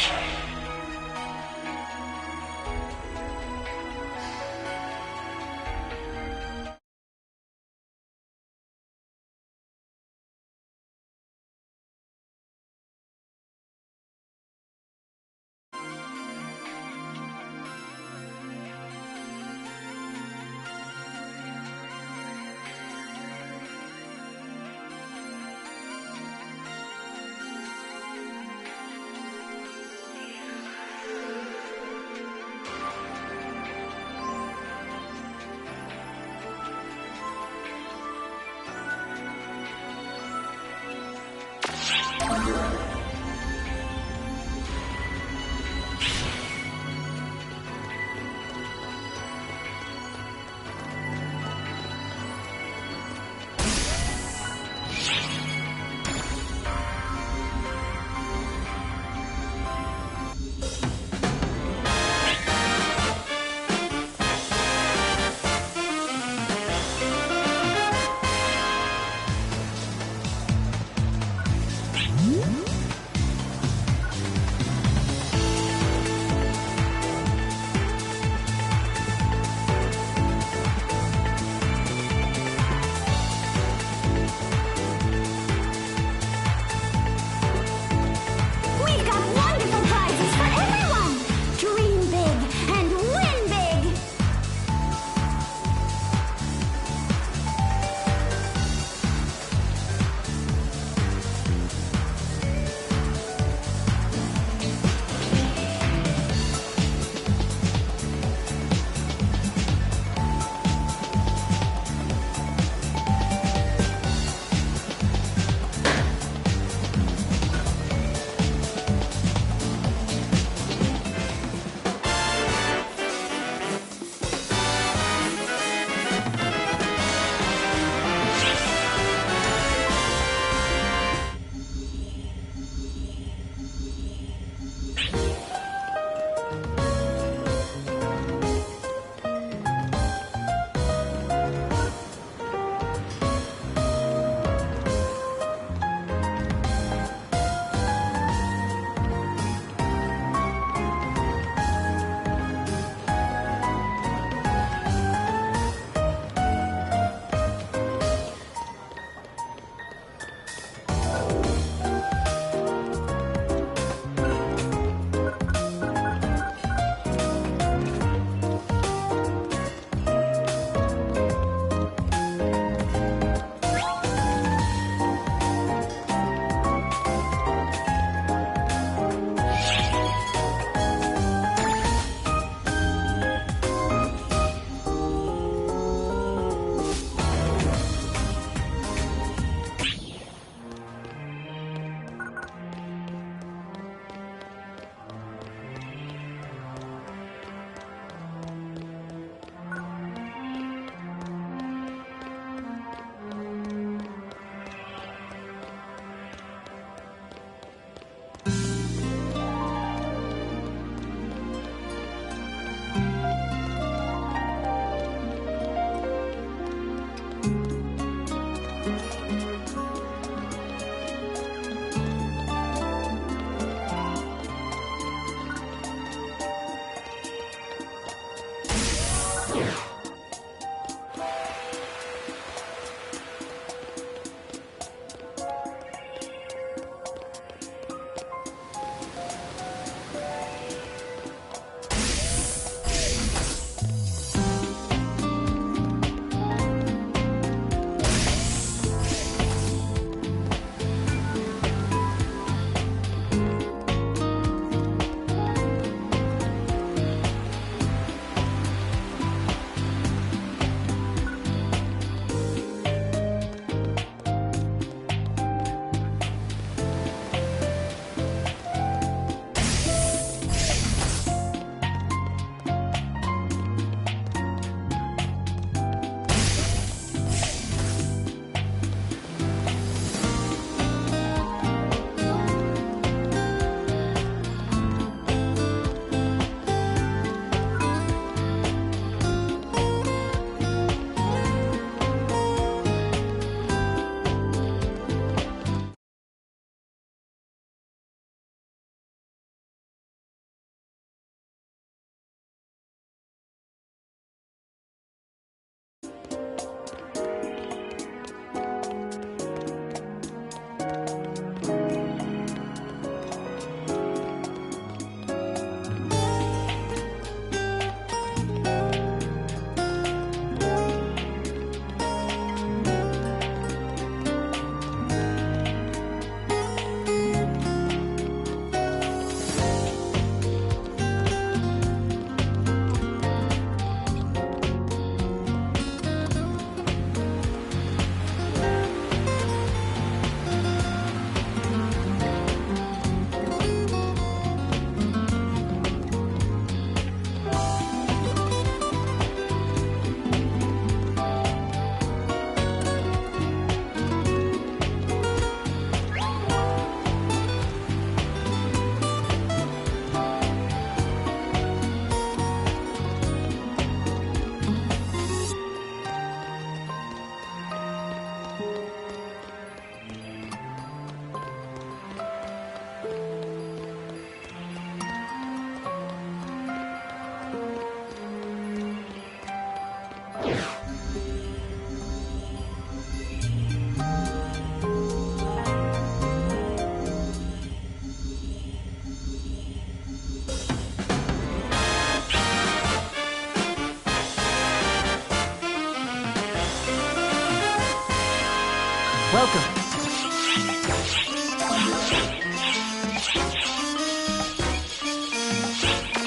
Welcome.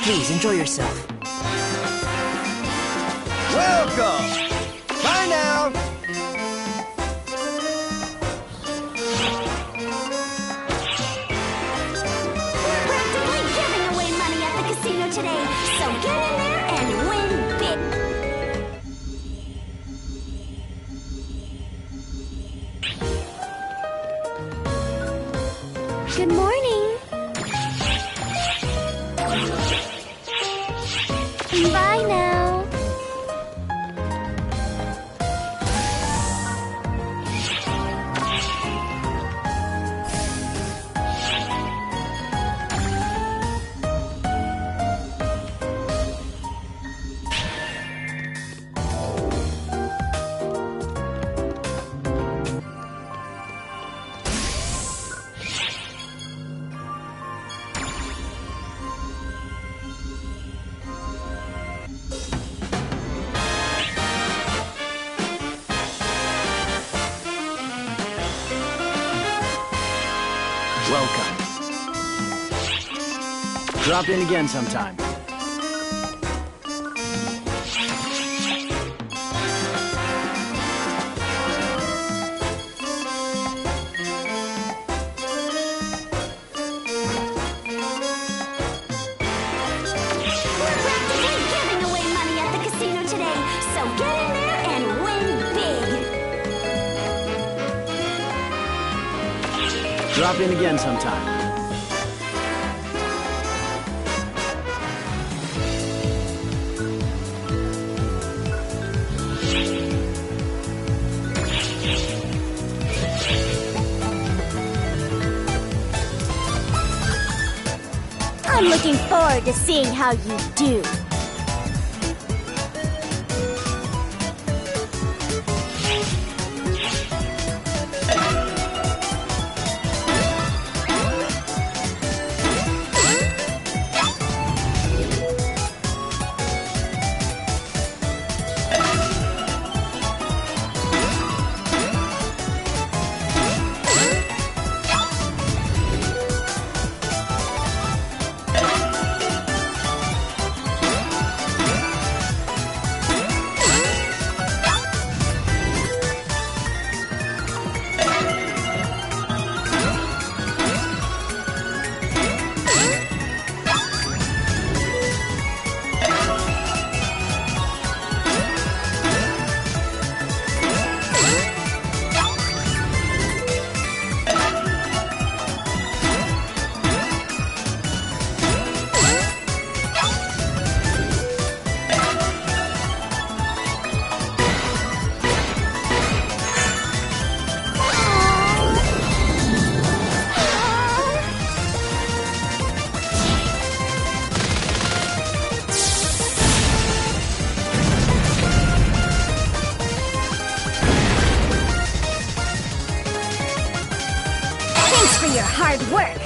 Please, enjoy yourself. Welcome! Bye now! We're practically giving away money at the casino today, so get in there and win big! Good morning. Bye now. Welcome. Drop in again sometime. We're practically giving away money at the casino today, so get in there and win big! Drop in again sometime. I'm looking forward to seeing how you do. Thanks for your hard work.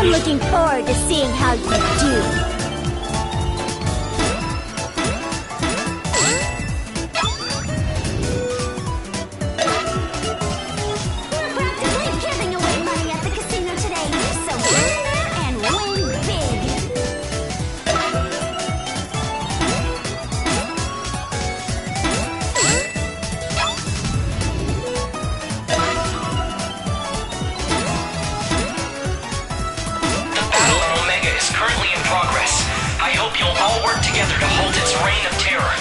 I'm looking forward to seeing how you do. Together to hold its reign of terror.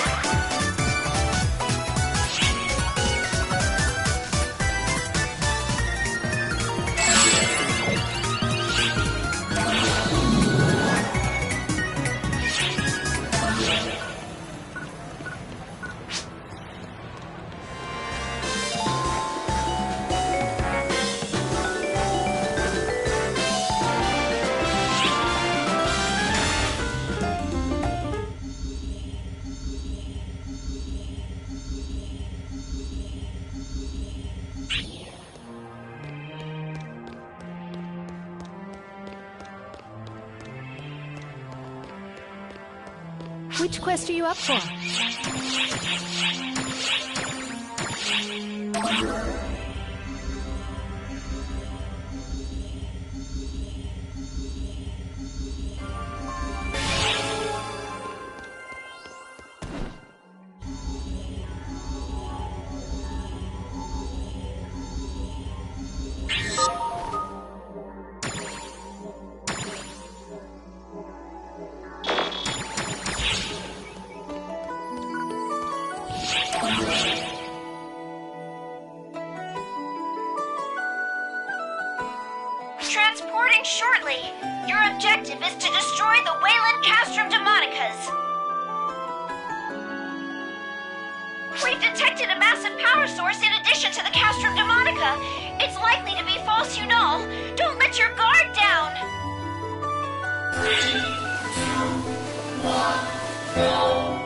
Which quest are you up for? Transporting shortly. Your objective is to destroy the Wayland Castrum Demonicas. We've detected a massive power source in addition to the Castrum Demonica. It's likely to be false, you know. Don't let your guard down. 3, 2, 1, go.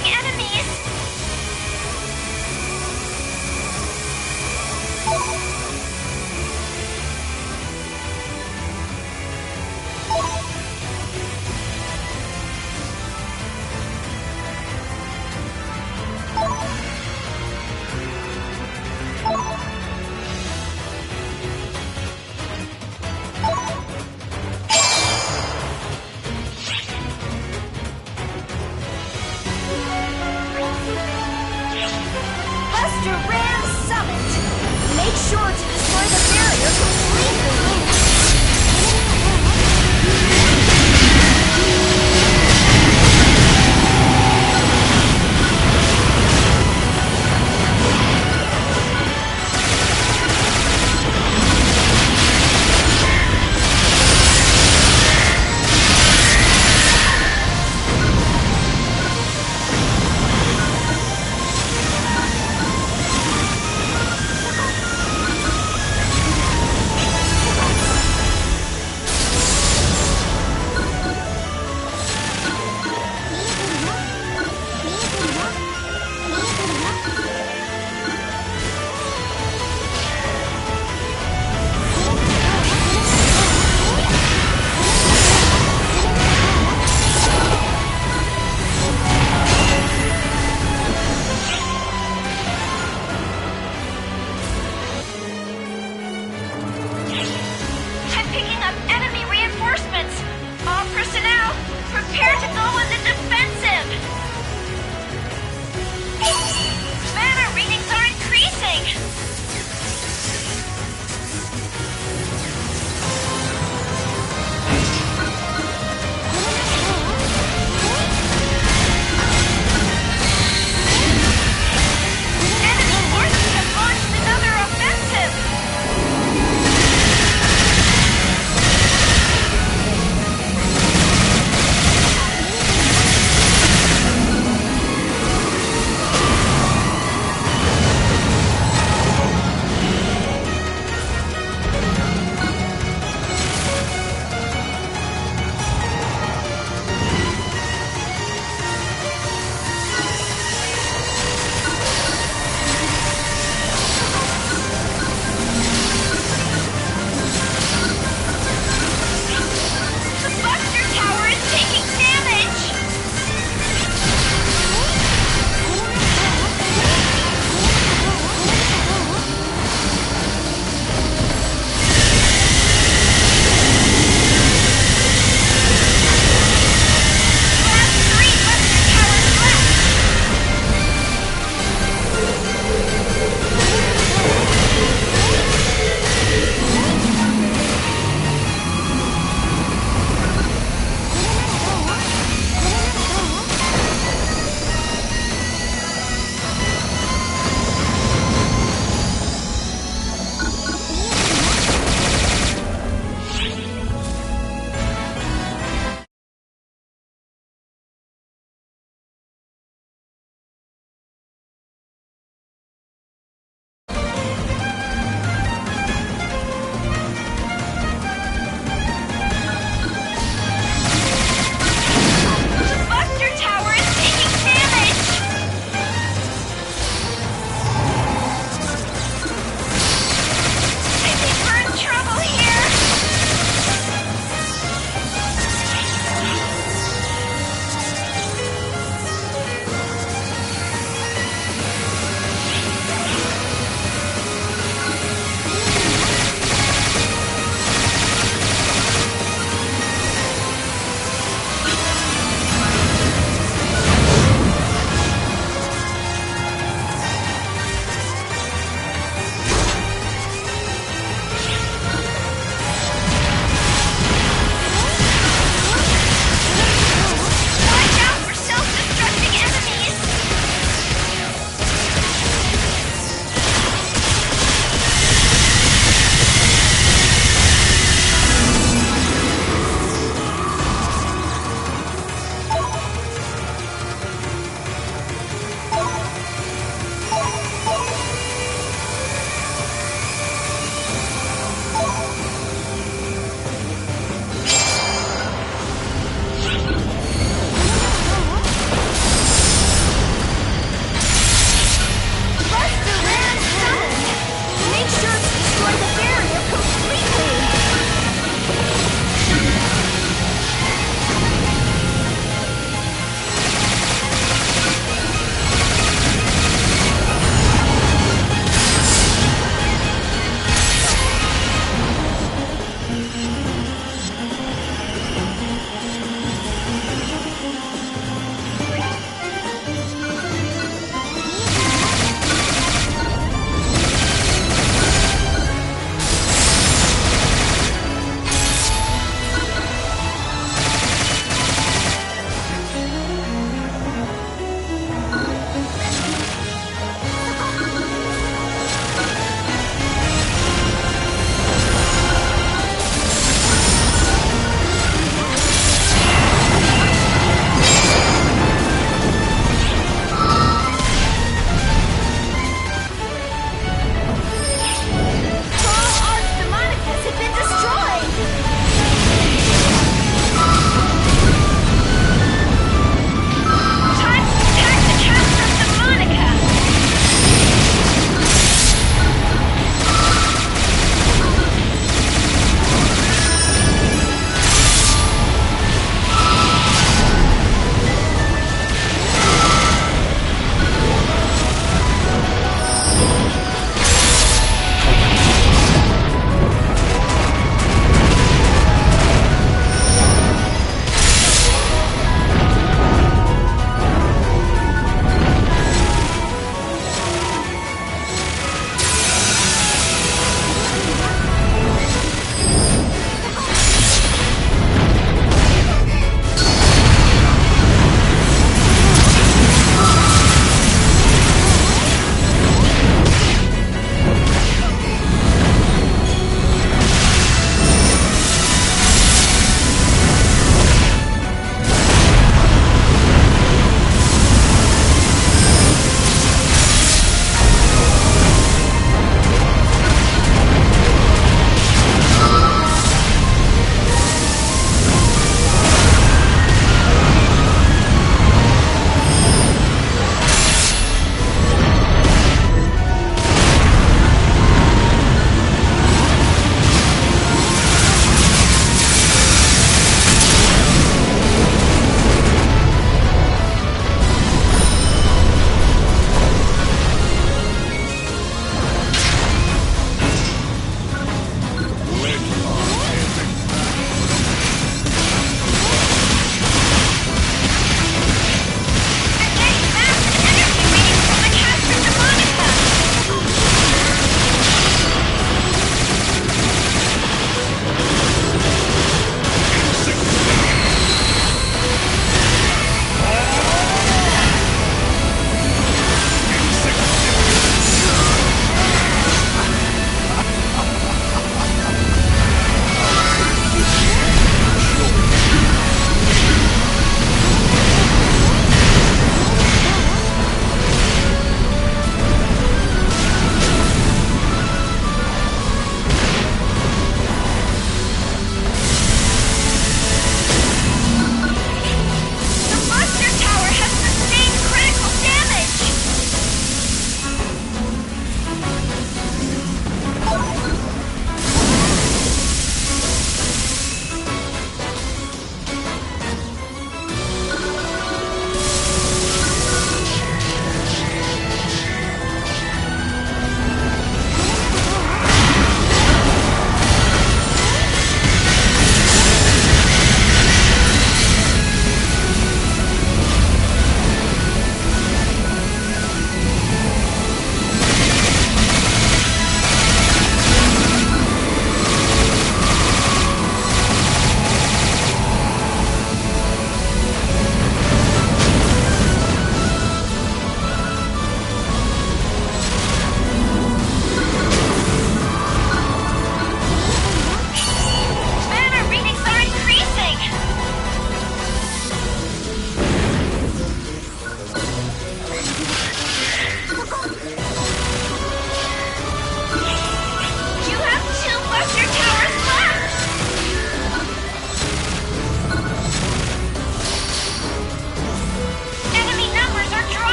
Approaching enemies!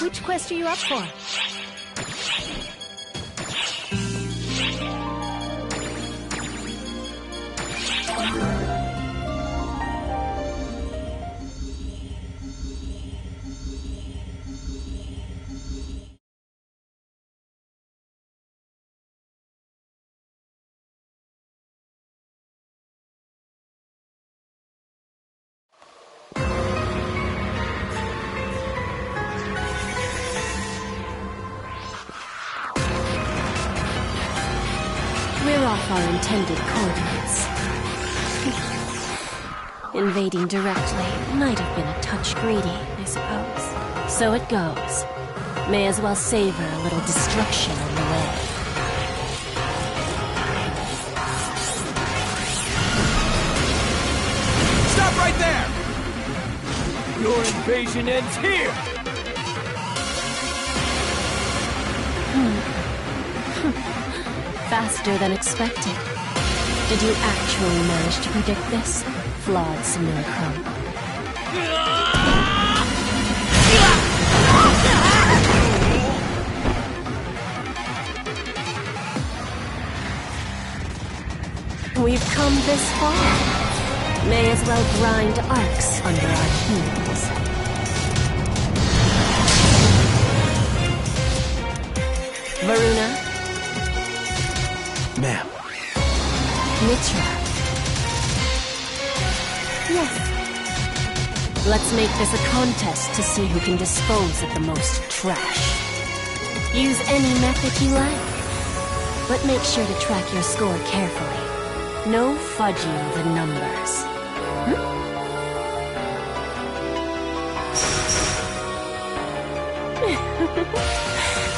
Which quest are you up for? We're off our intended coordinates. Invading directly might have been a touch greedy, I suppose. So it goes. May as well savor a little destruction on the way. Stop right there! Your invasion ends here! Faster than expected. Did you actually manage to predict this? Flawed simulacrum. We've come this far. May as well grind arcs under our heels. Varuna? Ma'am. Mitra? Yes. Let's make this a contest to see who can dispose of the most trash. Use any method you like, but make sure to track your score carefully. No fudging the numbers.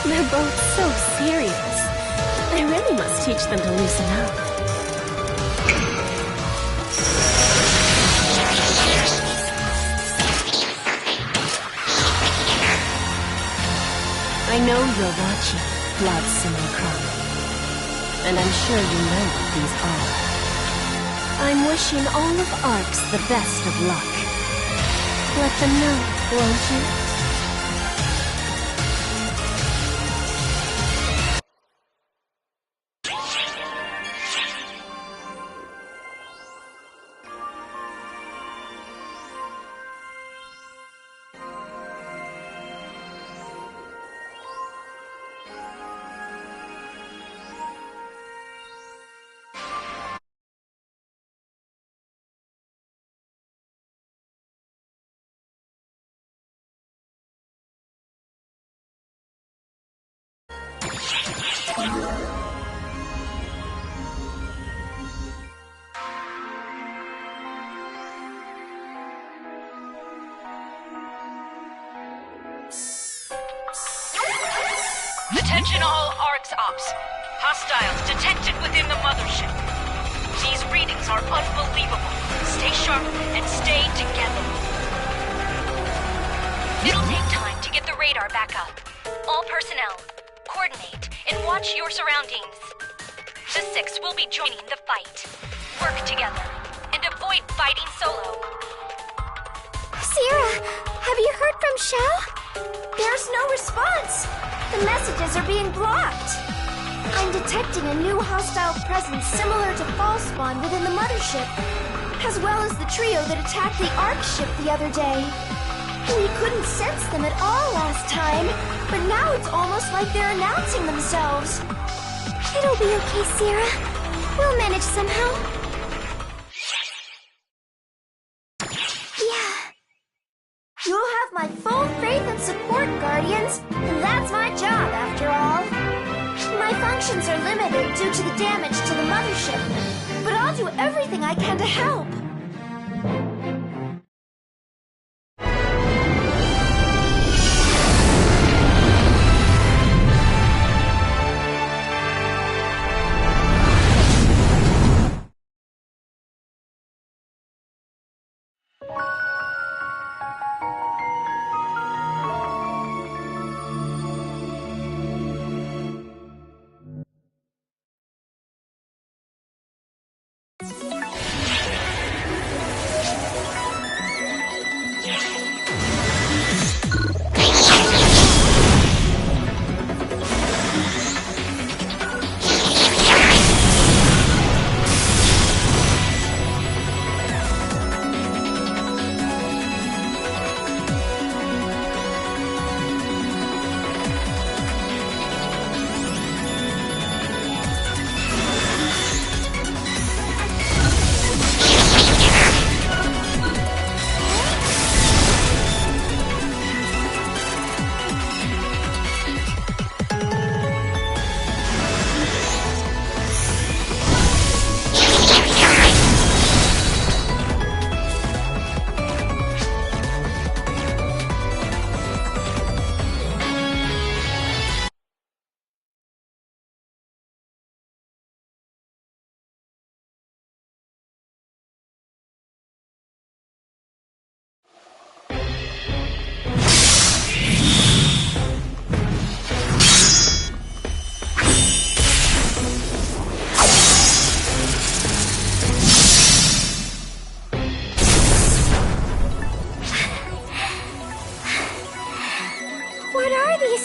They're both so serious. I really must teach them to loosen up. I know you're watching, Blood Simulacrum. And I'm sure you know what these are. I'm wishing all of Arcs the best of luck. Let them know, won't you? Attention all ARCS ops. Hostiles detected within the mothership. These readings are unbelievable. Stay sharp and stay together. It'll take time to get the radar back up. All personnel, coordinate and watch your surroundings. The 6 will be joining the fight. Work together and avoid fighting solo. Sierra, have you heard from Xiao? There's no response. The messages are being blocked. I'm detecting a new hostile presence similar to Falspawn within the mothership, as well as the trio that attacked the Ark ship the other day. We couldn't sense them at all last time, but now it's almost like they're announcing themselves. It'll be okay, Sierra. We'll manage somehow. You'll have my full faith and support, Guardians, and that's my job, after all. My functions are limited due to the damage to the mothership, but I'll do everything I can to help.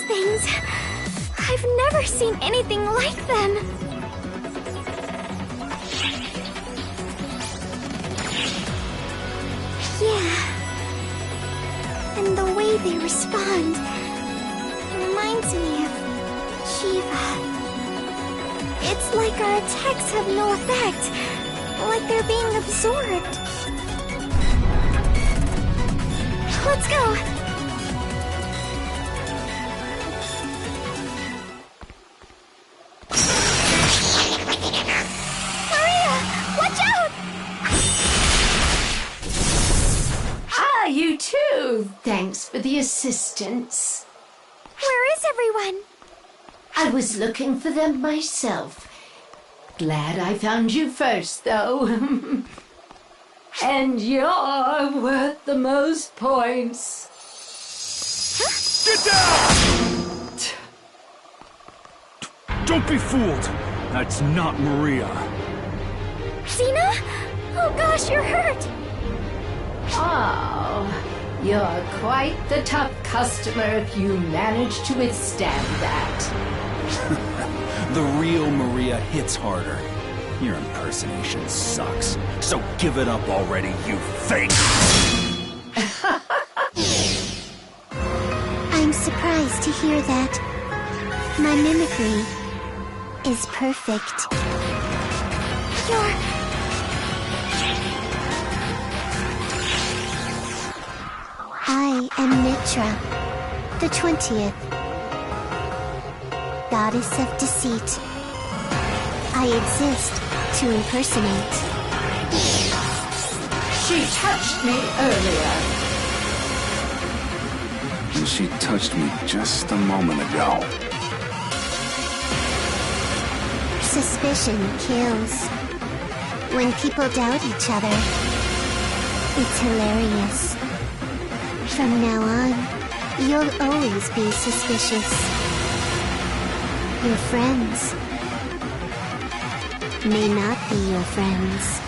things. I've never seen anything like them. Yeah. And the way they respond reminds me of Shiva. It's like our attacks have no effect. Like they're being absorbed. Let's go! Maria! Watch out! Ah, you too! Thanks for the assistance. Where is everyone? I was looking for them myself. Glad I found you first, though. And you're worth the most points. Get down! Don't be fooled. That's not Maria. Xena? Oh gosh, you're hurt! Oh, you're quite the tough customer if you manage to withstand that. The real Maria hits harder. Your impersonation sucks. So give it up already, you fake! I'm surprised to hear that. My mimicry is perfect. I am Mitra, the 20th. Goddess of deceit. I exist to impersonate. She touched me earlier. And she touched me just a moment ago. Suspicion kills. When people doubt each other, it's hilarious. From now on, you'll always be suspicious. Your friends may not be your friends.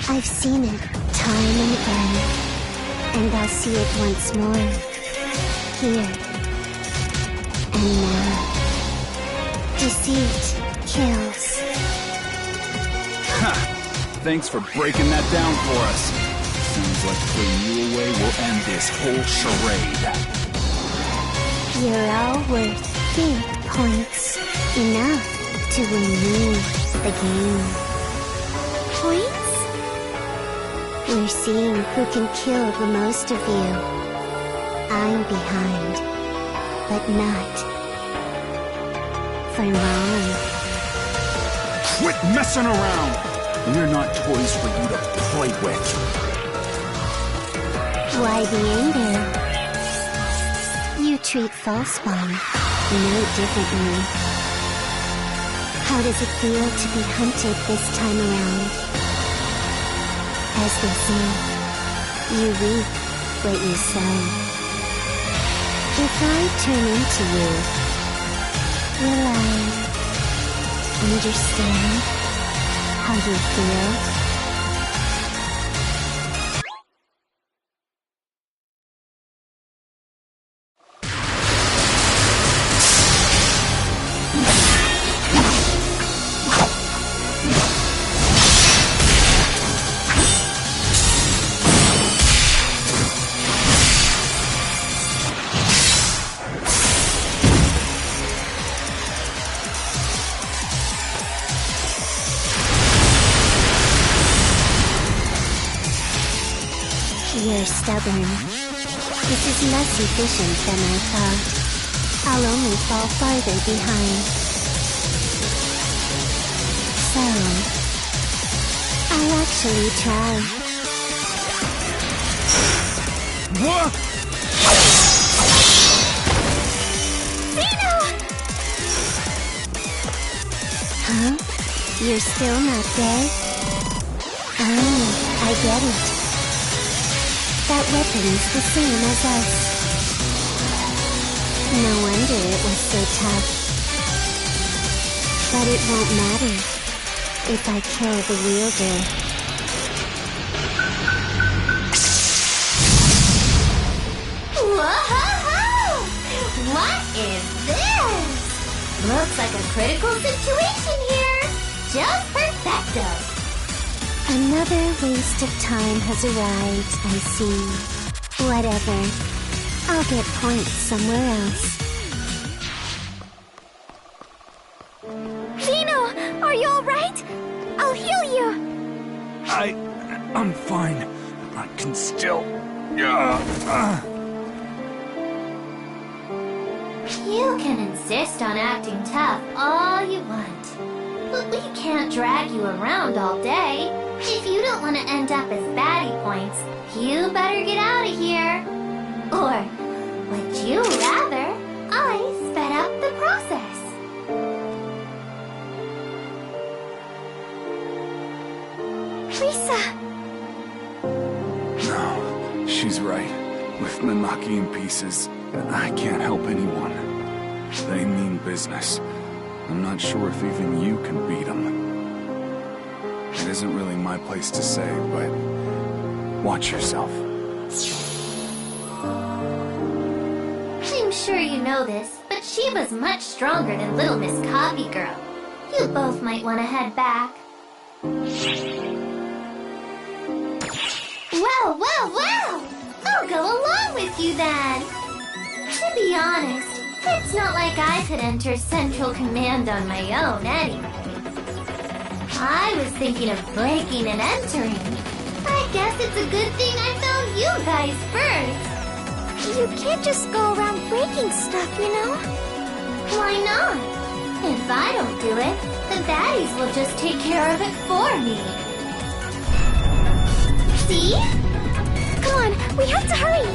I've seen it time and again, and I'll see it once more, here and now. Deceit kills. Ha! Thanks for breaking that down for us. Sounds like putting you away will end this whole charade. You're all worth big points. Enough to win you the game. Points? We're seeing who can kill the most of you. I'm behind, but not for long. Quit messing around! We're not toys for you to play with. Why the anger? You treat Falspawn no differently. How does it feel to be hunted this time around? As they say, you reap what you sow. If I turn into you, will I understand how you feel? You're stubborn. This is less efficient than I thought. I'll only fall farther behind. So, I'll actually try. What? Xena! Huh? You're still not dead? Oh, I get it. That weapon's the same as us. No wonder it was so tough. But it won't matter if I kill the wielder. Whoa! What is critical situation here. Just perfecto. Another waste of time has arrived, I see. Whatever. I'll get points somewhere else. Vino, are you alright? I'll heal you. I'm fine. I can still... You can insist on acting tough all you want, but we can't drag you around all day. If you don't want to end up as baddie points, you better get out of here. Or would you rather I sped up the process? Risa! No, she's right. With Nanaki in pieces, I can't help anyone. They mean business. I'm not sure if even you can beat them. It isn't really my place to say, but watch yourself. I'm sure you know this, but she was much stronger than Little Miss Coffee Girl. You both might want to head back. Well! I'll go along with you then. To be honest, it's not like I could enter Central Command on my own anyway. I was thinking of breaking and entering. I guess it's a good thing I found you guys first. You can't just go around breaking stuff, you know? Why not? If I don't do it, the baddies will just take care of it for me. See? Come on, we have to hurry!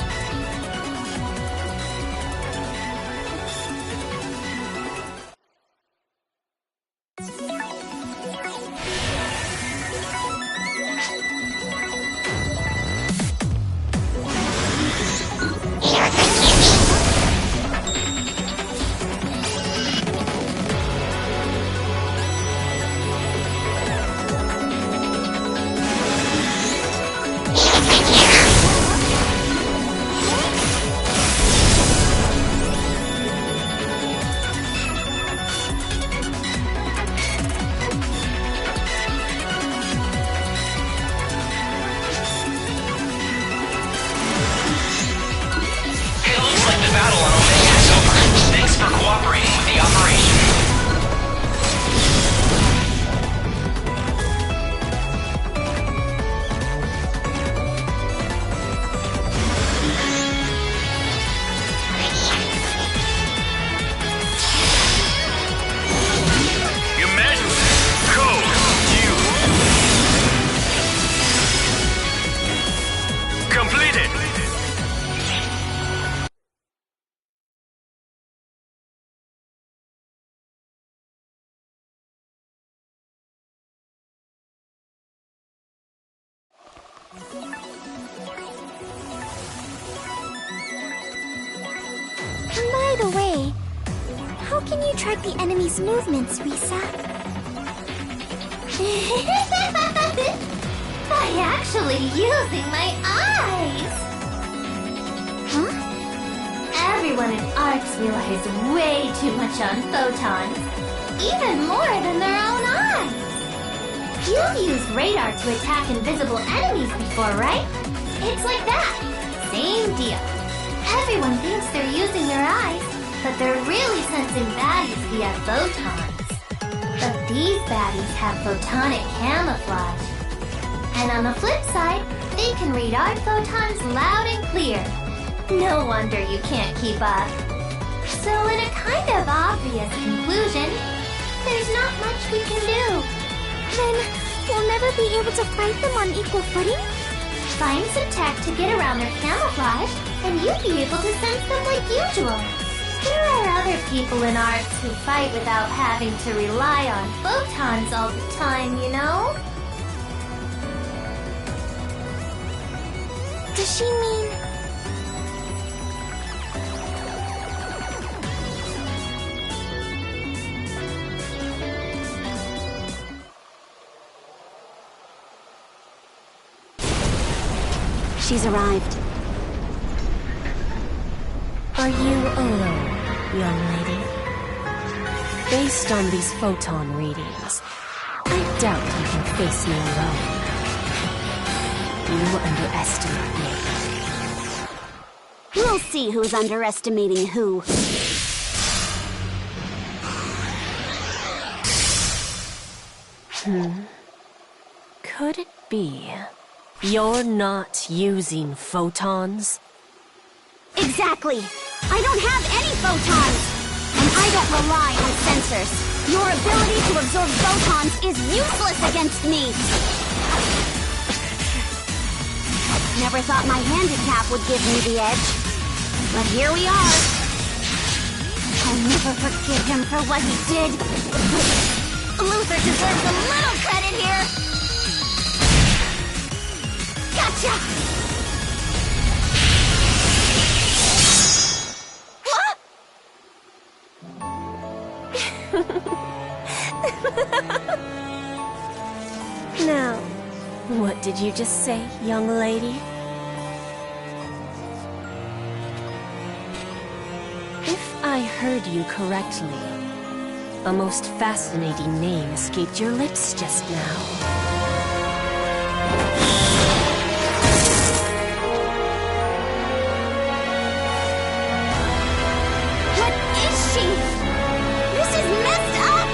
By the way, how can you track the enemy's movements, Risa? By actually using my eyes! Huh? Everyone in ARCS relies way too much on photons. Even more than their own eyes. You've used radar to attack invisible enemies before, right? It's like that. Same deal. Everyone thinks they're using their eyes, but they're really sensing baddies via photons. But these baddies have photonic camouflage. And on the flip side, they can read our photons loud and clear. No wonder you can't keep up. So in a kind of obvious conclusion, there's not much we can do. Then we'll never be able to fight them on equal footing? Find some tech to get around their camouflage, and you'd be able to sense them like usual. There are other people in ARCS who fight without having to rely on photons all the time, you know? Does she mean... She's arrived. Are you alone, young lady? Based on these photon readings, I doubt you can face me alone. You underestimate me. We'll see who's underestimating who. Could it be you're not using photons? Exactly! I don't have any photons! And I don't rely on sensors. Your ability to absorb photons is useless against me! Never thought my handicap would give me the edge. But here we are. I'll never forgive him for what he did. Luther deserves a little credit here. Gotcha! Now, what did you just say, young lady? If I heard you correctly, a most fascinating name escaped your lips just now. What is she? This is messed up!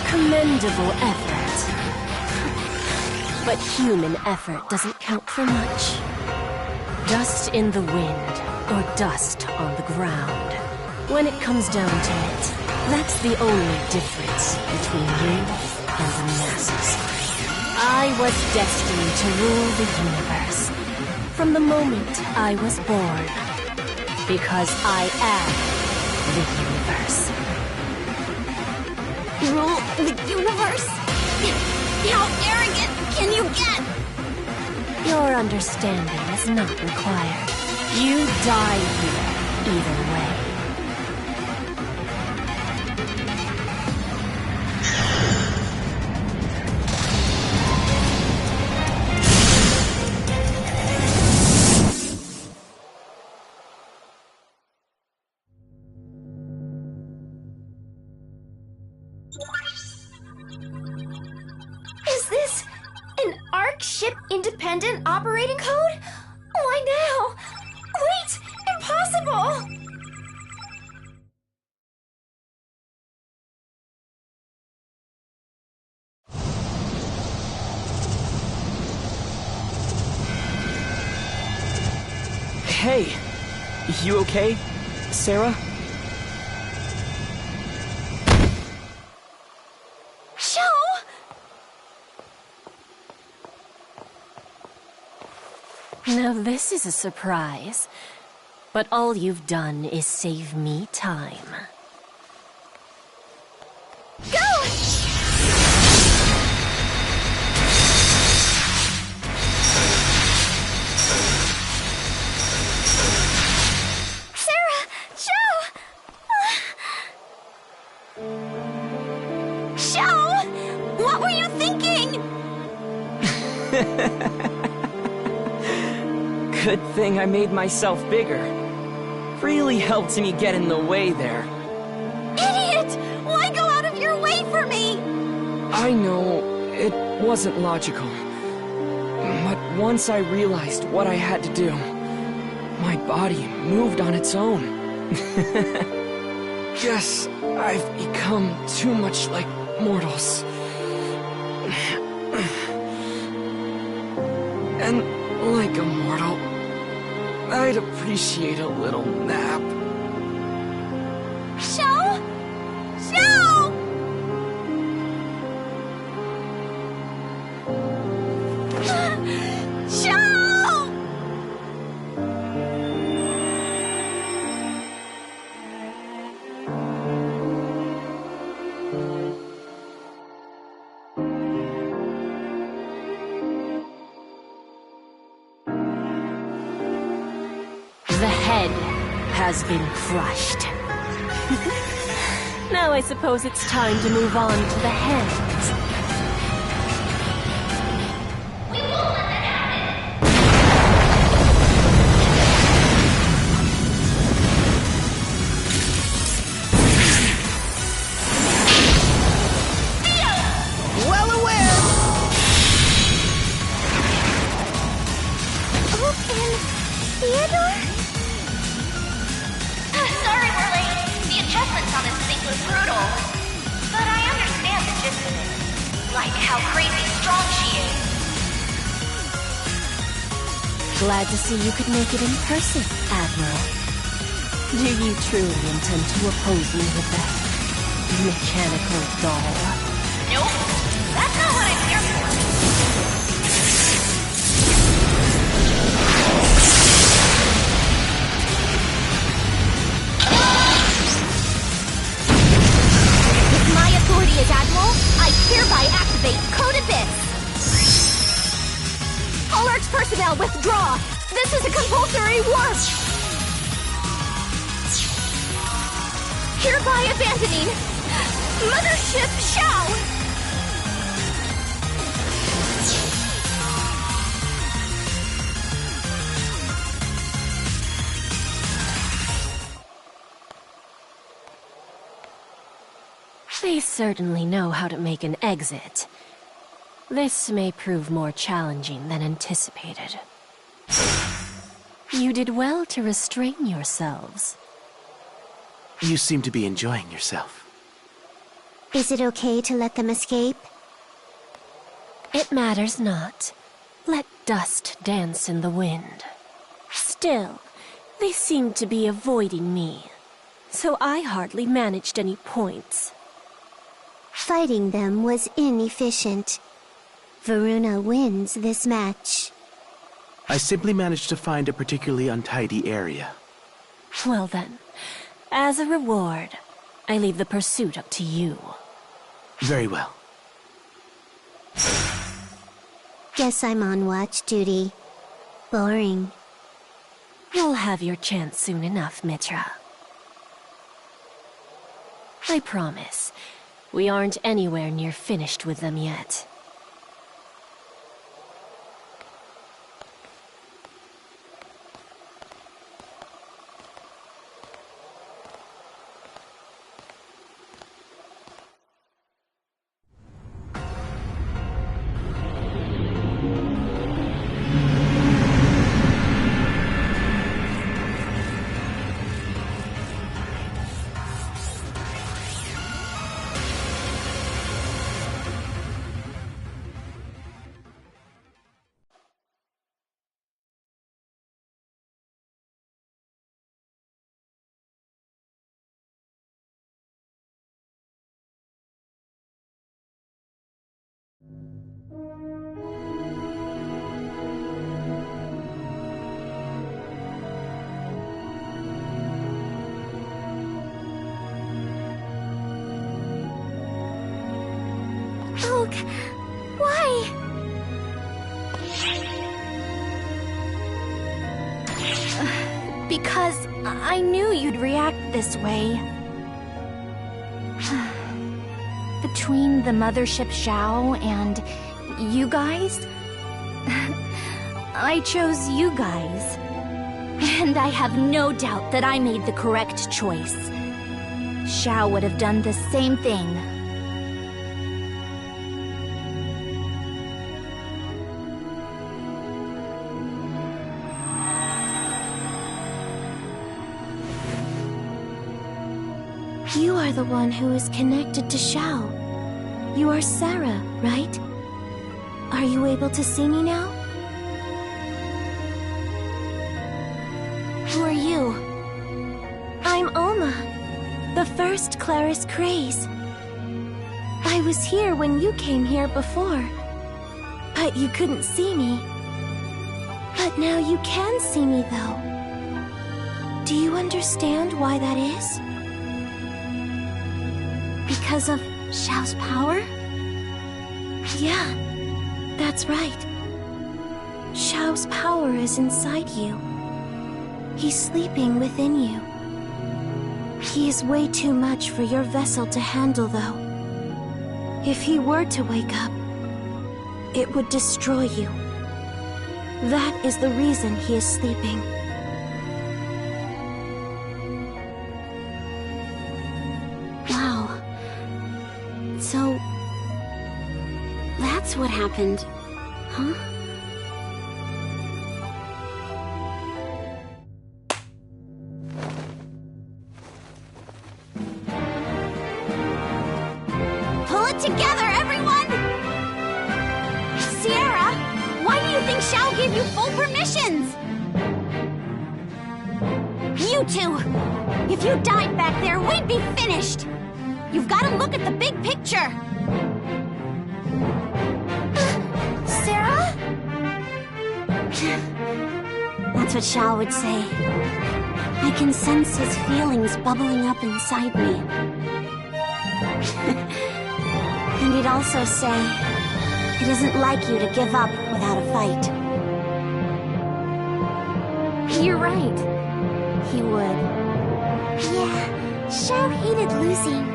Commendable effort. But human effort doesn't count for much. Dust in the wind, or dust on the ground. When it comes down to it, that's the only difference between you and the masses. I was destined to rule the universe from the moment I was born. Because I am the universe. Rule the universe? How arrogant can you get? Your understanding is not required. You die here, either way. Is this an ARC ship independent operating code? Why now? Wait! Impossible! Hey, you okay, Sarah? Now this is a surprise. But all you've done is save me time. Go! Sarah! Joe! Joe! What were you thinking? Good thing I made myself bigger. Really helped me get in the way there. Idiot! Why go out of your way for me? I know, it wasn't logical. But once I realized what I had to do, my body moved on its own. Guess I've become too much like mortals. And like a mortal, I'd appreciate a little nap. Joe? Joe! Joe! The head has been crushed. Now I suppose it's time to move on to the hands. Well aware! Oh, and Theodore? Sorry we're late. The adjustments on this thing was brutal. But I understand the gist of it. Like how crazy strong she is. Glad to see you could make it in person, Admiral. Do you truly intend to oppose me with that mechanical doll? Nope. That's not what I'm here for. With my authority as Admiral, I hereby activate Code Abyss! All Arch personnel, withdraw! This is a compulsory warp! Hereby abandoning Mothership Shao! They certainly know how to make an exit. This may prove more challenging than anticipated. You did well to restrain yourselves. You seem to be enjoying yourself. Is it okay to let them escape? It matters not. Let dust dance in the wind. Still, they seem to be avoiding me, so I hardly managed any points. Fighting them was inefficient. Varuna wins this match. I simply managed to find a particularly untidy area. Well then, as a reward, I leave the pursuit up to you. Very well. Guess I'm on watch duty. Boring. You'll have your chance soon enough, Mitra. I promise, we aren't anywhere near finished with them yet. Oak, why? Because I knew you'd react this way. Between the Mothership Shao and you guys, I chose you guys. And I have no doubt that I made the correct choice. Shao would have done the same thing. You are the one who is connected to Shao. You are Sarah, right? Are you able to see me now? Who are you? I'm Alma, the first Claris Craze. I was here when you came here before, but you couldn't see me. But now you can see me, though. Do you understand why that is? Because of Shao's power? Yeah, that's right. Shao's power is inside you. He's sleeping within you. He is way too much for your vessel to handle, though. If he were to wake up, it would destroy you. That is the reason he is sleeping. Wow. So... that's what happened, huh? Pull it together, everyone! Sierra, why do you think Shao gave you full permissions? You two! If you died back there, we'd be finished! You've got to look at the big picture! Sarah? That's what Shao would say. I can sense his feelings bubbling up inside me. And he'd also say, it isn't like you to give up without a fight. You're right. He would. Yeah, Shao hated losing.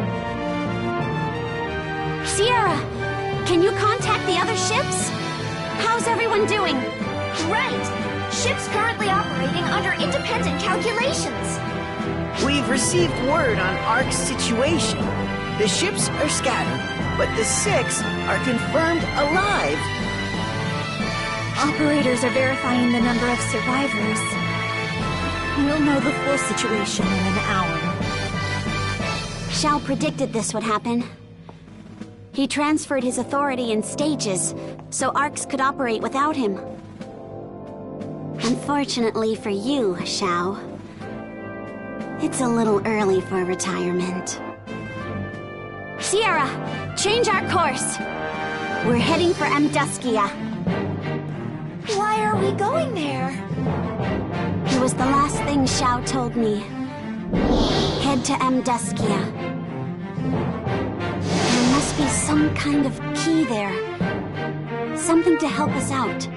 Sierra, can you contact the other ships? How's everyone doing? Right! Ships currently operating under independent calculations. We've received word on Ark's situation. The ships are scattered, but the 6 are confirmed alive. Operators are verifying the number of survivors. We'll know the full situation in an hour. Shao predicted this would happen. He transferred his authority in stages, so Arcs could operate without him. Unfortunately for you, Shao, it's a little early for retirement. Sierra, change our course. We're heading for Amduskia. Why are we going there? It was the last thing Shao told me. Head to Amduskia. There must be some kind of key there. Something to help us out.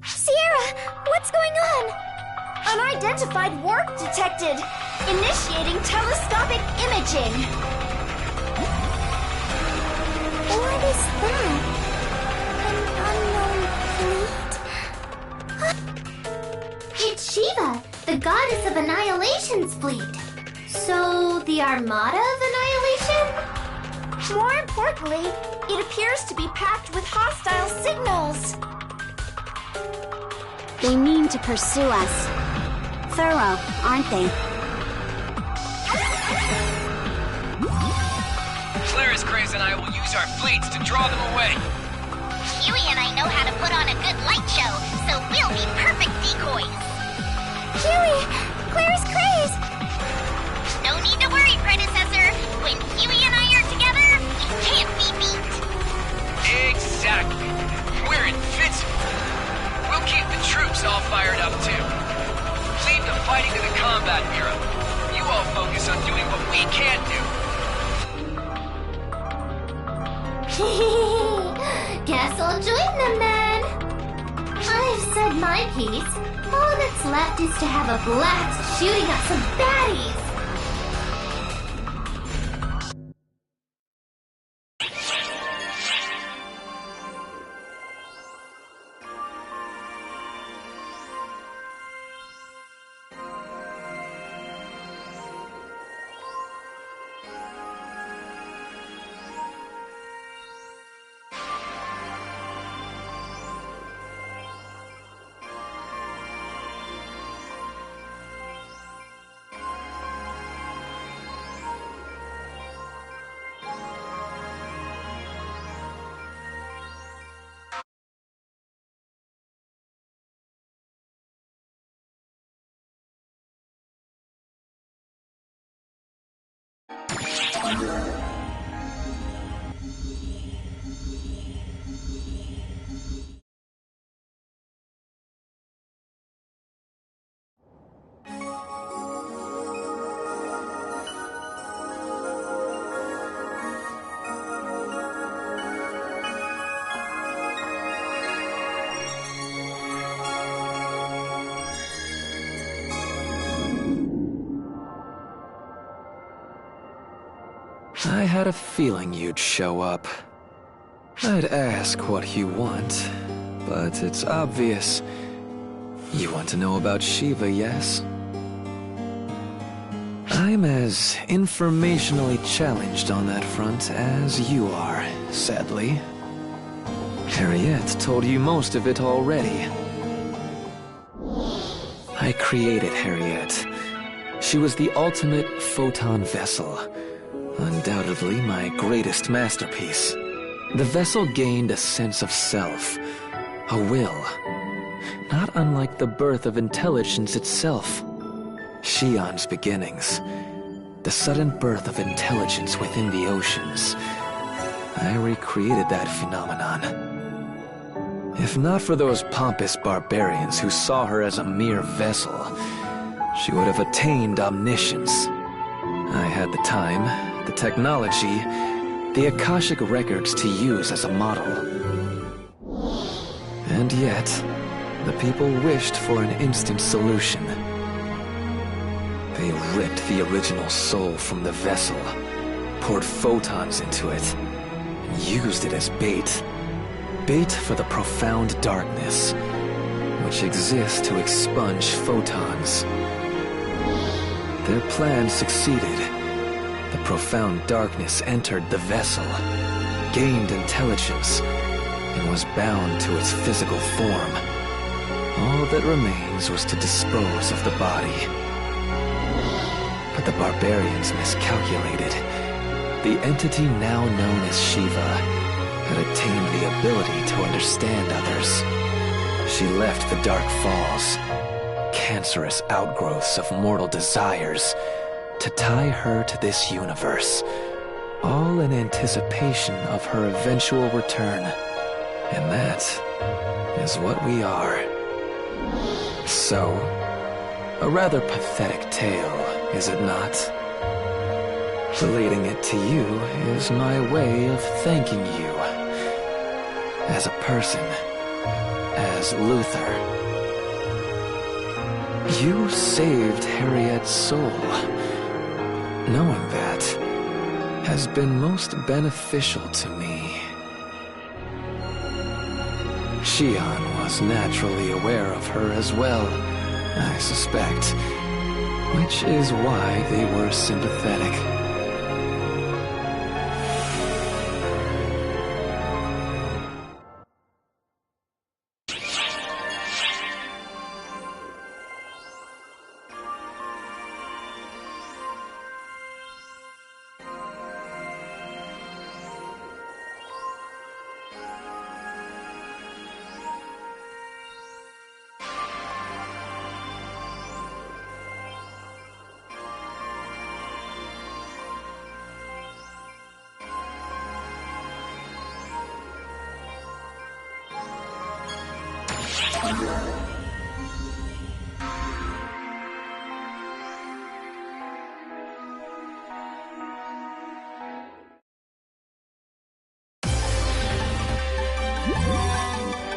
Sierra, what's going on? Unidentified warp detected. Initiating telescopic imaging. What is that? An unknown fleet? It's Shiva, the goddess of Annihilation's fleet. So, the Armada of Annihilation? More importantly, it appears to be packed with hostile signals. They mean to pursue us. Thorough, aren't they? Clara's Craze and I will use our fleets to draw them away. Huey and I know how to put on a good light show, so we'll be perfect decoys. Huey! Claire's Craze! No need to worry, predecessor. When Huey and I are together, we can't be beat. Exactly. We're invincible. We'll keep the troops all fired up, too. Leave the fighting to the combat bureau. You all focus on doing what we can't do. Guess I'll join them then. I've said my piece. All that's left is to have a blast shooting at some baddies. I had a feeling you'd show up. I'd ask what you want, but it's obvious. You want to know about Shiva, yes? I'm as informationally challenged on that front as you are, sadly. Harriet told you most of it already. I created Harriet. She was the ultimate photon vessel. Undoubtedly my greatest masterpiece. The vessel gained a sense of self, a will, not unlike the birth of intelligence itself. Shion's beginnings, the sudden birth of intelligence within the oceans. I recreated that phenomenon. If not for those pompous barbarians who saw her as a mere vessel, she would have attained omniscience. I had the time, the technology, the Akashic records to use as a model. And yet, the people wished for an instant solution. They ripped the original soul from the vessel, poured photons into it, and used it as bait. Bait for the profound darkness, which exists to expunge photons. Their plan succeeded. The profound darkness entered the vessel, gained intelligence, and was bound to its physical form. All that remains was to dispose of the body. But the barbarians miscalculated. The entity now known as Shiva had attained the ability to understand others. She left the Dark Falls, cancerous outgrowths of mortal desires, to tie her to this universe, all in anticipation of her eventual return. And that is what we are. So, a rather pathetic tale, is it not? Relating it to you is my way of thanking you. As a person, as Luther. You saved Harriet's soul. Knowing that has been most beneficial to me. Shion was naturally aware of her as well, I suspect, which is why they were sympathetic.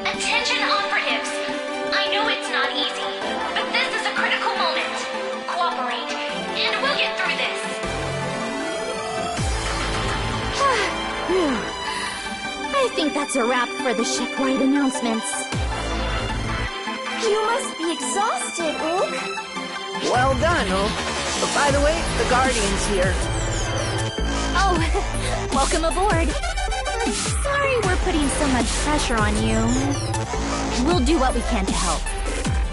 Attention operatives! I know it's not easy, but this is a critical moment. Cooperate, and we'll get through this. I think that's a wrap for the shipwide announcements. You must be exhausted, Ook. Well done, Ook. But by the way, the Guardian's here. Oh, welcome aboard. I'm sorry we're putting so much pressure on you. We'll do what we can to help.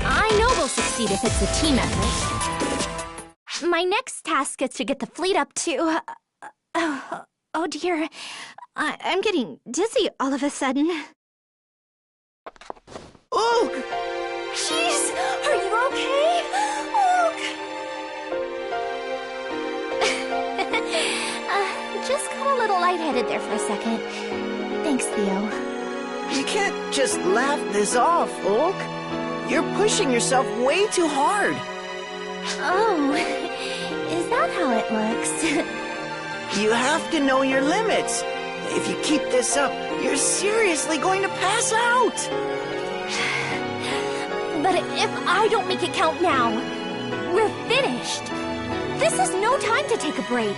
I know we'll succeed if it's a team effort. My next task is to get the fleet up to... oh dear. I'm getting dizzy all of a sudden. Ook! Jeez, are you okay? Ook! Just got a little lightheaded there for a second. Thanks, Theo. You can't just laugh this off, Ook. You're pushing yourself way too hard. Oh, is that how it looks? You have to know your limits. If you keep this up, you're seriously going to pass out. But if I don't make it count now, we're finished. This is no time to take a break.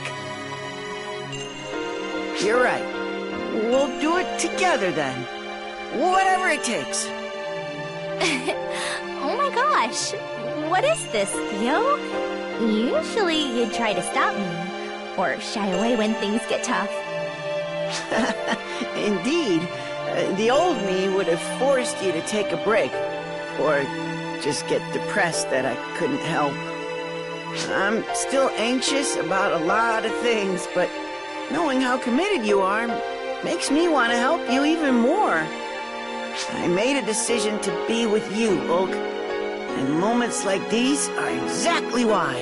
You're right. We'll do it together then. Whatever it takes. Oh my gosh. What is this, Theo? Usually you'd try to stop me, or shy away when things get tough. Indeed. The old me would have forced you to take a break, or just get depressed that I couldn't help. I'm still anxious about a lot of things, but knowing how committed you are makes me want to help you even more. I made a decision to be with you, Ook, and moments like these are exactly why.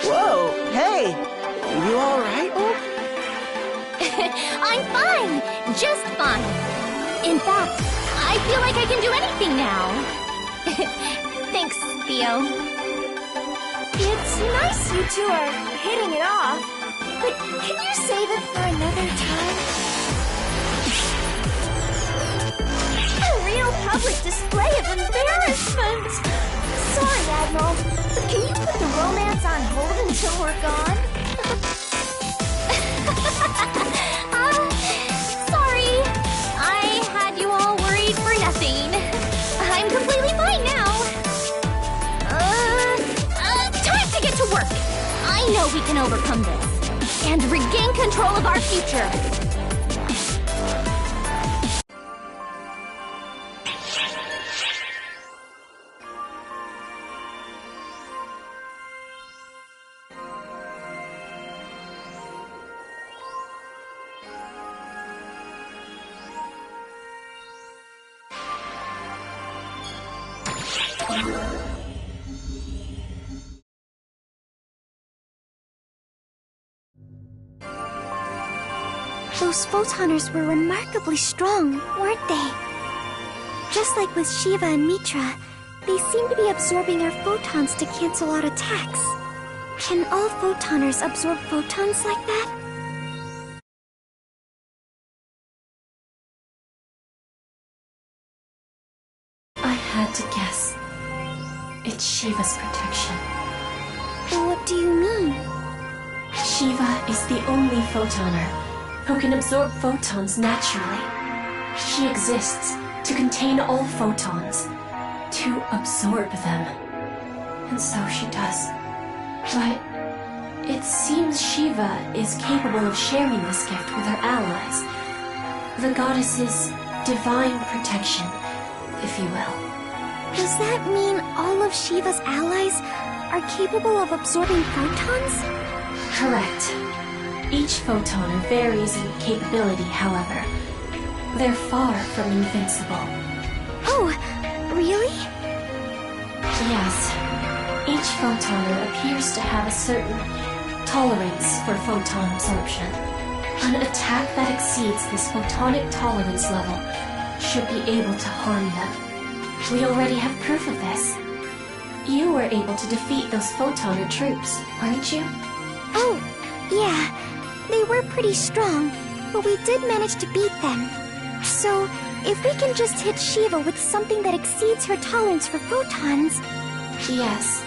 Whoa, hey, you all right, Ook? I'm fine, just fine. In fact, I feel like I can do anything now. Thanks, Theo. It's nice you two are hitting it off, but can you save it for another time? A real public display of embarrassment! Sorry, Admiral, but can you put the romance on hold until we're gone? Sorry. I had you all worried for nothing. I'm completely fine now. Time to get to work. I know we can overcome this and regain control of our future. Those photoners were remarkably strong, weren't they? Just like with Shiva and Mitra, they seem to be absorbing our photons to cancel out attacks. Can all photoners absorb photons like that? I had to guess. It's Shiva's protection. What do you mean? Shiva is the only photoner who can absorb photons naturally. She exists to contain all photons, to absorb them. And so she does. But it seems Shiva is capable of sharing this gift with her allies. The goddess's divine protection, if you will. Does that mean all of Shiva's allies are capable of absorbing photons? Correct. Each photoner varies in capability, however. They're far from invincible. Oh, really? Yes. Each photoner appears to have a certain tolerance for photon absorption. An attack that exceeds this photonic tolerance level should be able to harm them. We already have proof of this. You were able to defeat those photoner troops, weren't you? Oh, yeah. They were pretty strong, but we did manage to beat them. So, if we can just hit Shiva with something that exceeds her tolerance for photons... Yes.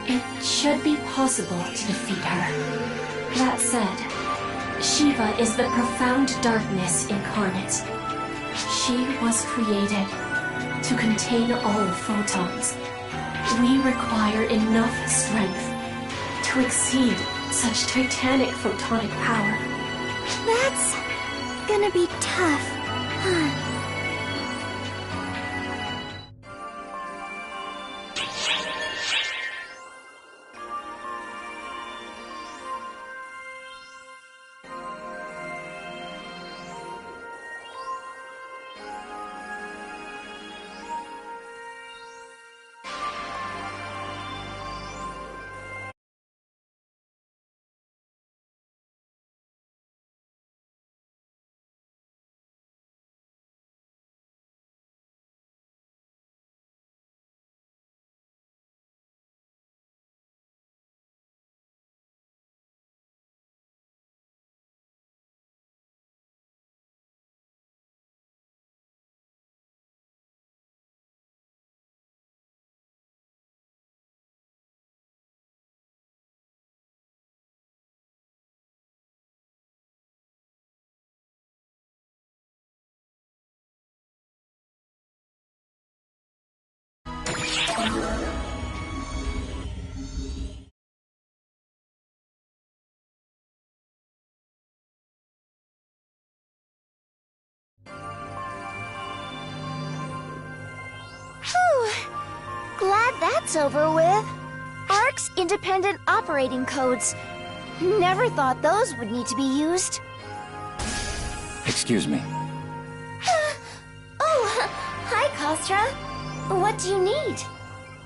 It should be possible to defeat her. That said, Shiva is the profound darkness incarnate. She was created to contain all photons. We require enough strength to exceed such titanic photonic power. That's gonna be tough, huh? Whew. Glad that's over with. ARC's independent operating codes. Never thought those would need to be used. Excuse me. Oh, hi, Kostra. What do you need?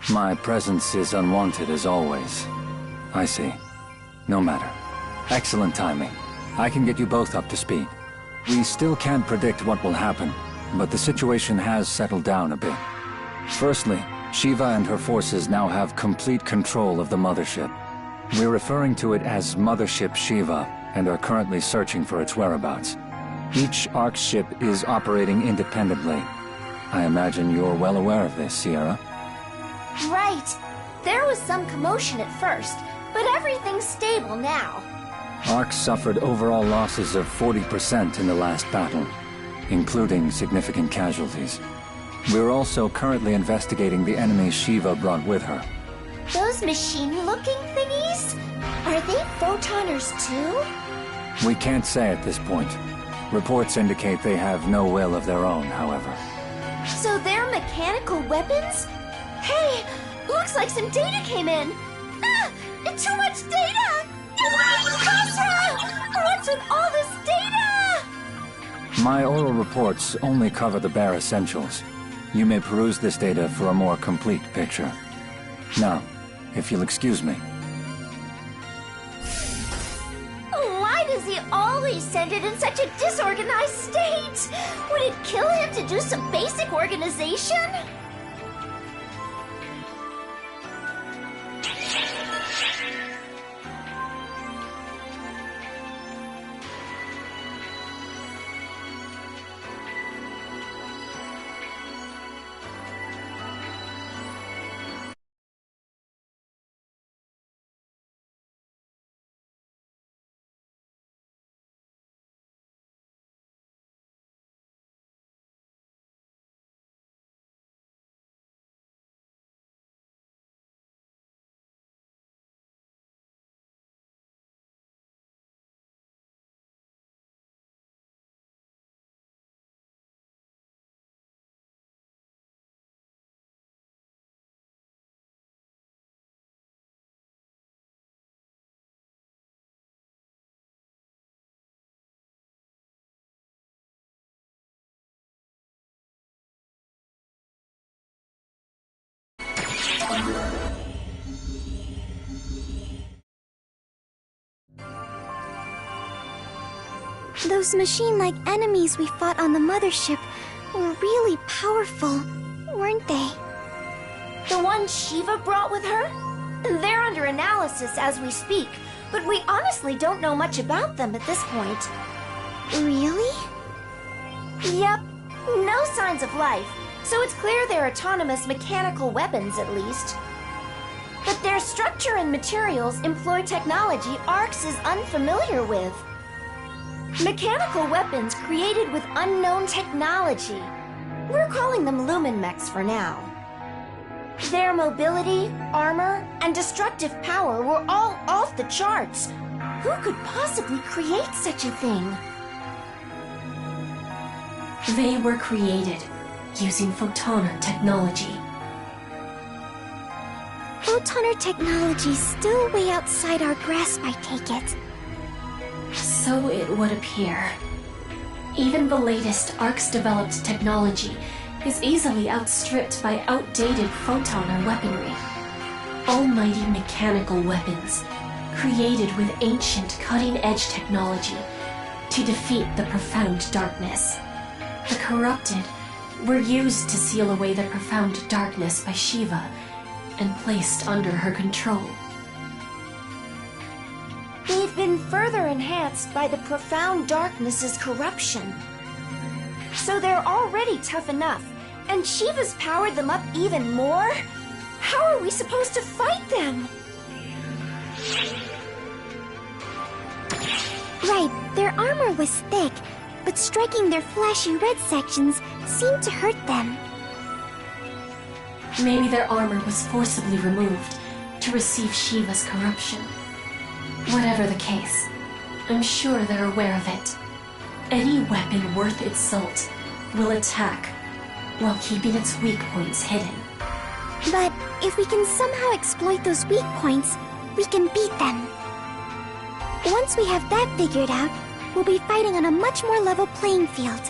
My presence is unwanted as always. I see. No matter. Excellent timing. I can get you both up to speed. We still can't predict what will happen, but the situation has settled down a bit. Firstly, Shiva and her forces now have complete control of the mothership. We're referring to it as Mothership Shiva, and are currently searching for its whereabouts. Each ARC ship is operating independently. I imagine you're well aware of this, Sierra. Right. There was some commotion at first, but everything's stable now. ARC suffered overall losses of 40% in the last battle, including significant casualties. We're also currently investigating the enemy Shiva brought with her. Those machine-looking thingies? Are they photoners too? We can't say at this point. Reports indicate they have no will of their own, however. So they're mechanical weapons? Hey, looks like some data came in. Ah, too much data! Kostra! What's with all this data? My oral reports only cover the bare essentials. You may peruse this data for a more complete picture. Now, if you'll excuse me. Why does he always send it in such a disorganized state? Would it kill him to do some basic organization? Those machine-like enemies we fought on the mothership were really powerful, weren't they? The ones Shiva brought with her? They're under analysis as we speak, but we honestly don't know much about them at this point. Really? Yep. No signs of life, so it's clear they're autonomous mechanical weapons at least. But their structure and materials employ technology Arx is unfamiliar with. Mechanical weapons created with unknown technology. We're calling them Lumen Mechs for now. Their mobility, armor, and destructive power were all off the charts. Who could possibly create such a thing? They were created using photoner technology. Photoner technology's still way outside our grasp, I take it. So it would appear. Even the latest Arx-developed technology is easily outstripped by outdated photoner weaponry. Almighty mechanical weapons, created with ancient cutting-edge technology to defeat the profound darkness. The corrupted were used to seal away the profound darkness by Shiva and placed under her control. They've been further enhanced by the profound darkness's corruption. So they're already tough enough, and Shiva's powered them up even more? How are we supposed to fight them? Right, their armor was thick, but striking their flashy red sections seemed to hurt them. Maybe their armor was forcibly removed to receive Shiva's corruption. Whatever the case, I'm sure they're aware of it. Any weapon worth its salt will attack while keeping its weak points hidden. But if we can somehow exploit those weak points, we can beat them. Once we have that figured out, we'll be fighting on a much more level playing field.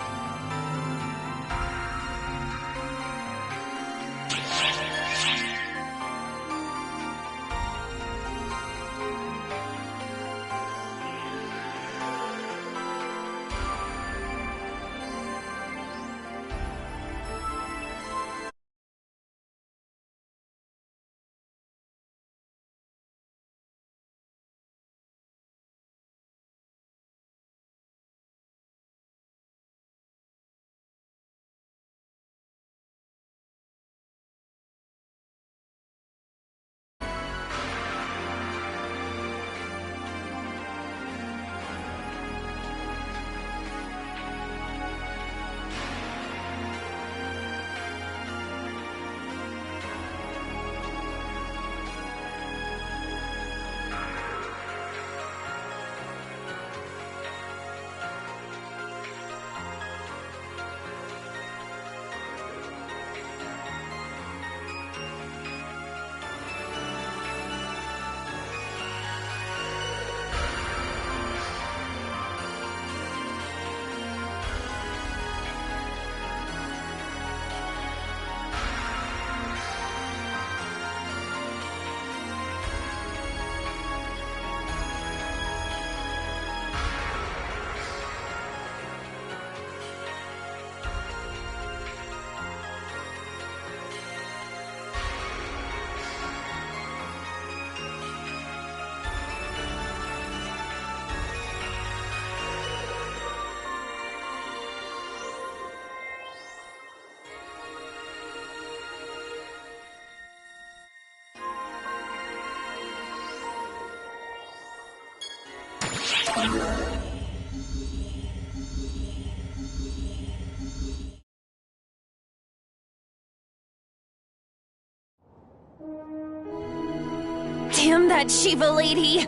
Damn that Shiva lady!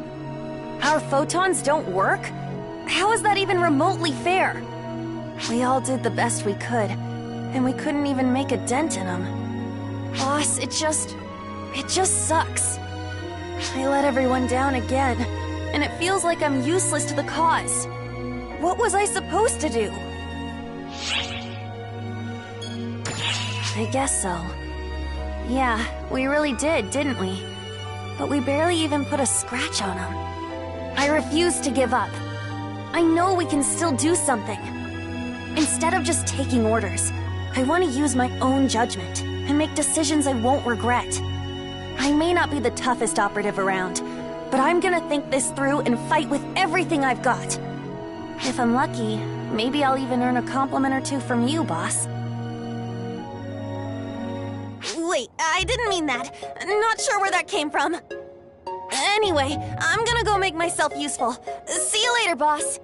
Our photons don't work? How is that even remotely fair? We all did the best we could, and we couldn't even make a dent in them. Boss, it just sucks. I let everyone down again, and it feels like I'm useless to the cause. What was I supposed to do? I guess so. Yeah, we really did, didn't we? But we barely even put a scratch on him. I refuse to give up. I know we can still do something. Instead of just taking orders, I want to use my own judgment and make decisions I won't regret. I may not be the toughest operative around, but I'm gonna think this through and fight with everything I've got. If I'm lucky, maybe I'll even earn a compliment or two from you, boss. Wait, I didn't mean that. Not sure where that came from. Anyway, I'm gonna go make myself useful. See you later, boss.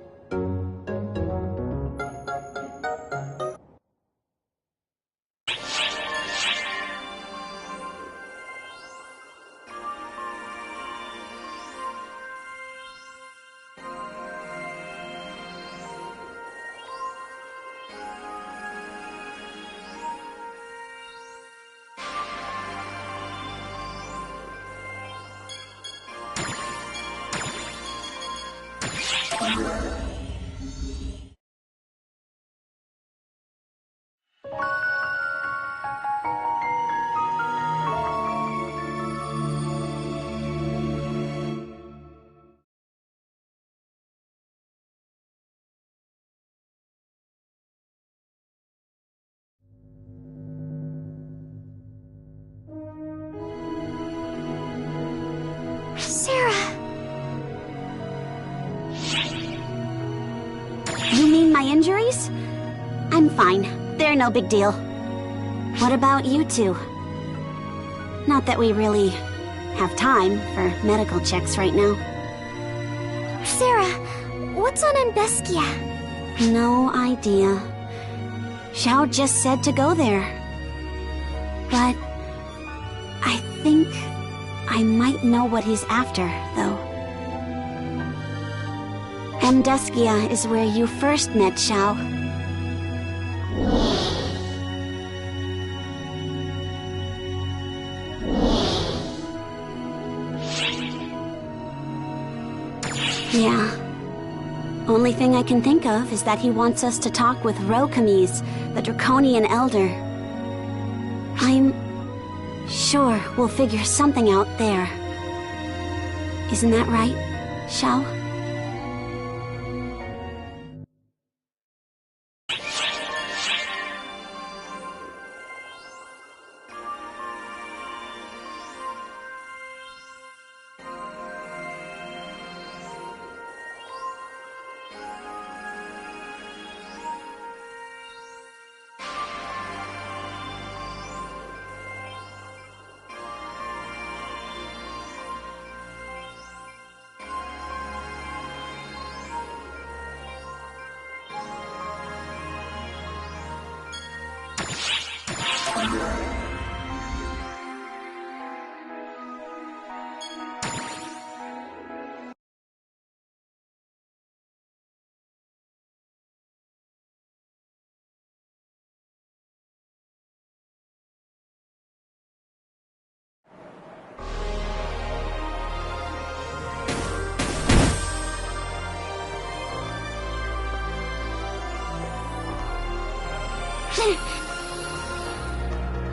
You mean my injuries? I'm fine. They're no big deal. What about you two? Not that we really have time for medical checks right now. Sarah, what's on Ambeskia? No idea. Xiao just said to go there. But I think I might know what he's after, though. Ambeskia is where you first met Xiao. Yeah. Only thing I can think of is that he wants us to talk with Rokamis, the Draconian Elder. I'm sure we'll figure something out there. Isn't that right, Xiao?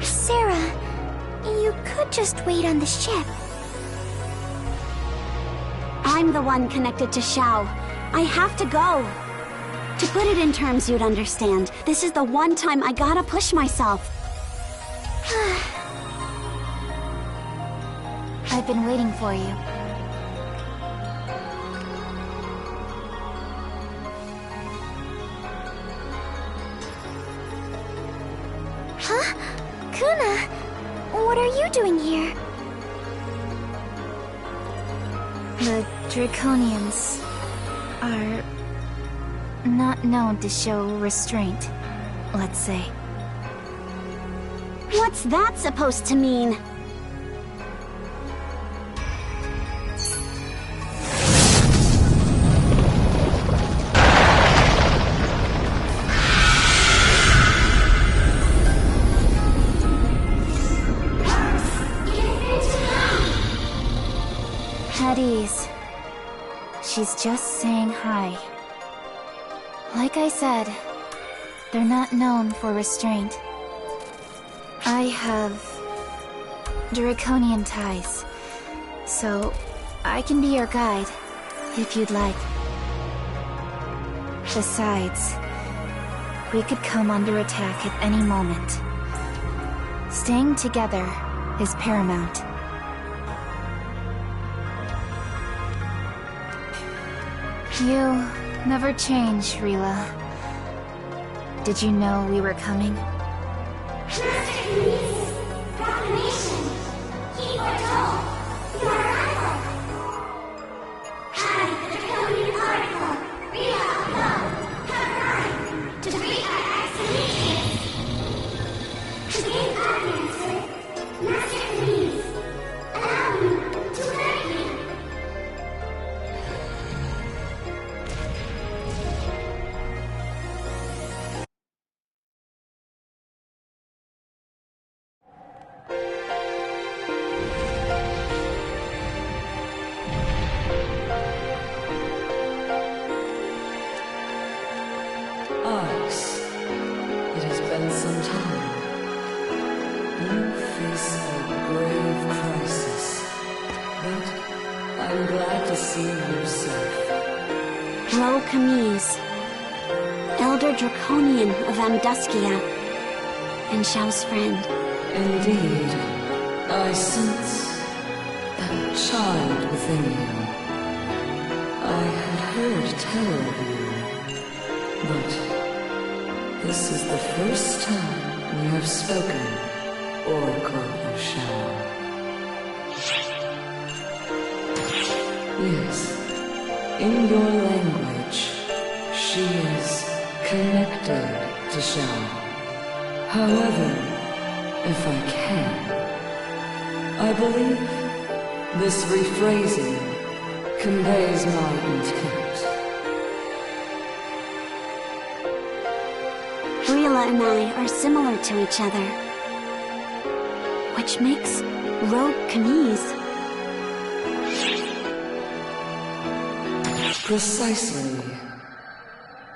Sarah, you could just wait on the ship. I'm the one connected to Xiao. I have to go. To put it in terms you'd understand, this is the one time I gotta push myself. I've been waiting for you. Huh? Kuna, what are you doing here? The Draconians are not known to show restraint, let's say. What's that supposed to mean? At ease. She's just saying hi. Like I said, they're not known for restraint. I have draconian ties, so I can be your guide, if you'd like. Besides, we could come under attack at any moment. Staying together is paramount. You never change, Rila. Did you know we were coming? Arx, it has been some time. You face a grave crisis, but I'm glad to see you safe. Ro Camise, Elder Draconian of Amduskia, and Xiao's friend. Indeed, I sense that child within you. I had heard tell of you, but this is the first time we have spoken, Oracle of Xiao. Yes, in your language, she is connected to Xiao. However, if I can, I believe this rephrasing conveys my intent. Rila and I are similar to each other, which makes Rogue Camise. Precisely.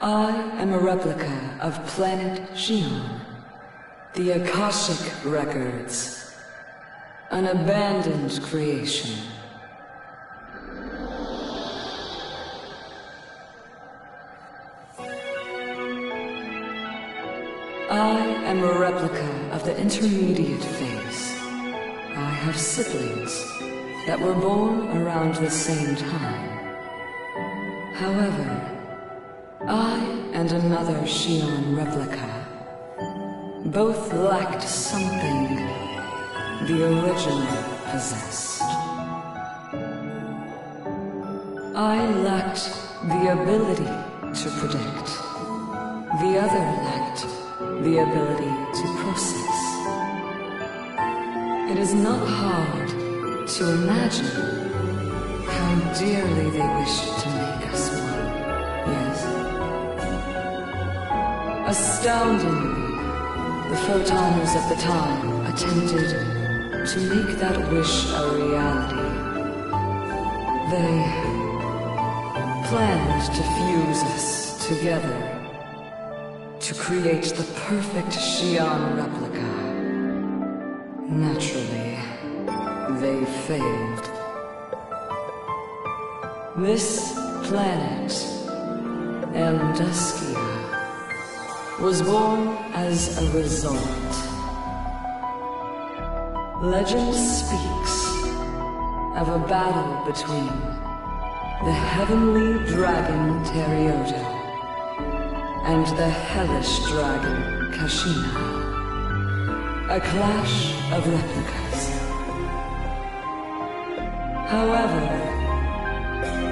I am a replica of planet Xion. The Akashic Records. An abandoned creation. I am a replica of the intermediate phase. I have siblings that were born around the same time. However, I and another Xion replica both lacked something the original possessed. I lacked the ability to predict. The other lacked the ability to process. It is not hard to imagine how dearly they wished to make us one, yes? Astoundingly, the Photoners of the time attempted to make that wish a reality. They planned to fuse us together to create the perfect Xion replica. Naturally, they failed. This planet, Amduskia, was born as a result. Legend speaks of a battle between the heavenly dragon Teriota and the hellish dragon Kashina. A clash of replicas. However,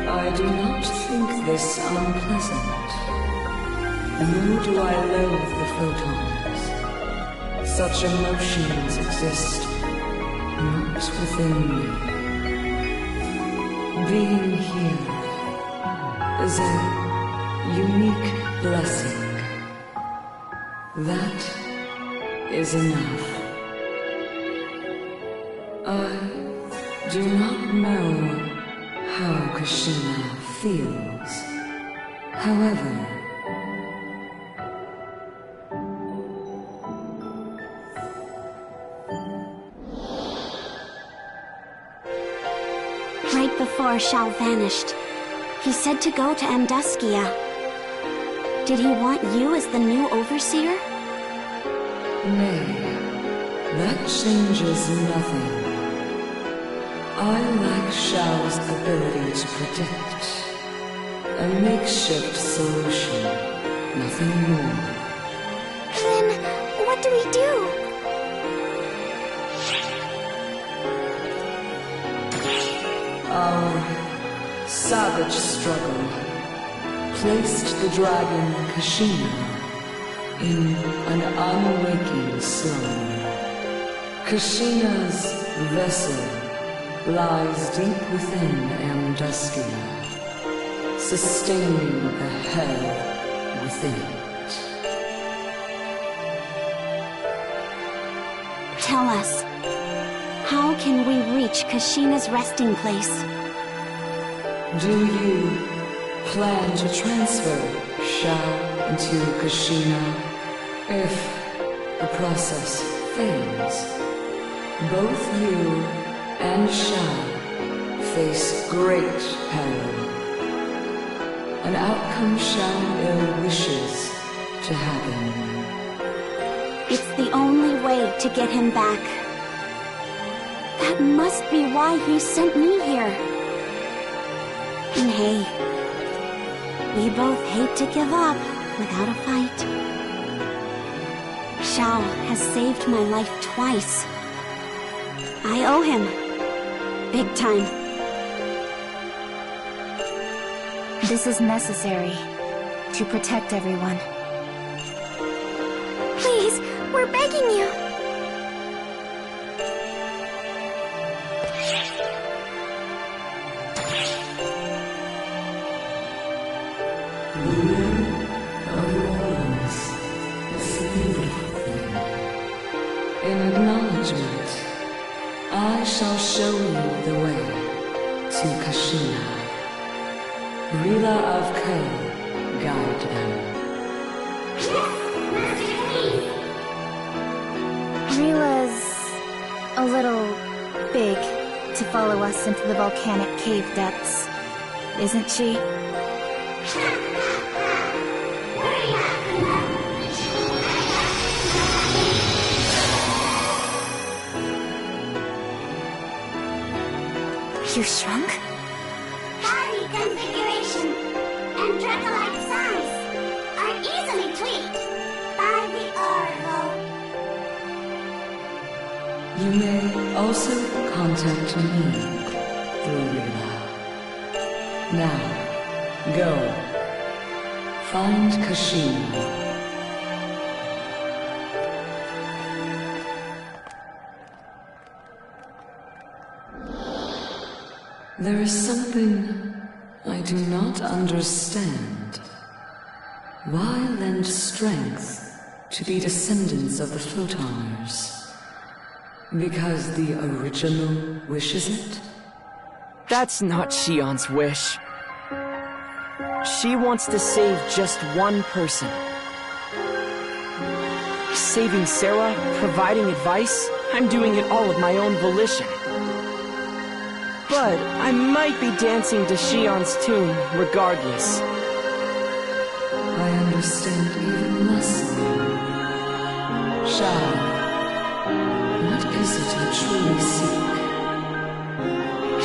I I do not think this unpleasant. Nor do I loathe the photons. Such emotions exist not within me. Being here is a unique blessing. That is enough. I do not know how Kashina feels. However, right before Shao vanished, he said to go to Anduskia. Did he want you as the new overseer? nay, that changes nothing. I lack Shao's ability to predict. A makeshift solution, nothing more. Then, what do we do? Our savage struggle placed the dragon Kashina in an unwaking slumber. Kashina's vessel lies deep within Anduskia, sustaining the hell within it. Tell us, how can we reach Kashina's resting place? Do you plan to transfer Shao into Kashina? If the process fails, both you and Shao face great peril. An outcome Shao ill wishes to happen. It's the only way to get him back. That must be why he sent me here. And hey, we both hate to give up without a fight. Shao has saved my life twice. I owe him. Big time. This is necessary to protect everyone. Please, we're begging you. In acknowledgement, I shall show you the way to Kashina. Rila of Ko, guide them. Rila's a little big to follow us into the volcanic cave depths, isn't she? You shrunk? Body configuration and Draco-like size are easily tweaked by the Oracle. You may also contact me through Rila. Now, go. Find Kashina. There is something I do not understand. Why lend strength to the descendants of the Photoners? Because the original wishes it? That's not Xion's wish. She wants to save just one person. Saving Sarah, providing advice, I'm doing it all of my own volition. But I might be dancing to Xion's tune regardless. I understand even less now. Shao, what is it you truly seek?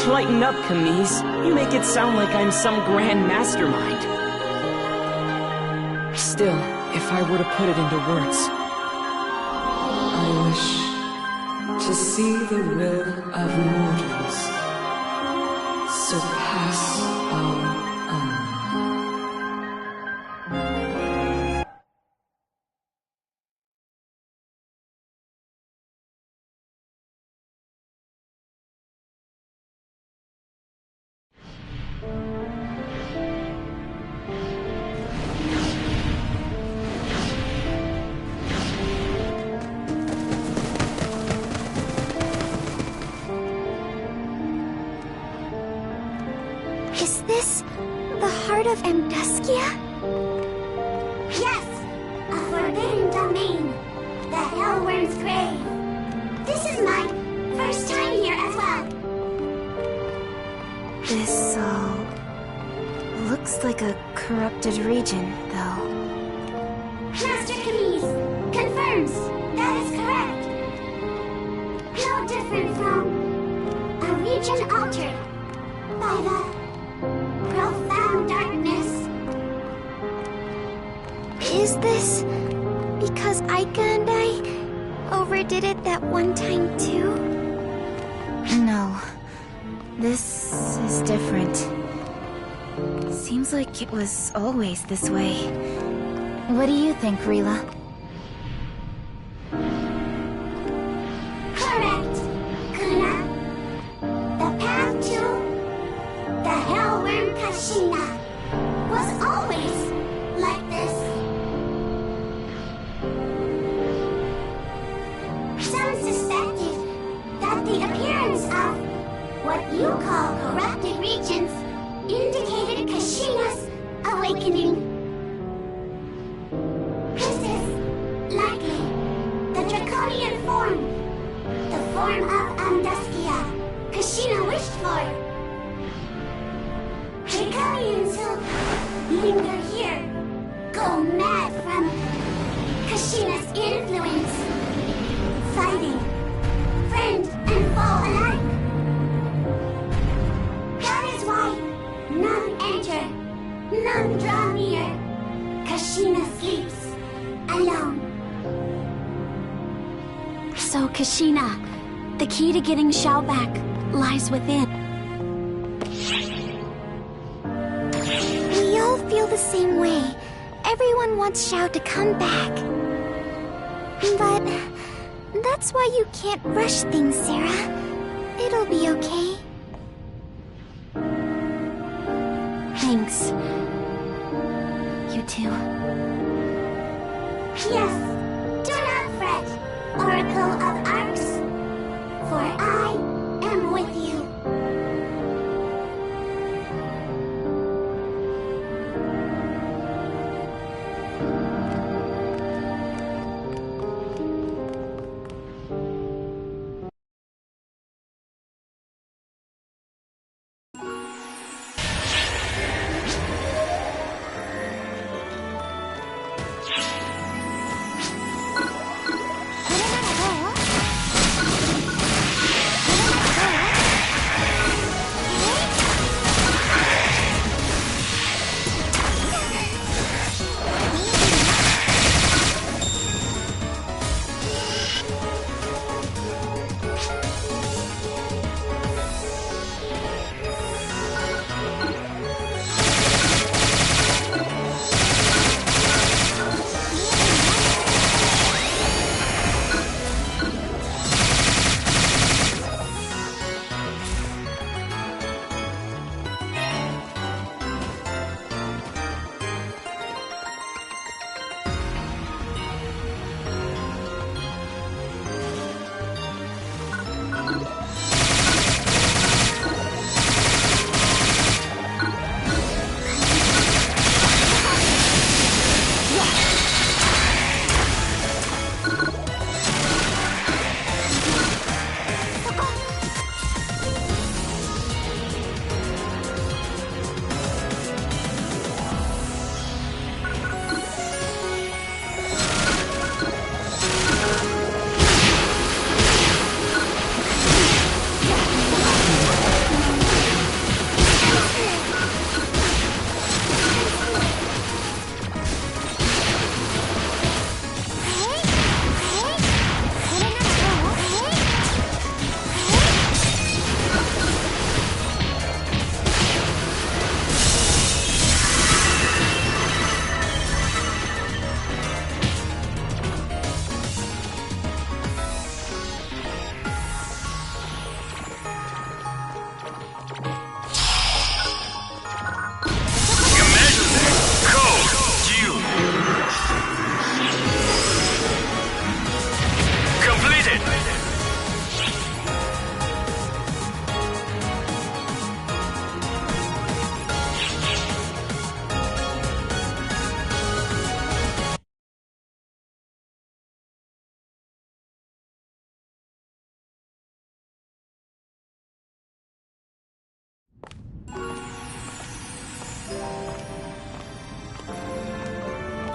Lighten up, Camille. You make it sound like I'm some grand mastermind. Still, if I were to put it into words... I wish to see the will of mortals surpass our Amduskia? Yes! A forbidden domain. The Hellworm's grave. This is my first time here as well. This all looks like a corrupted region, though. Master Kamis confirms that is correct. No different from a region altered by the profound darkness. Is this because Aika and I overdid it that one time too? No. This is different. Seems like it was always this way. What do you think, Rila? Correct, Kuna. The path to the Hellworm Kashina was always like this. Some suspected that the appearance of what you call corrupted regions indicated Kashina's awakening. This is likely the draconian form, the form of Amduskia Kashina wished for. Draconians who linger here go mad from Kashina's influence, fighting friend and foe alike. That is why none enter, none draw near. Kashina sleeps alone. So, Kashina, the key to getting Xiao back lies within. We all feel the same way. Everyone wants Xiao to come back. But that's why you can't rush things, Sarah. It'll be okay. Thanks. You too. Yes, do not fret, Oracle of Arcs, for I am with you.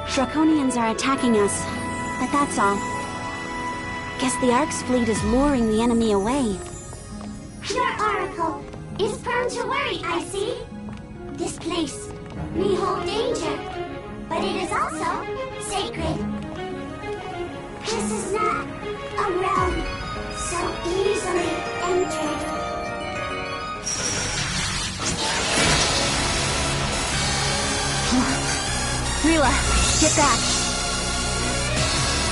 Draconians are attacking us, but that's all. Guess the Ark's fleet is luring the enemy away. Your oracle is prone to worry, I see. This place may hold danger, but it is also sacred. This is not a realm so easily entered. Rila, get back.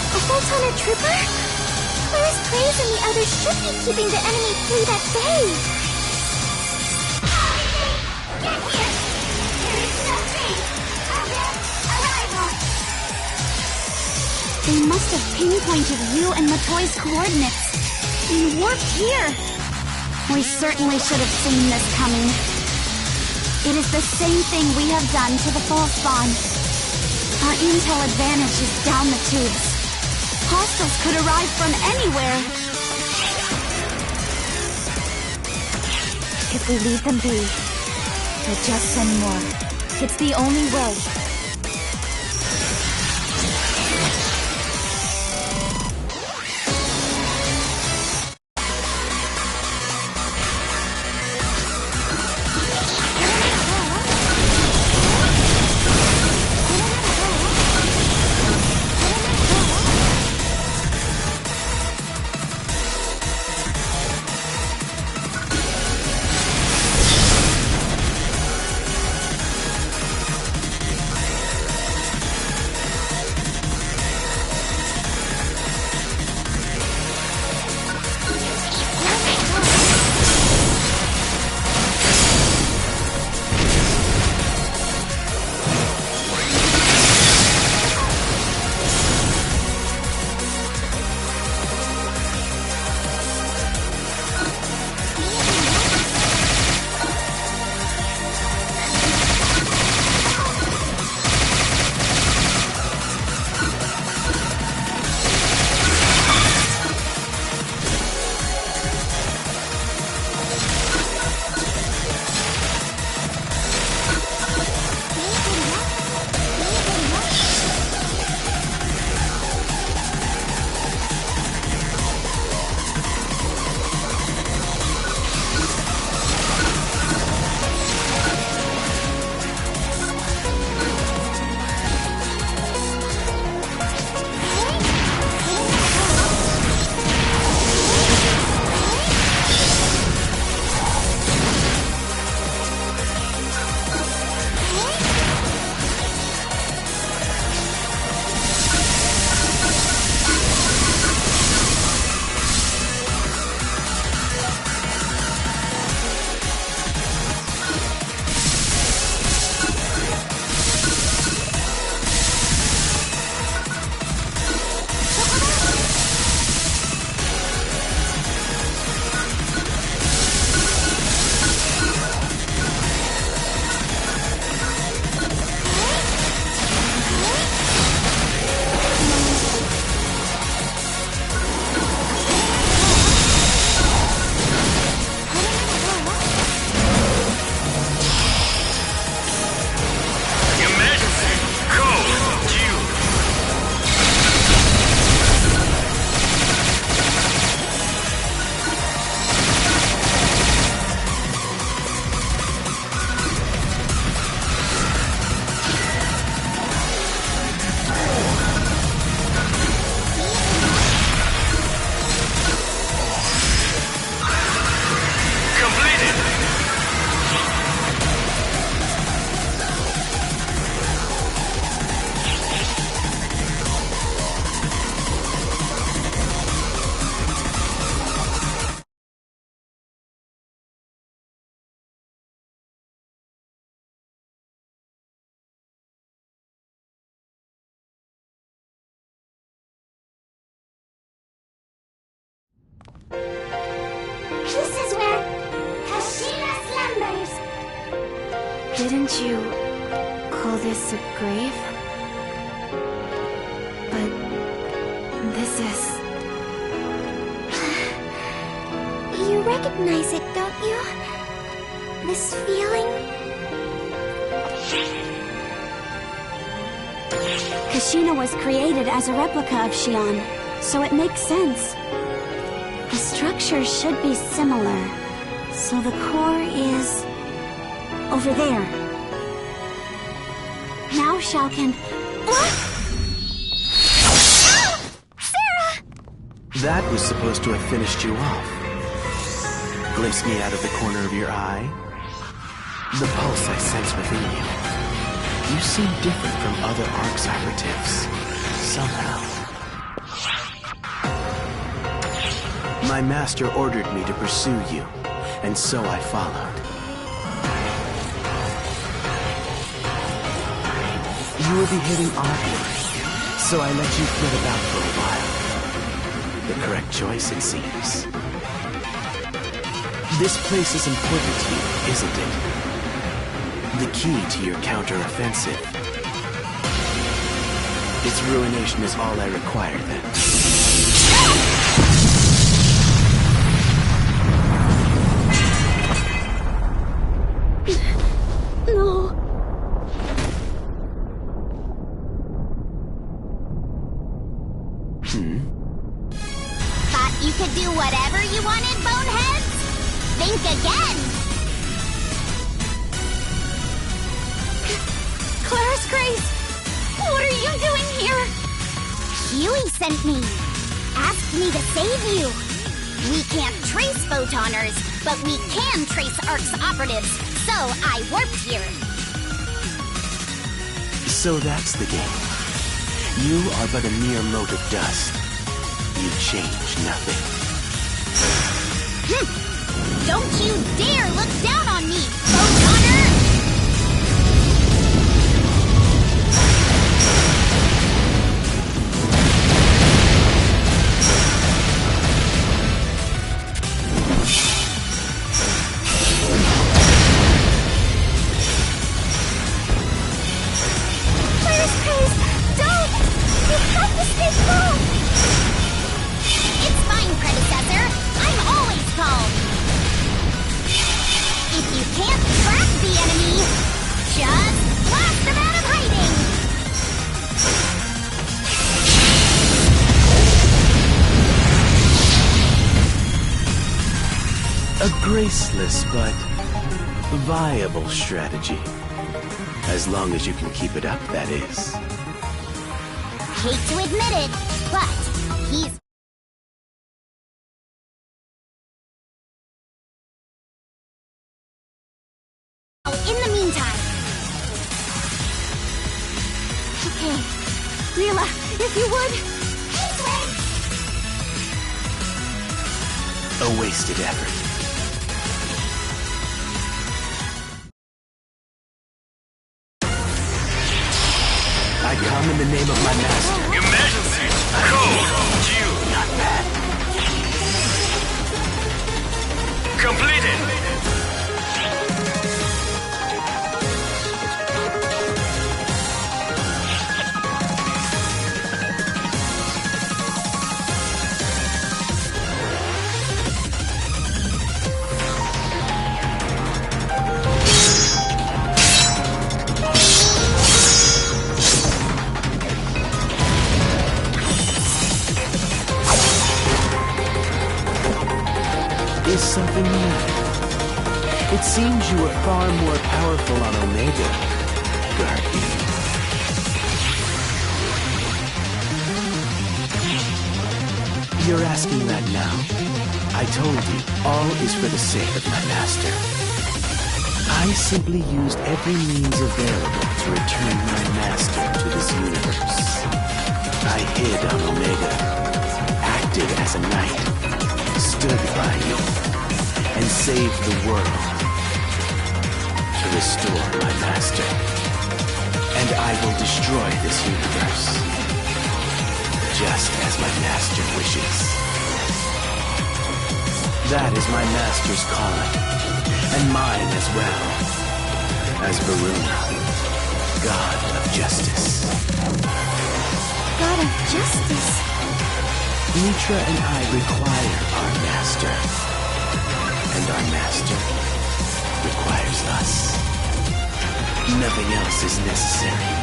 A Photon trooper? Where's Praise and the others should be keeping the enemy fleet at bay? Get here! There is no trace of their arrival. They must have pinpointed you and Matoi's coordinates and warped here. We certainly should have seen this coming. It is the same thing we have done to the full spawn. Our intel advantage is down the tubes. Hostiles could arrive from anywhere. If we leave them be, they'll just send more. It's the only way. This is where Hashira slumbers. Didn't you call this a grave? But this is... You recognize it, don't you? This feeling? Kashina was created as a replica of Xion, so it makes sense. The structure should be similar, so the core is over there. Now Shao can... What? Sarah! That was supposed to have finished you off. Glimpse me out of the corner of your eye. The pulse I sense within you. You seem different from other ARC's operatives. Somehow. My master ordered me to pursue you, and so I followed. You were behaving oddly, so I let you flit about for a while. The correct choice, it seems. This place is important to you, isn't it? The key to your counter-offensive. Its ruination is all I require, then. No. Thought you could do whatever you wanted, boneheads? Think again! Claris Grace! What are you doing here? Huey sent me. Asked me to save you. We can't trace photoners, but we can trace ARC's operatives, so I warped here. So that's the game. You are but a mere mote of dust. You change nothing. Don't you dare look down on me, photoner! It's fine, predecessor. I'm always calm. If you can't track the enemy, just blast them out of hiding! A graceless but viable strategy. As long as you can keep it up, that is. Hate to admit it, but he's... in the meantime... Okay. Leela, if you would... A wasted effort. I come in the name of my master. Emergency! Code Q! Not bad. Completed! Is something the matter? It seems you are far more powerful on Omega, Guardian. You're asking that now? I told you, all is for the sake of my master. I simply used every means available to return my master to this universe. I hid on Omega, acted as a knight, stood by you, and saved the world to restore my master. And I will destroy this universe, just as my master wishes. That is my master's calling, and mine as well, as Varuna, God of Justice. God of Justice? Mitra and I require our master, and our master requires us. Nothing else is necessary.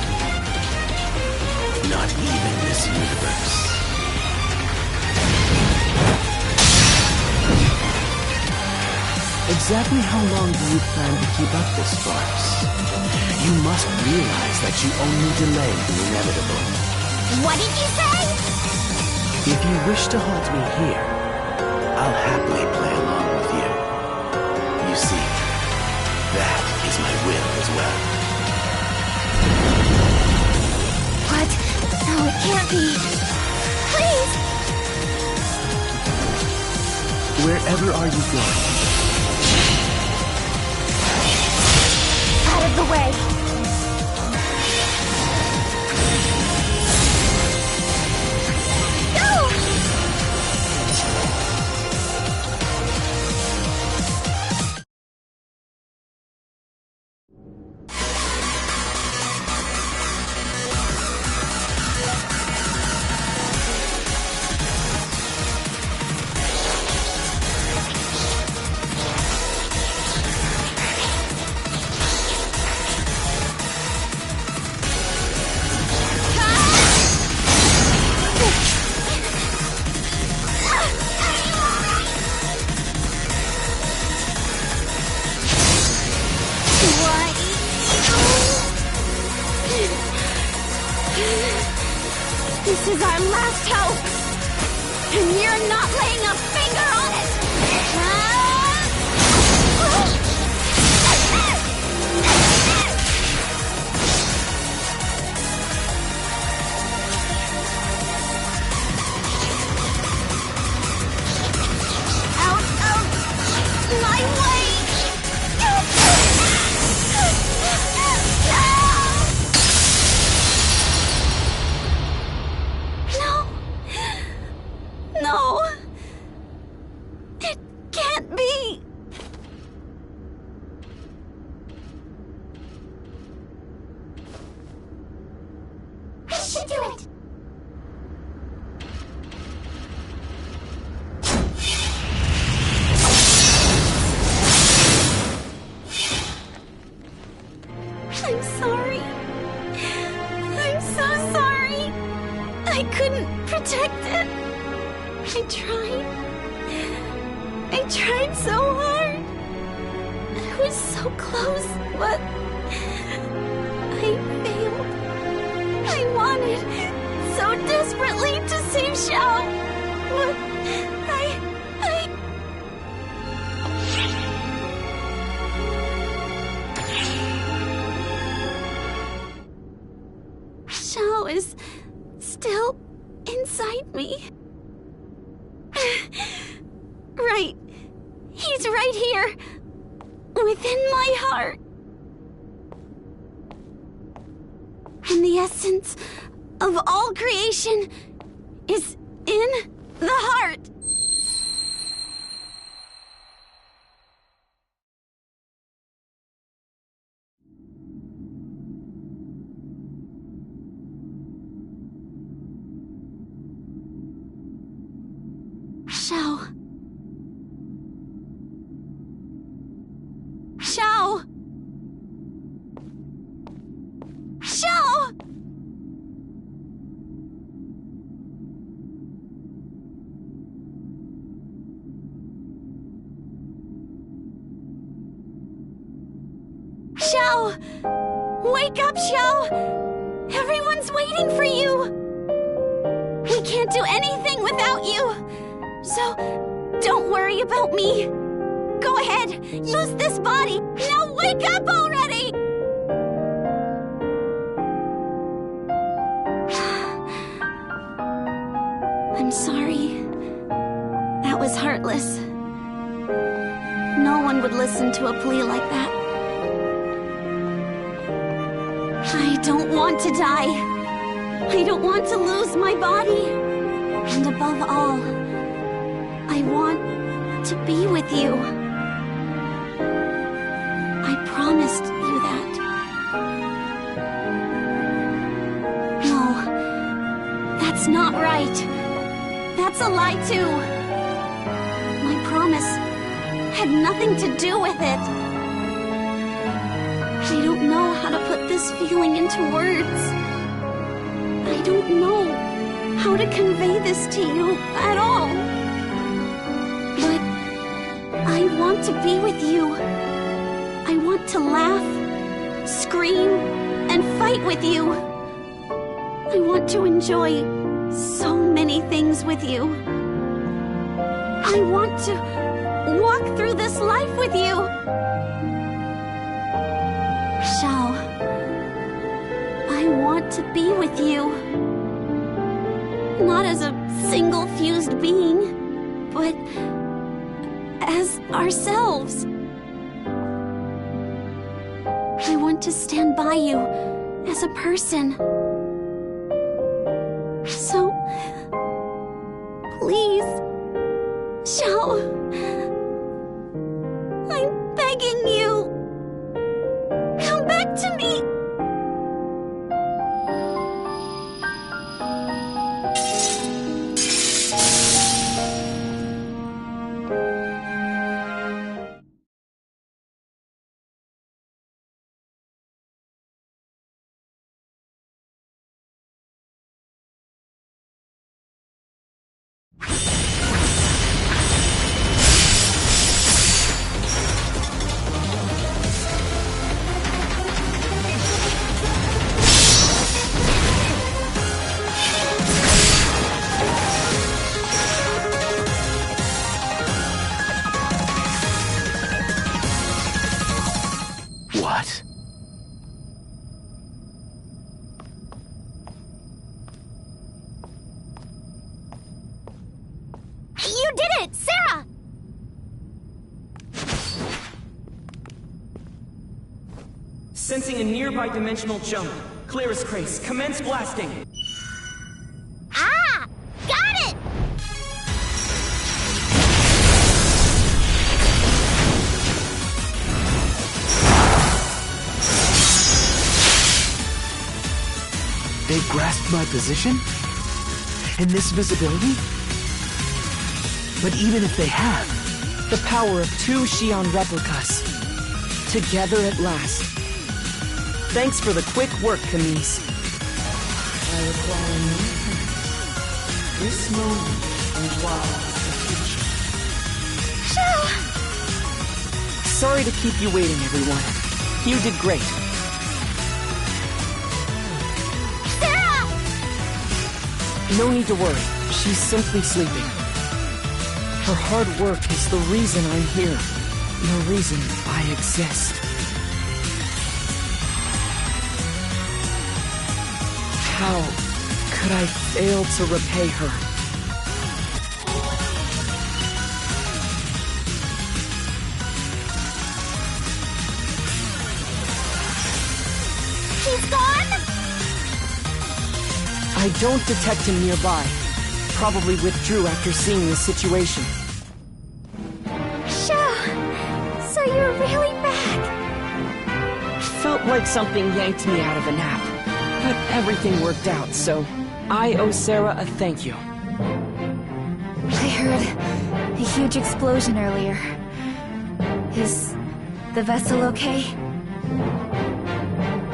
Not even this universe. Exactly how long do you plan to keep up this farce? You must realize that you only delay the inevitable. What did you say? If you wish to halt me here, I'll happily play along with you. You see, that is my will as well. What? No, it can't be. Please! Wherever are you going? Out of the way! This is our last hope, and you're not laying a finger on it! Out of my way! No! It can't be! I should do it! I'm sorry. I'm so sorry. I couldn't protect it. I tried so hard. I was so close, but I failed. I wanted so desperately to save Xiao, but Xiao is still inside me. Right. He's right here. Within my heart. And the essence of all creation is in the heart. Xiao. Xiao! Xiao! Xiao! Wake up, Xiao! Everyone's waiting for you! We can't do anything without you! So, don't worry about me. Go ahead, use this body. Now wake up already! I'm sorry. That was heartless. No one would listen to a plea like that. I don't want to die. I don't want to lose my body. And above all, I want to be with you. I promised you that. No, that's not right. That's a lie too. My promise had nothing to do with it. I don't know how to put this feeling into words. I don't don't know how to convey this to you at all. But I want to be with you. I want to laugh, scream, and fight with you. I want to enjoy so many things with you. I want to walk through this life with you. Shao, I want to be with you. Not as a single fused being, but as ourselves. I want to stand by you as a person. So, please, Shao, I'm begging you, come back to me. What? You did it, Sarah! Sensing a nearby dimensional jump. Clear as Crace. Commence blasting. Ah! Got it! They've grasped my position? And this visibility? But even if they have... The power of 2 Xion replicas. Together at last. Thanks for the quick work, Camise. I require no thanks. This moment involves the future. Shao! Sorry to keep you waiting, everyone. You did great. Sarah! No need to worry. She's simply sleeping. Her hard work is the reason I'm here. The reason I exist. How could I fail to repay her? He's gone? I don't detect him nearby. Probably withdrew after seeing the situation. Shao, so you're really back. Felt like something yanked me out of a nap. But everything worked out, so I owe Sarah a thank you. I heard a huge explosion earlier. Is the vessel okay?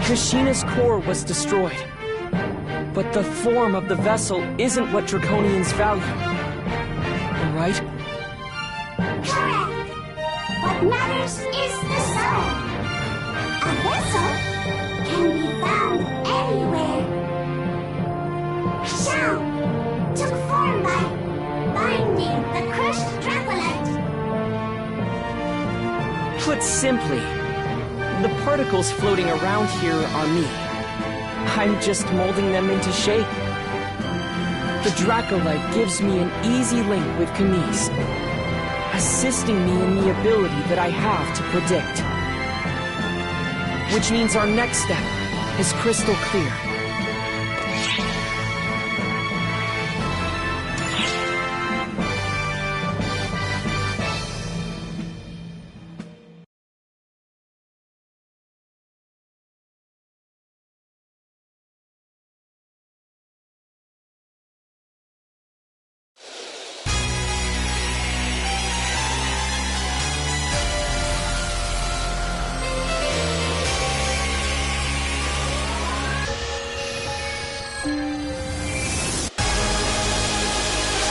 Kashina's core was destroyed. But the form of the vessel isn't what Draconians value. Right? Correct. What matters is the soul. A vessel can be found anywhere. Shao took form by binding the crushed Dracolite. Put simply, the particles floating around here are me. I'm just molding them into shape. The Dracolite gives me an easy link with Camise, assisting me in the ability that I have to predict. Which means our next step is crystal clear.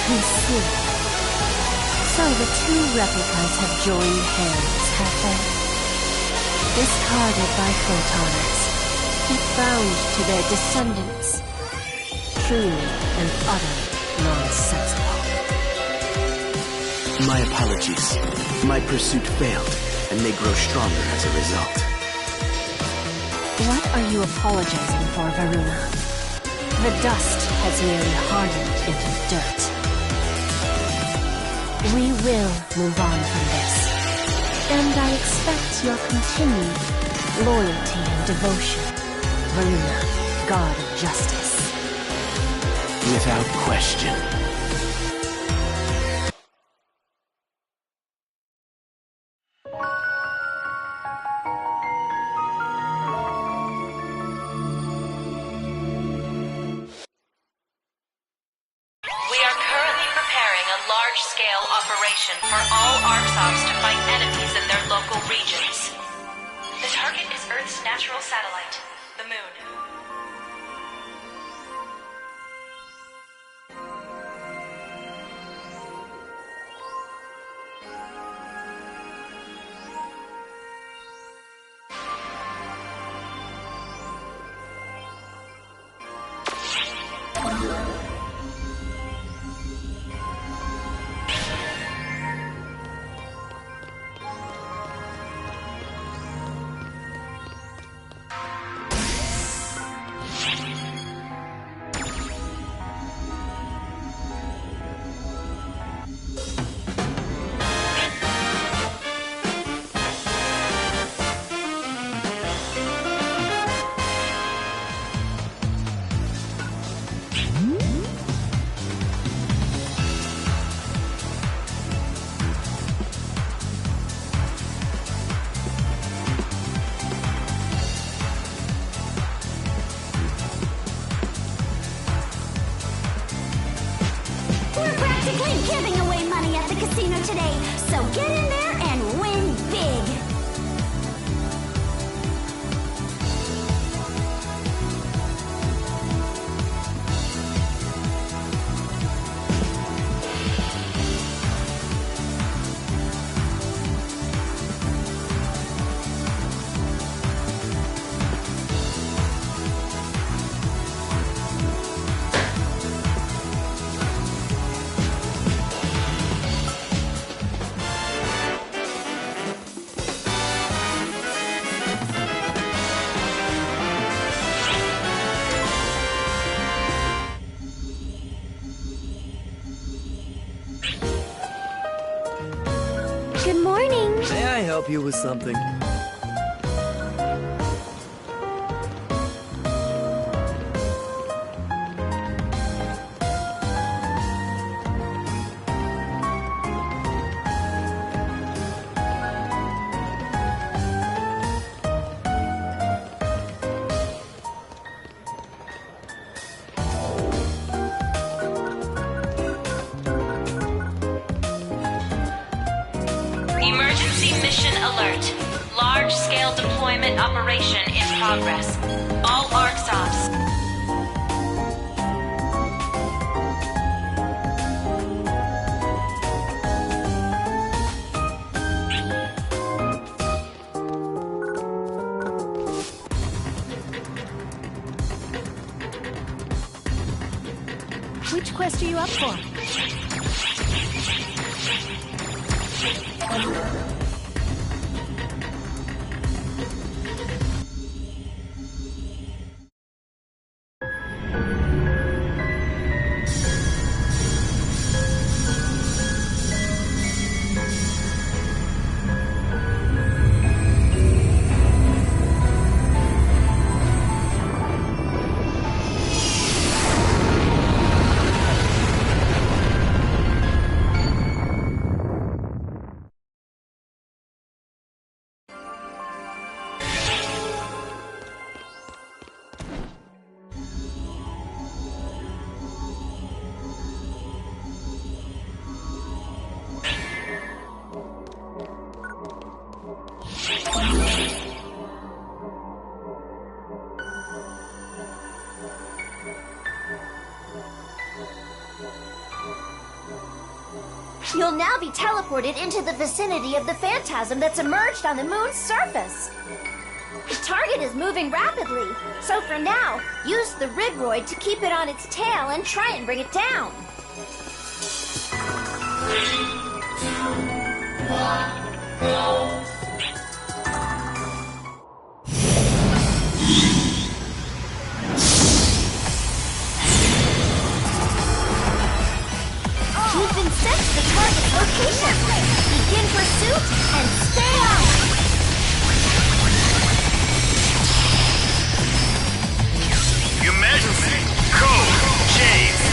We see. So the two replicas have joined hands, have they? Discarded by photoners, yet bound to their descendants. Truly and utterly nonsensical. My apologies. My pursuit failed, and may grow stronger as a result. What are you apologizing for, Varuna? The dust has merely hardened into dirt. We will move on from this. And I expect your continued loyalty and devotion, Varuna, God of Justice. Without question. large-scale operation for all ARCSOPs to fight enemies in their local regions. The target is Earth's natural satellite, the Moon. Giving away money at the casino today, so get in there and win big! Good morning. May I help you with something? Emergency mission alert. Large-scale deployment operation in progress. All ARCSOPs. Which quest are you up for? You'll now be teleported into the vicinity of the phantasm that's emerged on the moon's surface. The target is moving rapidly, so for now, use the Ridroid to keep it on its tail and try and bring it down. 3, 2, 1, go! You've been sent to the target's location. Begin pursuit and stay on. Emergency! Code! Chase!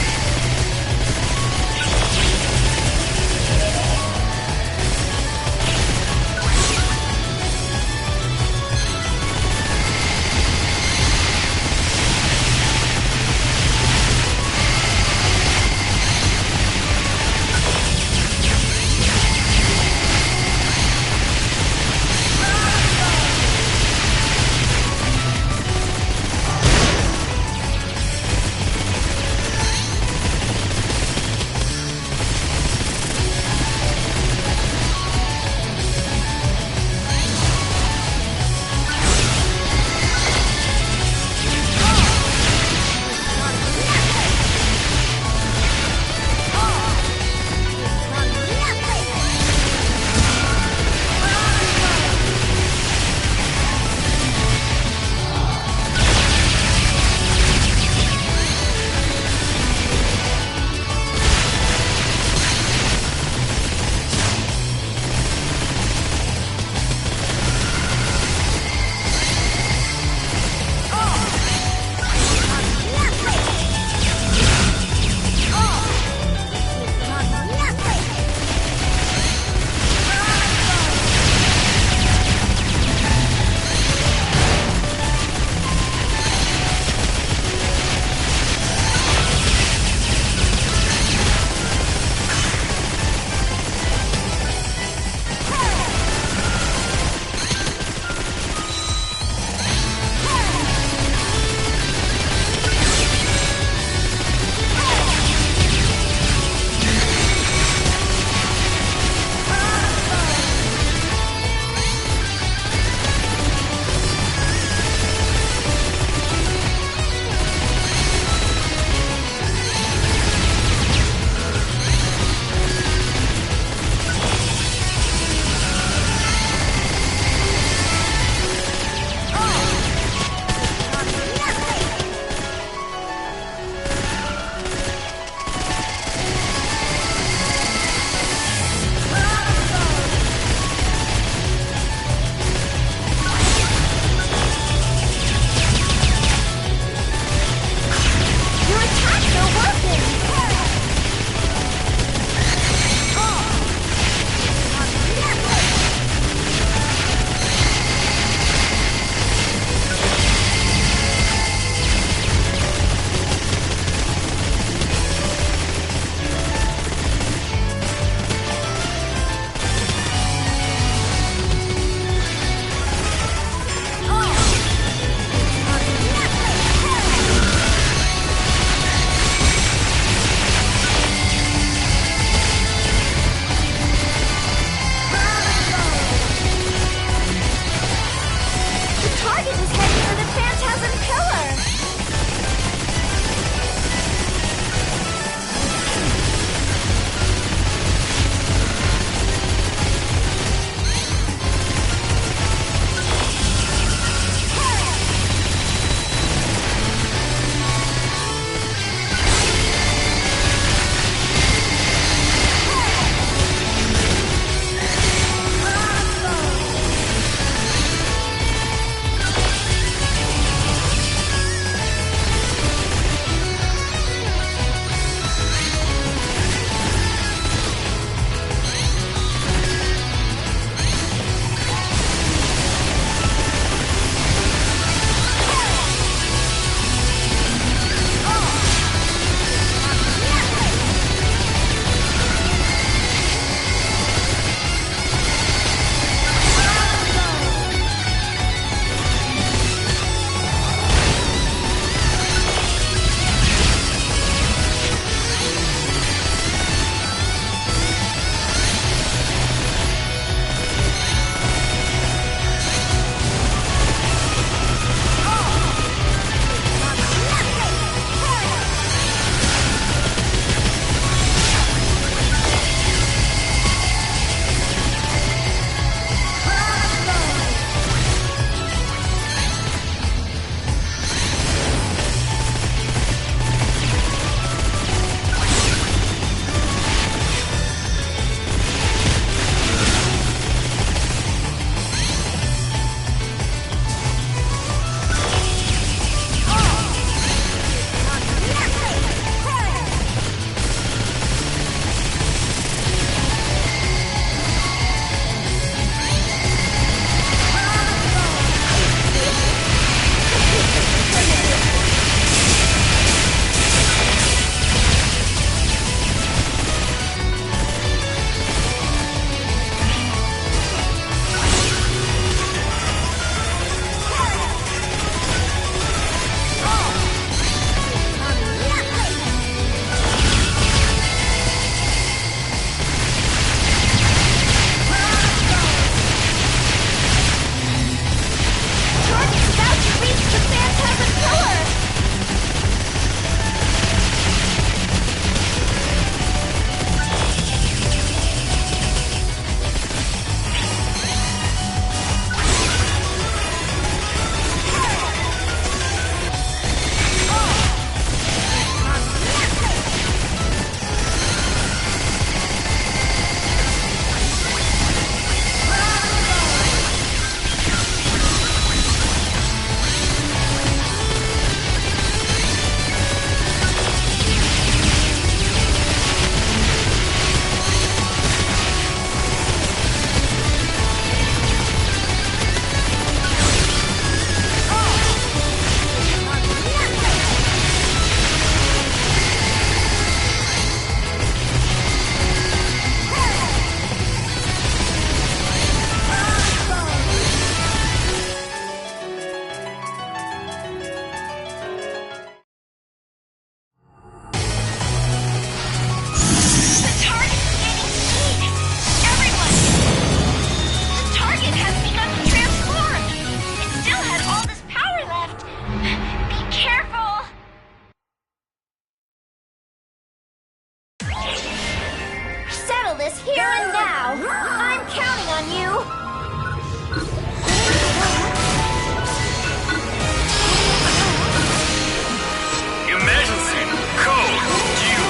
this here and now. I'm counting on you. Emergency code due.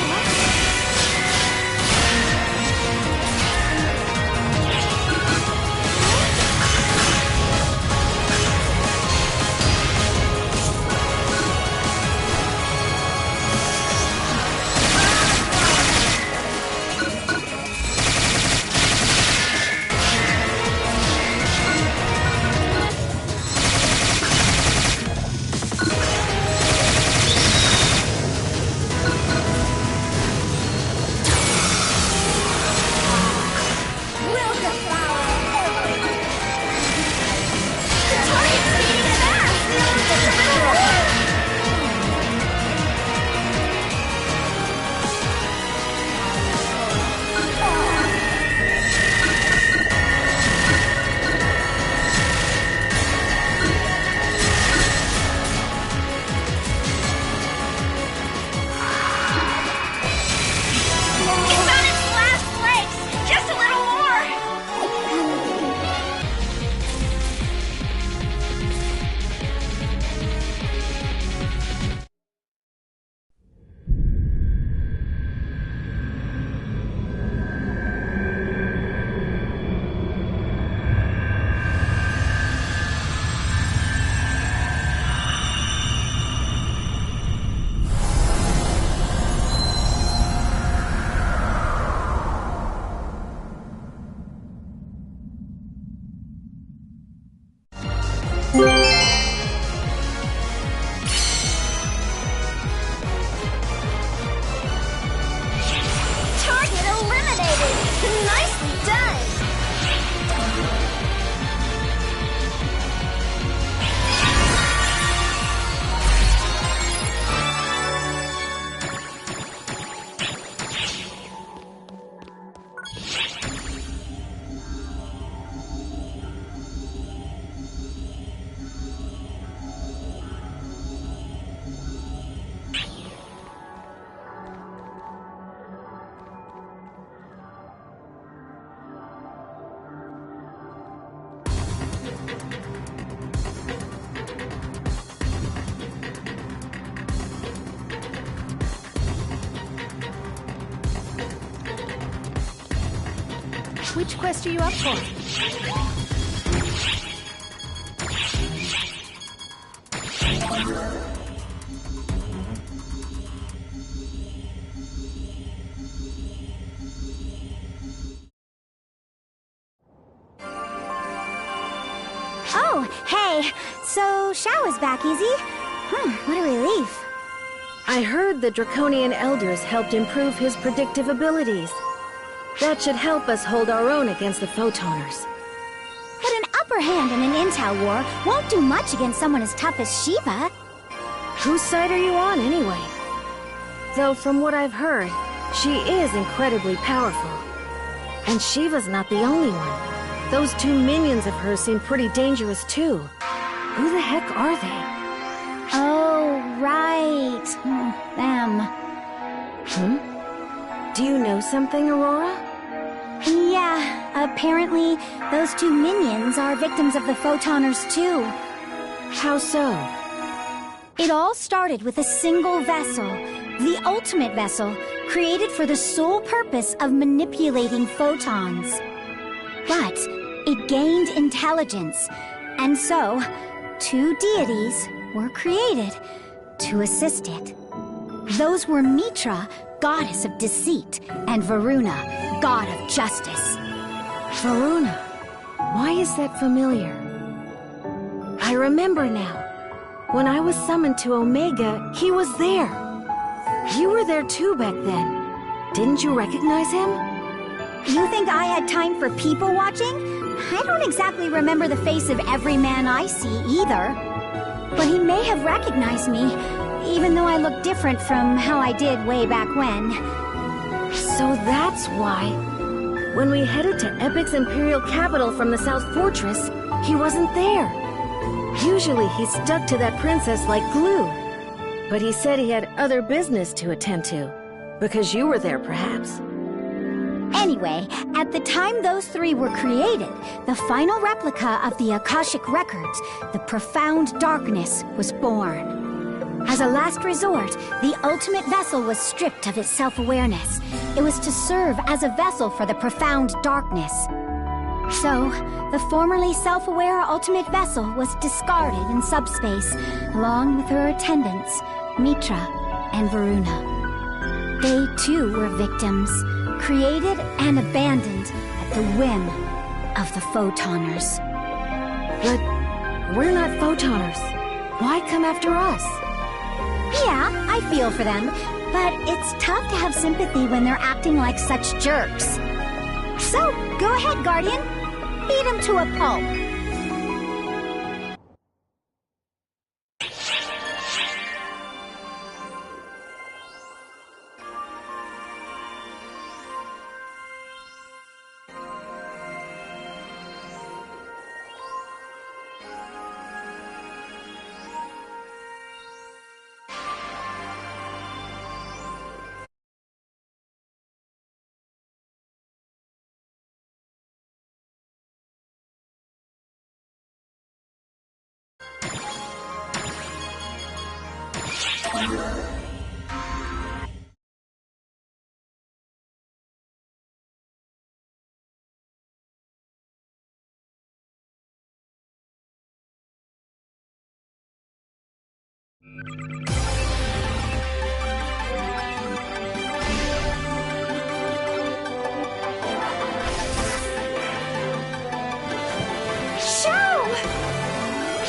Which quest are you up for? Oh, hey. So, Xiao is back, Easy. What a relief. I heard the Draconian Elders helped improve his predictive abilities. That should help us hold our own against the Photoners. But an upper hand in an intel war won't do much against someone as tough as Shiva. Whose side are you on, anyway? Though from what I've heard, she is incredibly powerful. And Shiva's not the only one. Those two minions of hers seem pretty dangerous, too. Who the heck are they? Oh, right. Them. Do you know something, Aurora? Yeah, apparently those two minions are victims of the Photoners too. How so? It all started with a single vessel, the ultimate vessel, created for the sole purpose of manipulating photons. But it gained intelligence, and so two deities were created to assist it. Those were Mitra, goddess of deceit, and Varuna, god of justice. Varuna? Why is that familiar? I remember now. When I was summoned to Omega, he was there. You were there too back then. Didn't you recognize him? You think I had time for people watching? I don't exactly remember the face of every man I see either. But he may have recognized me, even though I look different from how I did way back when. So that's why. When we headed to Epic's Imperial capital from the South Fortress, he wasn't there. Usually he stuck to that princess like glue. But he said he had other business to attend to. Because you were there, perhaps. Anyway, at the time those three were created, the final replica of the Akashic Records, the Profound Darkness, was born. As a last resort, the ultimate vessel was stripped of its self-awareness. It was to serve as a vessel for the Profound Darkness. So, the formerly self-aware ultimate vessel was discarded in subspace, along with her attendants, Mitra and Varuna. They too were victims, created and abandoned at the whim of the Photoners. But we're not Photoners. Why come after us? Yeah, I feel for them, but it's tough to have sympathy when they're acting like such jerks. So, go ahead, Guardian. Beat them to a pulp.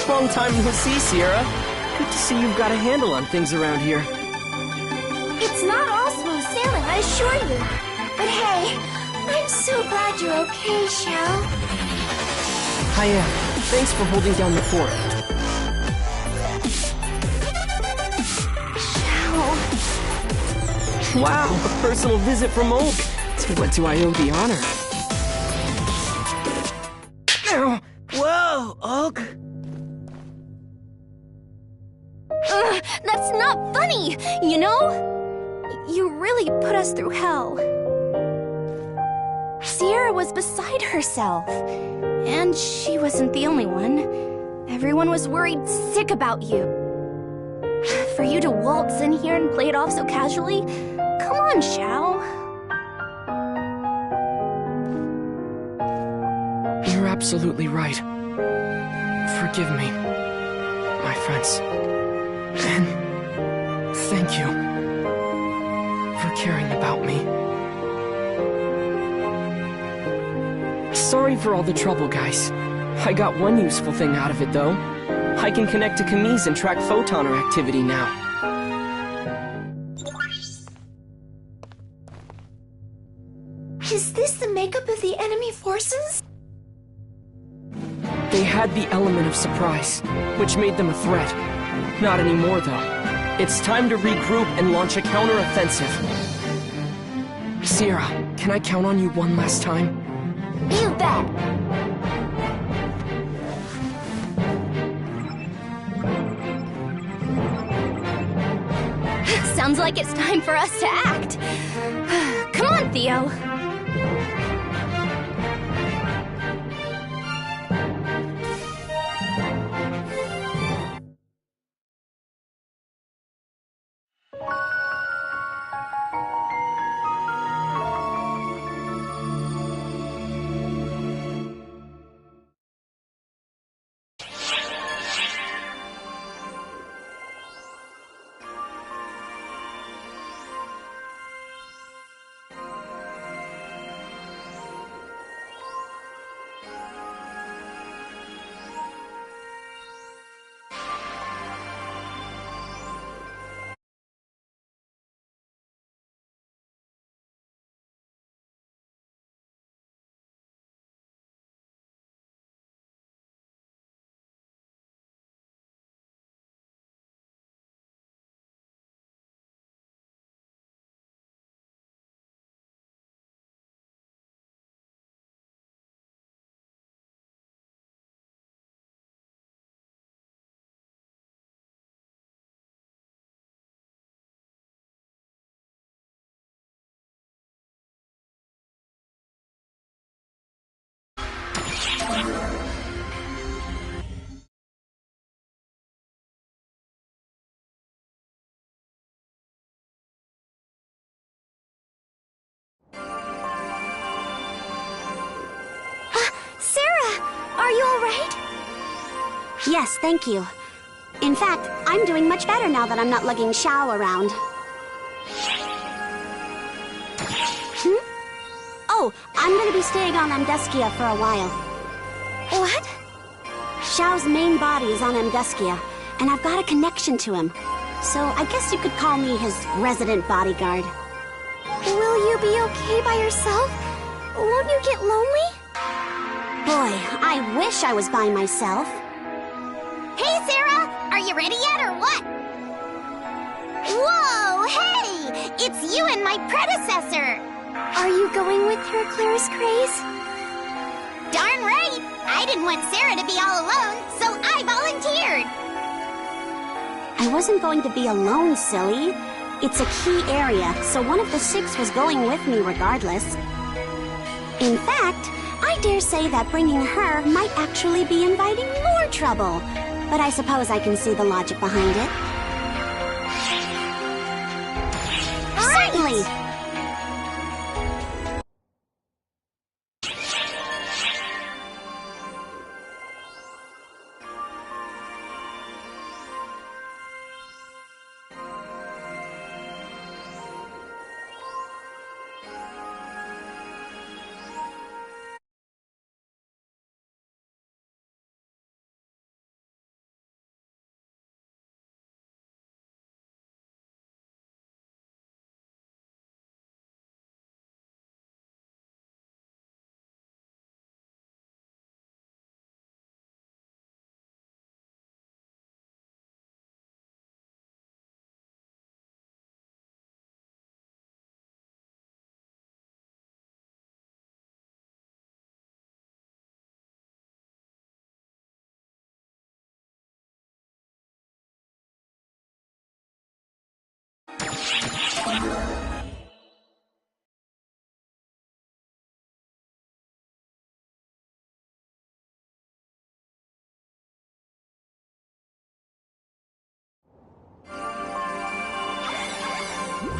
Long time no see, Sierra. Good to see you've got a handle on things around here. It's not all smooth sailing, I assure you. But hey, I'm so glad you're okay, Shao. I am. Thanks for holding down the fort. Shao. Wow, a personal visit from Oak. To what do I owe the honor? Ow. Whoa, Oak. That's not funny, you know? You really put us through hell. Sierra was beside herself. And she wasn't the only one. Everyone was worried sick about you. For you to waltz in here and play it off so casually? Come on, Shao. You're absolutely right. Forgive me, my friends. And thank you for caring about me. Sorry for all the trouble, guys. I got one useful thing out of it, though. I can connect to Camise and track photoner activity now. Is this the makeup of the enemy forces? They had the element of surprise, which made them a threat. Not anymore, though. It's time to regroup and launch a counter-offensive. Sierra, can I count on you one last time? You bet! Sounds like it's time for us to act. Come on, Theo. Yes, thank you. In fact, I'm doing much better now that I'm not lugging Xiao around. Oh, I'm gonna be staying on Amduskia for a while. What? Xiao's main body is on Amduskia, and I've got a connection to him. So I guess you could call me his resident bodyguard. Will you be okay by yourself? Won't you get lonely? Boy, I wish I was by myself. Hey, Sarah! Are you ready yet, or what? Whoa, hey! It's you and my predecessor! Are you going with her, Claire's craze? Darn right! I didn't want Sarah to be all alone, so I volunteered! I wasn't going to be alone, silly. It's a key area, so one of the 6 was going with me regardless. In fact, I dare say that bringing her might actually be inviting more trouble. But I suppose I can see the logic behind it. Certainly!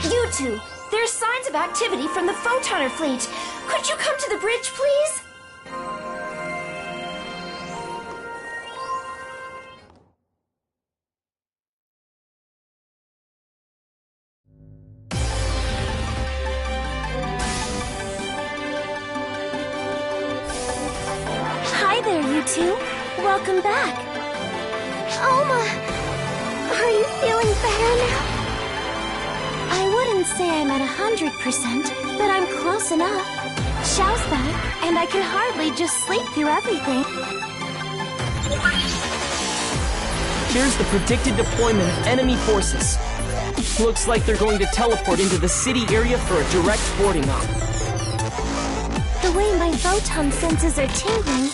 You two, there's signs of activity from the Photoner fleet. Could you come to the bridge, please? Hi there, you two. Welcome back. Alma, are you feeling better now? I wouldn't say I'm at 100%, but I'm close enough. Xiao's back, and I can hardly just sleep through everything. Here's the predicted deployment of enemy forces. Looks like they're going to teleport into the city area for a direct boarding up. The way my photon senses are tingling,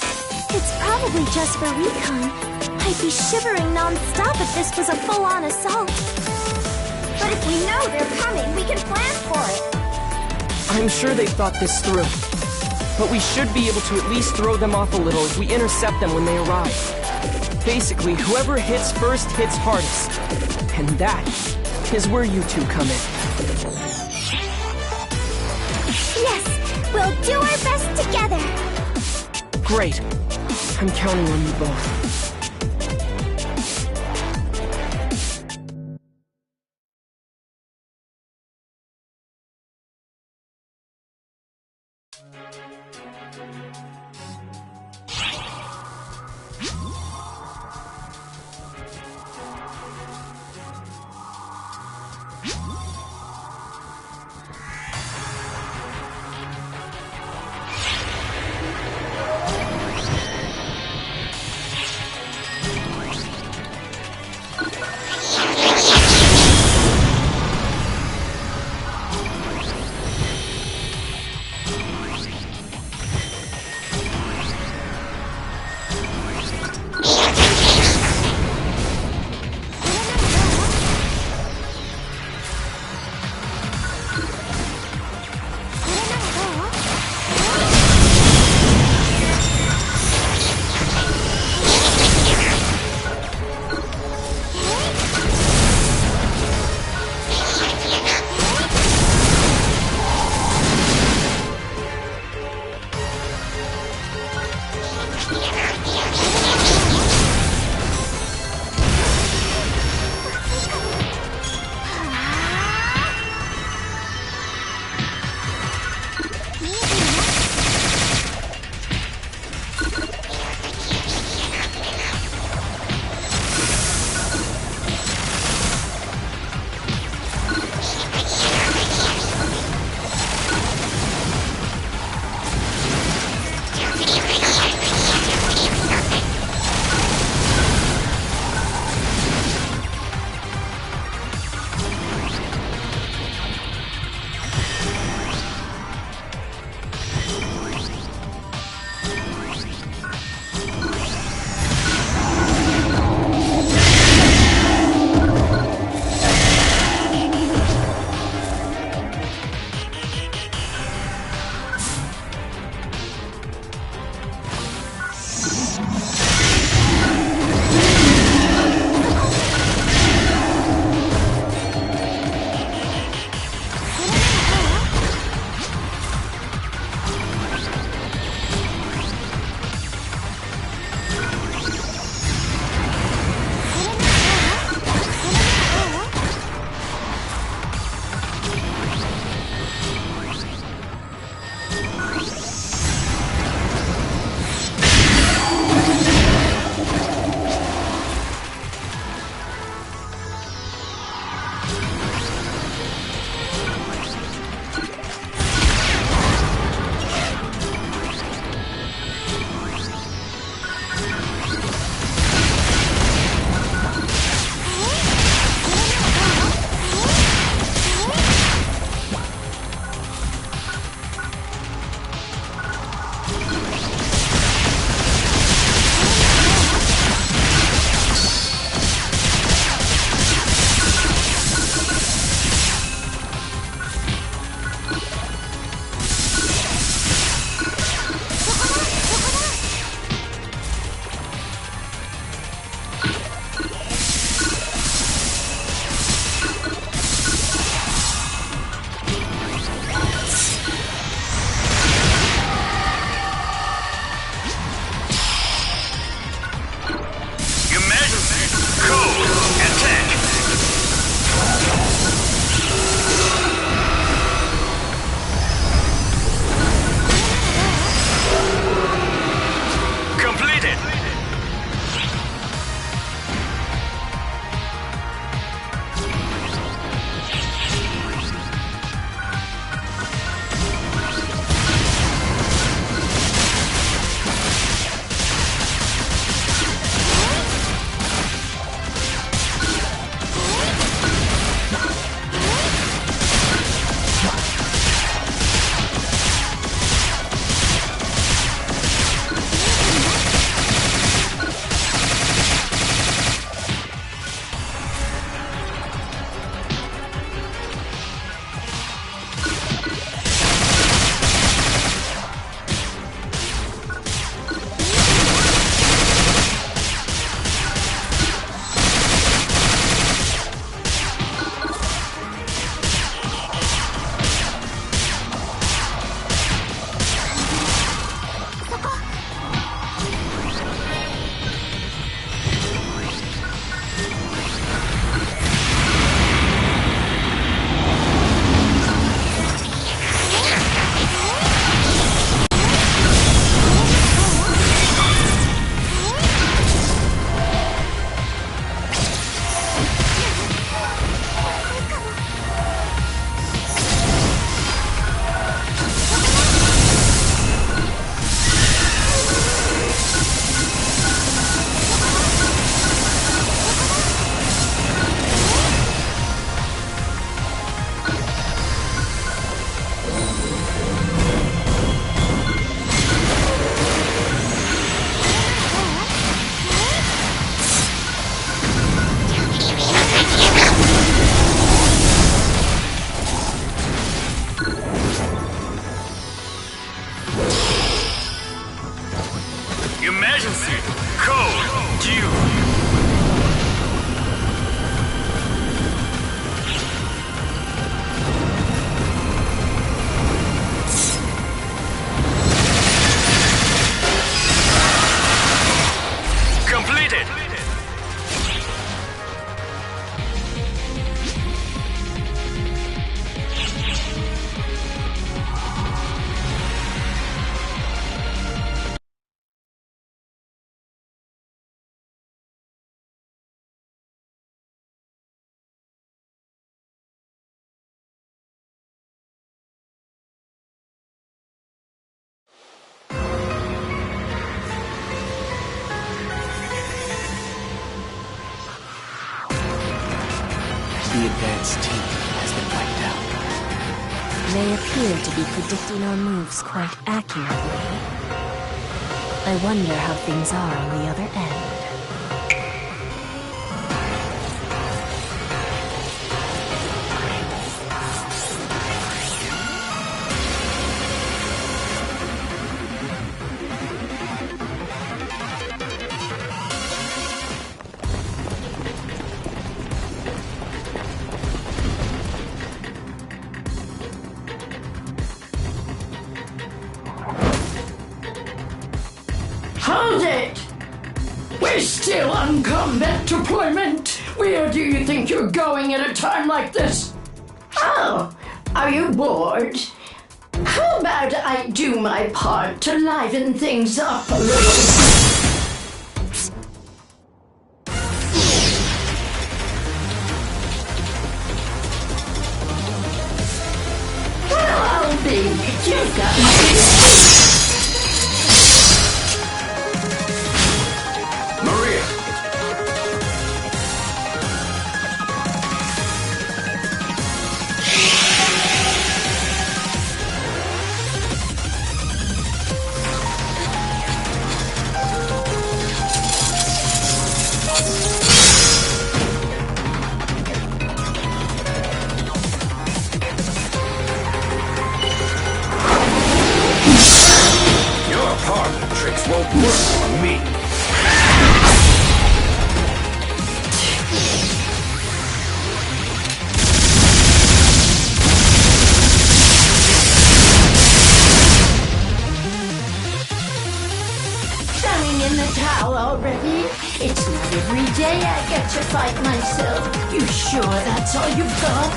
it's probably just for recon. I'd be shivering non-stop if this was a full-on assault. But if we know they're coming, we can plan for it. I'm sure they've thought this through. But we should be able to at least throw them off a little if we intercept them when they arrive. Basically, whoever hits first hits hardest. And that is where you two come in. Yes, we'll do our best together. Great. I'm counting on you both. its team has been wiped out. They appear to be predicting our moves quite accurately. I wonder how things are on the other end. Hold it! We're still on combat deployment. Where do you think you're going at a time like this? Oh, are you bored? How about I do my part to liven things up a little? Well, I'll be. You've got my won't work on me. Throwing in the towel already? It's not every day I get to fight myself. You sure that's all you've got?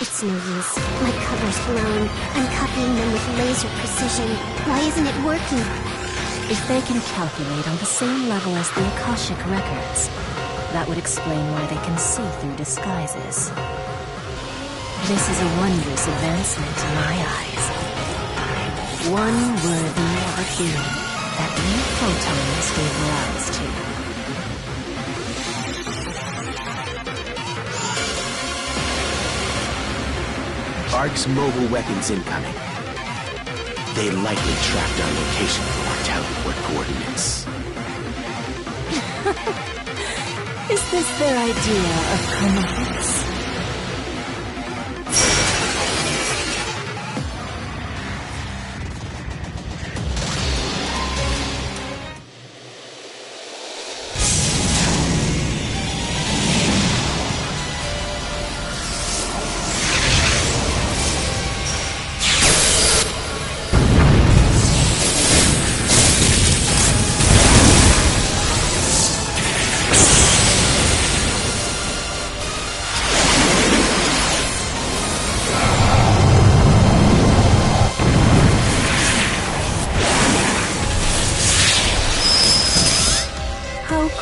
It's no use. My cover's blown. I'm copying them with laser precision. Why isn't it working? If they can calculate on the same level as the Akashic records, that would explain why they can see through disguises. This is a wondrous advancement in my eyes. One worthy of a being that we photons gave rise to. ARC's mobile weapons incoming. They likely tracked our location for our teleport coordinates. Is this their idea of comeuppance?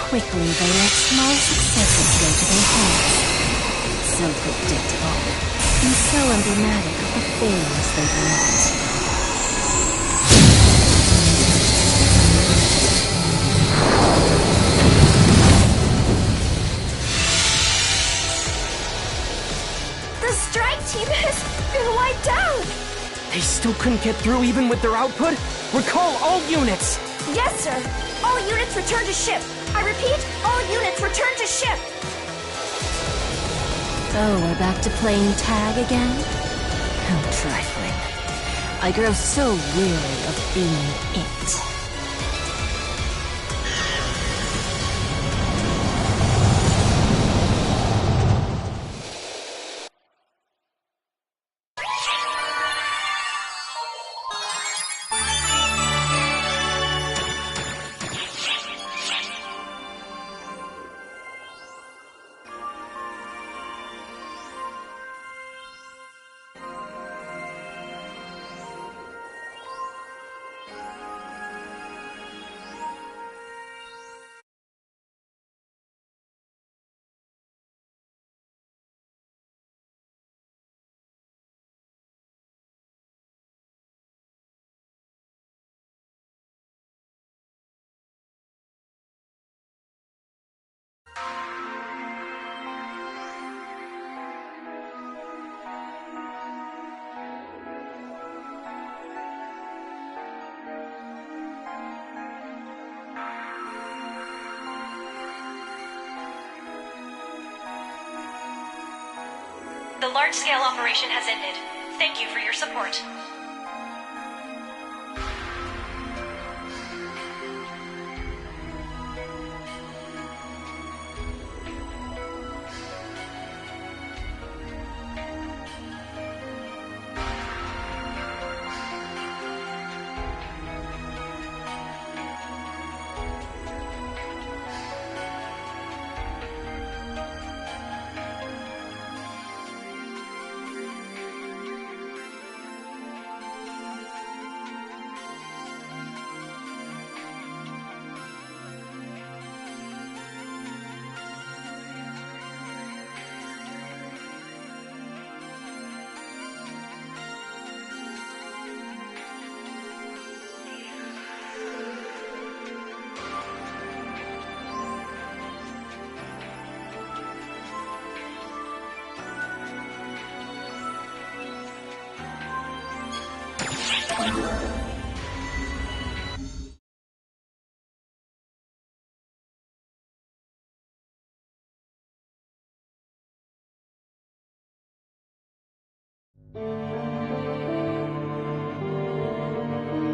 Quickly they let small successes go to their heads. So predictable, and so emblematic of the failures they wrought. The strike team has been wiped out! They still couldn't get through even with their output? Recall all units! Yes, sir! All units return to ship! I repeat, all units return to ship! Oh, we're back to playing tag again? How trifling. I grow so weary of being it. The large-scale operation has ended. Thank you for your support.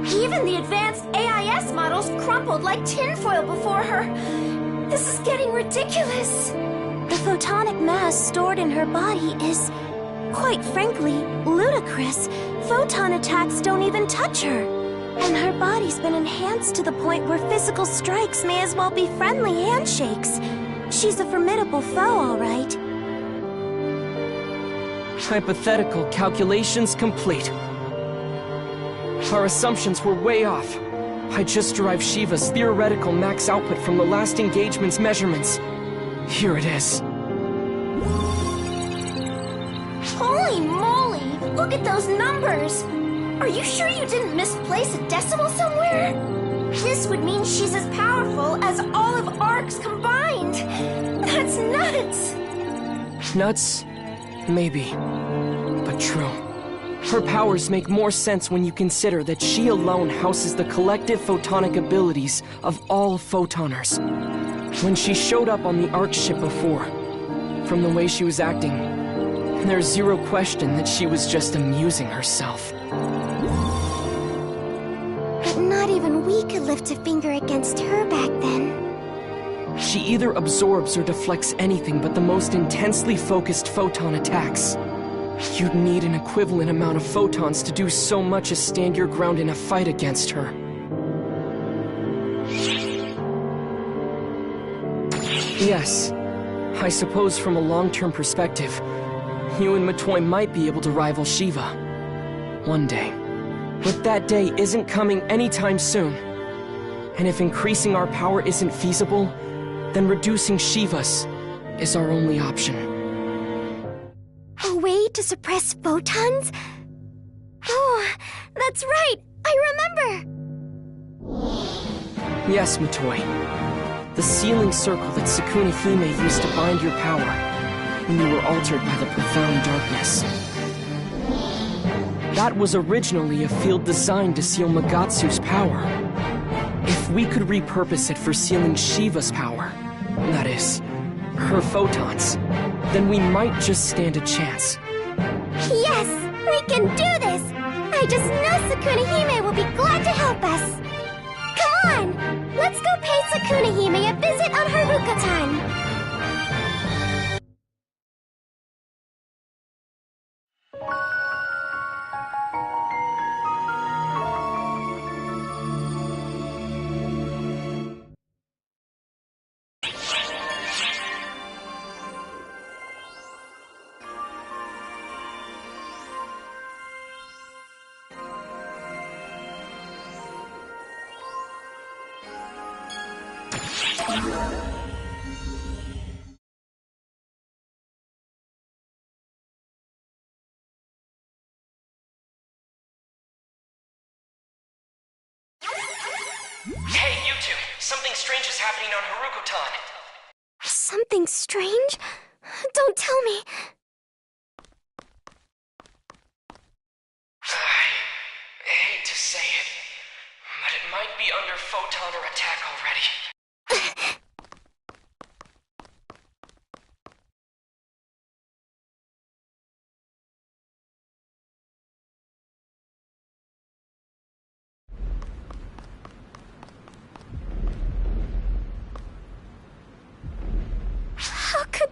Even the advanced AIS models crumpled like tinfoil before her. This is getting ridiculous. The photonic mass stored in her body is, quite frankly, ludicrous. Photon attacks don't even touch her. And her body's been enhanced to the point where physical strikes may as well be friendly handshakes. She's a formidable foe, all right. Hypothetical calculations complete. Our assumptions were way off. I just derived Shiva's theoretical max output from the last engagement's measurements. Here it is. Holy moly! Look at those numbers! Are you sure you didn't misplace a decimal somewhere? This would mean she's as powerful as all of ARCs combined! That's nuts! Nuts? Maybe. But true. Her powers make more sense when you consider that she alone houses the collective photonic abilities of all photoners. When she showed up on the ARC ship before, from the way she was acting, there's zero question that she was just amusing herself. But not even we could lift a finger against her back then. She either absorbs or deflects anything but the most intensely focused photon attacks. You'd need an equivalent amount of photons to do so much as stand your ground in a fight against her. Yes, I suppose from a long-term perspective, you and Matoy might be able to rival Shiva. One day. But that day isn't coming anytime soon. And if increasing our power isn't feasible, then reducing Shiva's is our only option. A way to suppress photons? Oh, that's right! I remember! Yes, Matoy. The sealing circle that Sukuna Hime used to bind your power when you were altered by the profound darkness. That was originally a field designed to seal Magatsu's power. If we could repurpose it for sealing Shiva's power, that is, her photons, then we might just stand a chance. Yes! We can do this! I just know Sukuna Hime will be glad to help us! Come on! Let's go pay Sukuna Hime a visit on Haruka-tan! Hey, you two! Something strange is happening on Haruko-tan. Something strange? Don't tell me. I hate to say it, but it might be under photoner attack already.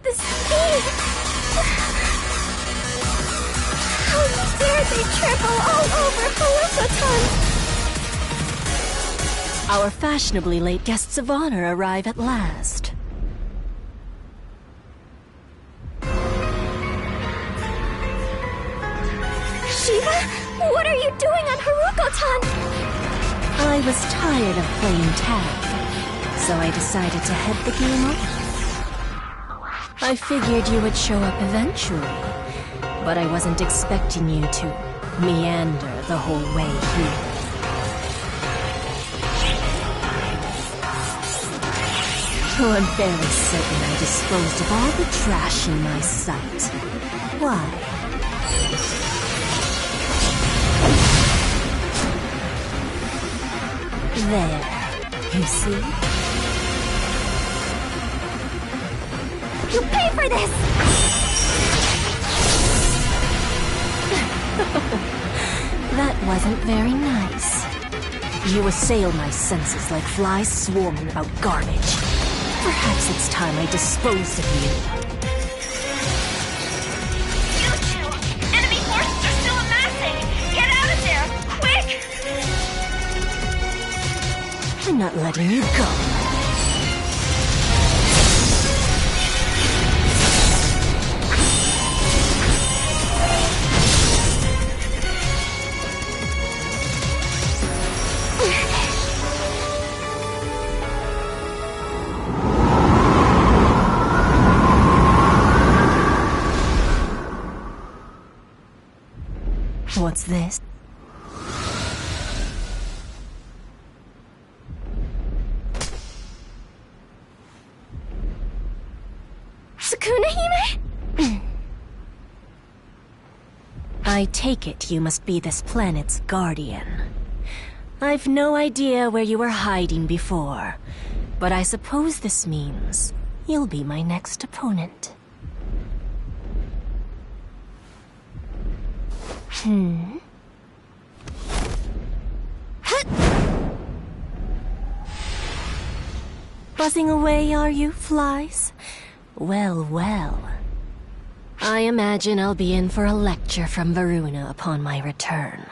The speed! How dare they trample all over Haruko-tan! Our fashionably late guests of honor arrive at last. Shiva, what are you doing on Haruko-tan? I was tired of playing tag, so I decided to head the game off. I figured you would show up eventually, but I wasn't expecting you to meander the whole way here. Oh, I'm fairly certain I disposed of all the trash in my sight. Why? There, you see? You pay for this! That wasn't very nice. You assail my senses like flies swarming about garbage. Perhaps it's time I disposed of you. You two! Enemy forces are still amassing! Get out of there! Quick! I'm not letting you go. What's this? Sukuna-hime? I take it you must be this planet's guardian. I've no idea where you were hiding before, but I suppose this means you'll be my next opponent. Buzzing away, are you, flies? Well, well. I imagine I'll be in for a lecture from Varuna upon my return.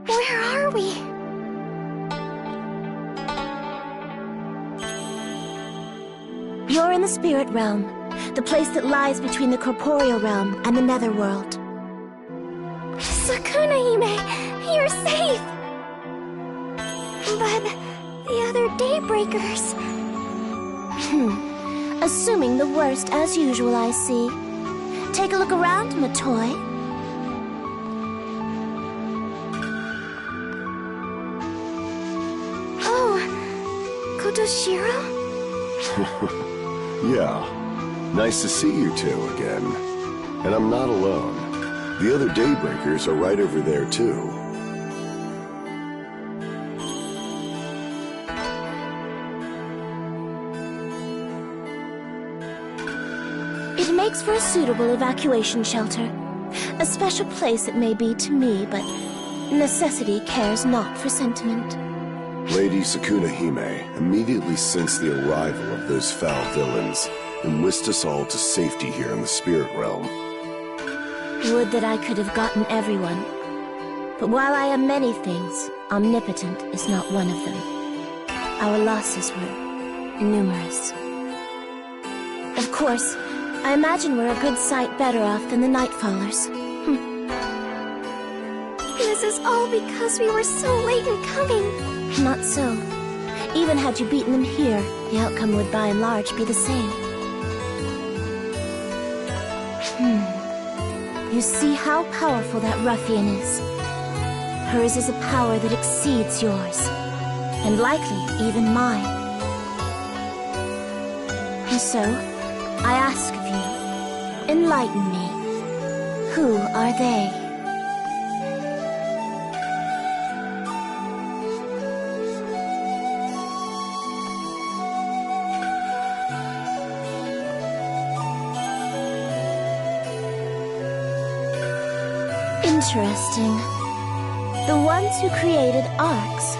Where are we? You're in the spirit realm, the place that lies between the corporeal realm and the netherworld. Sukuna-hime, you're safe! But the other Daybreakers... Assuming the worst as usual, I see. Take a look around, Matoy. Oh, Kotoshiro? Yeah. Nice to see you two again. And I'm not alone. The other Daybreakers are right over there, too. It makes for a suitable evacuation shelter. A special place it may be to me, but necessity cares not for sentiment. Lady Sukuna-hime immediately sensed the arrival of those foul villains and whisked us all to safety here in the spirit realm. Would that I could have gotten everyone. But while I am many things, omnipotent is not one of them. Our losses were numerous. Of course, I imagine we're a good sight better off than the Nightfallers. This is all because we were so late in coming. Not so. Even had you beaten them here, the outcome would by and large be the same. You see how powerful that ruffian is. Hers is a power that exceeds yours, and likely even mine. And so, I ask of you, enlighten me. Who are they? Interesting. The ones who created arcs.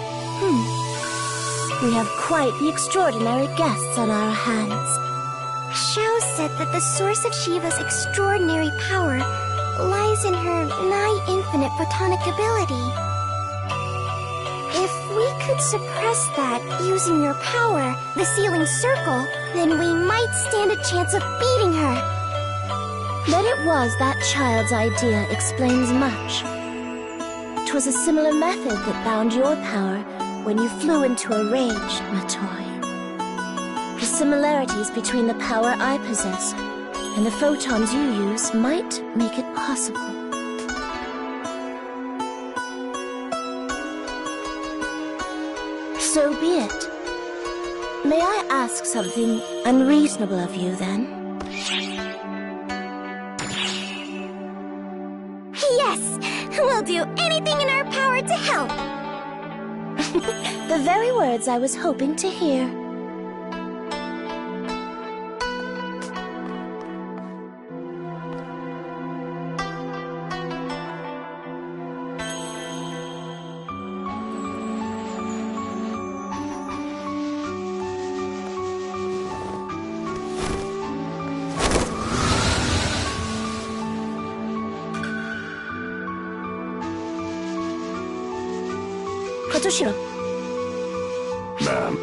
We have quite the extraordinary guests on our hands. Shao said that the source of Shiva's extraordinary power lies in her nigh-infinite photonic ability. If we could suppress that using your power, the sealing circle, then we might stand a chance of beating her. That it was that child's idea explains much. 'Twas a similar method that bound your power when you flew into a rage, Matoy. The similarities between the power I possess and the photons you use might make it possible. So be it. May I ask something unreasonable of you, then? Yes! We'll do anything in our power to help! The very words I was hoping to hear. Katsushiro. Ma'am.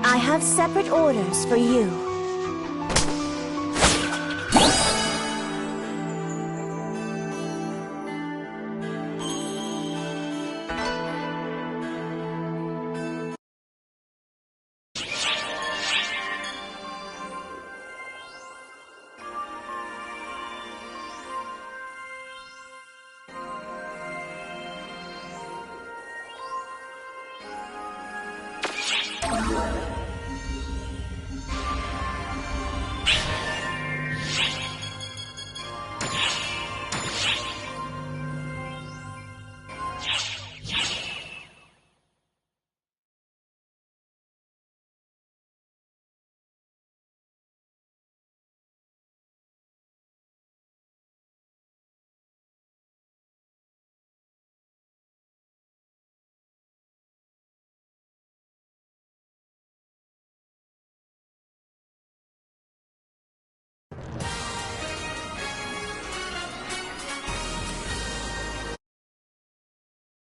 I have separate orders for you.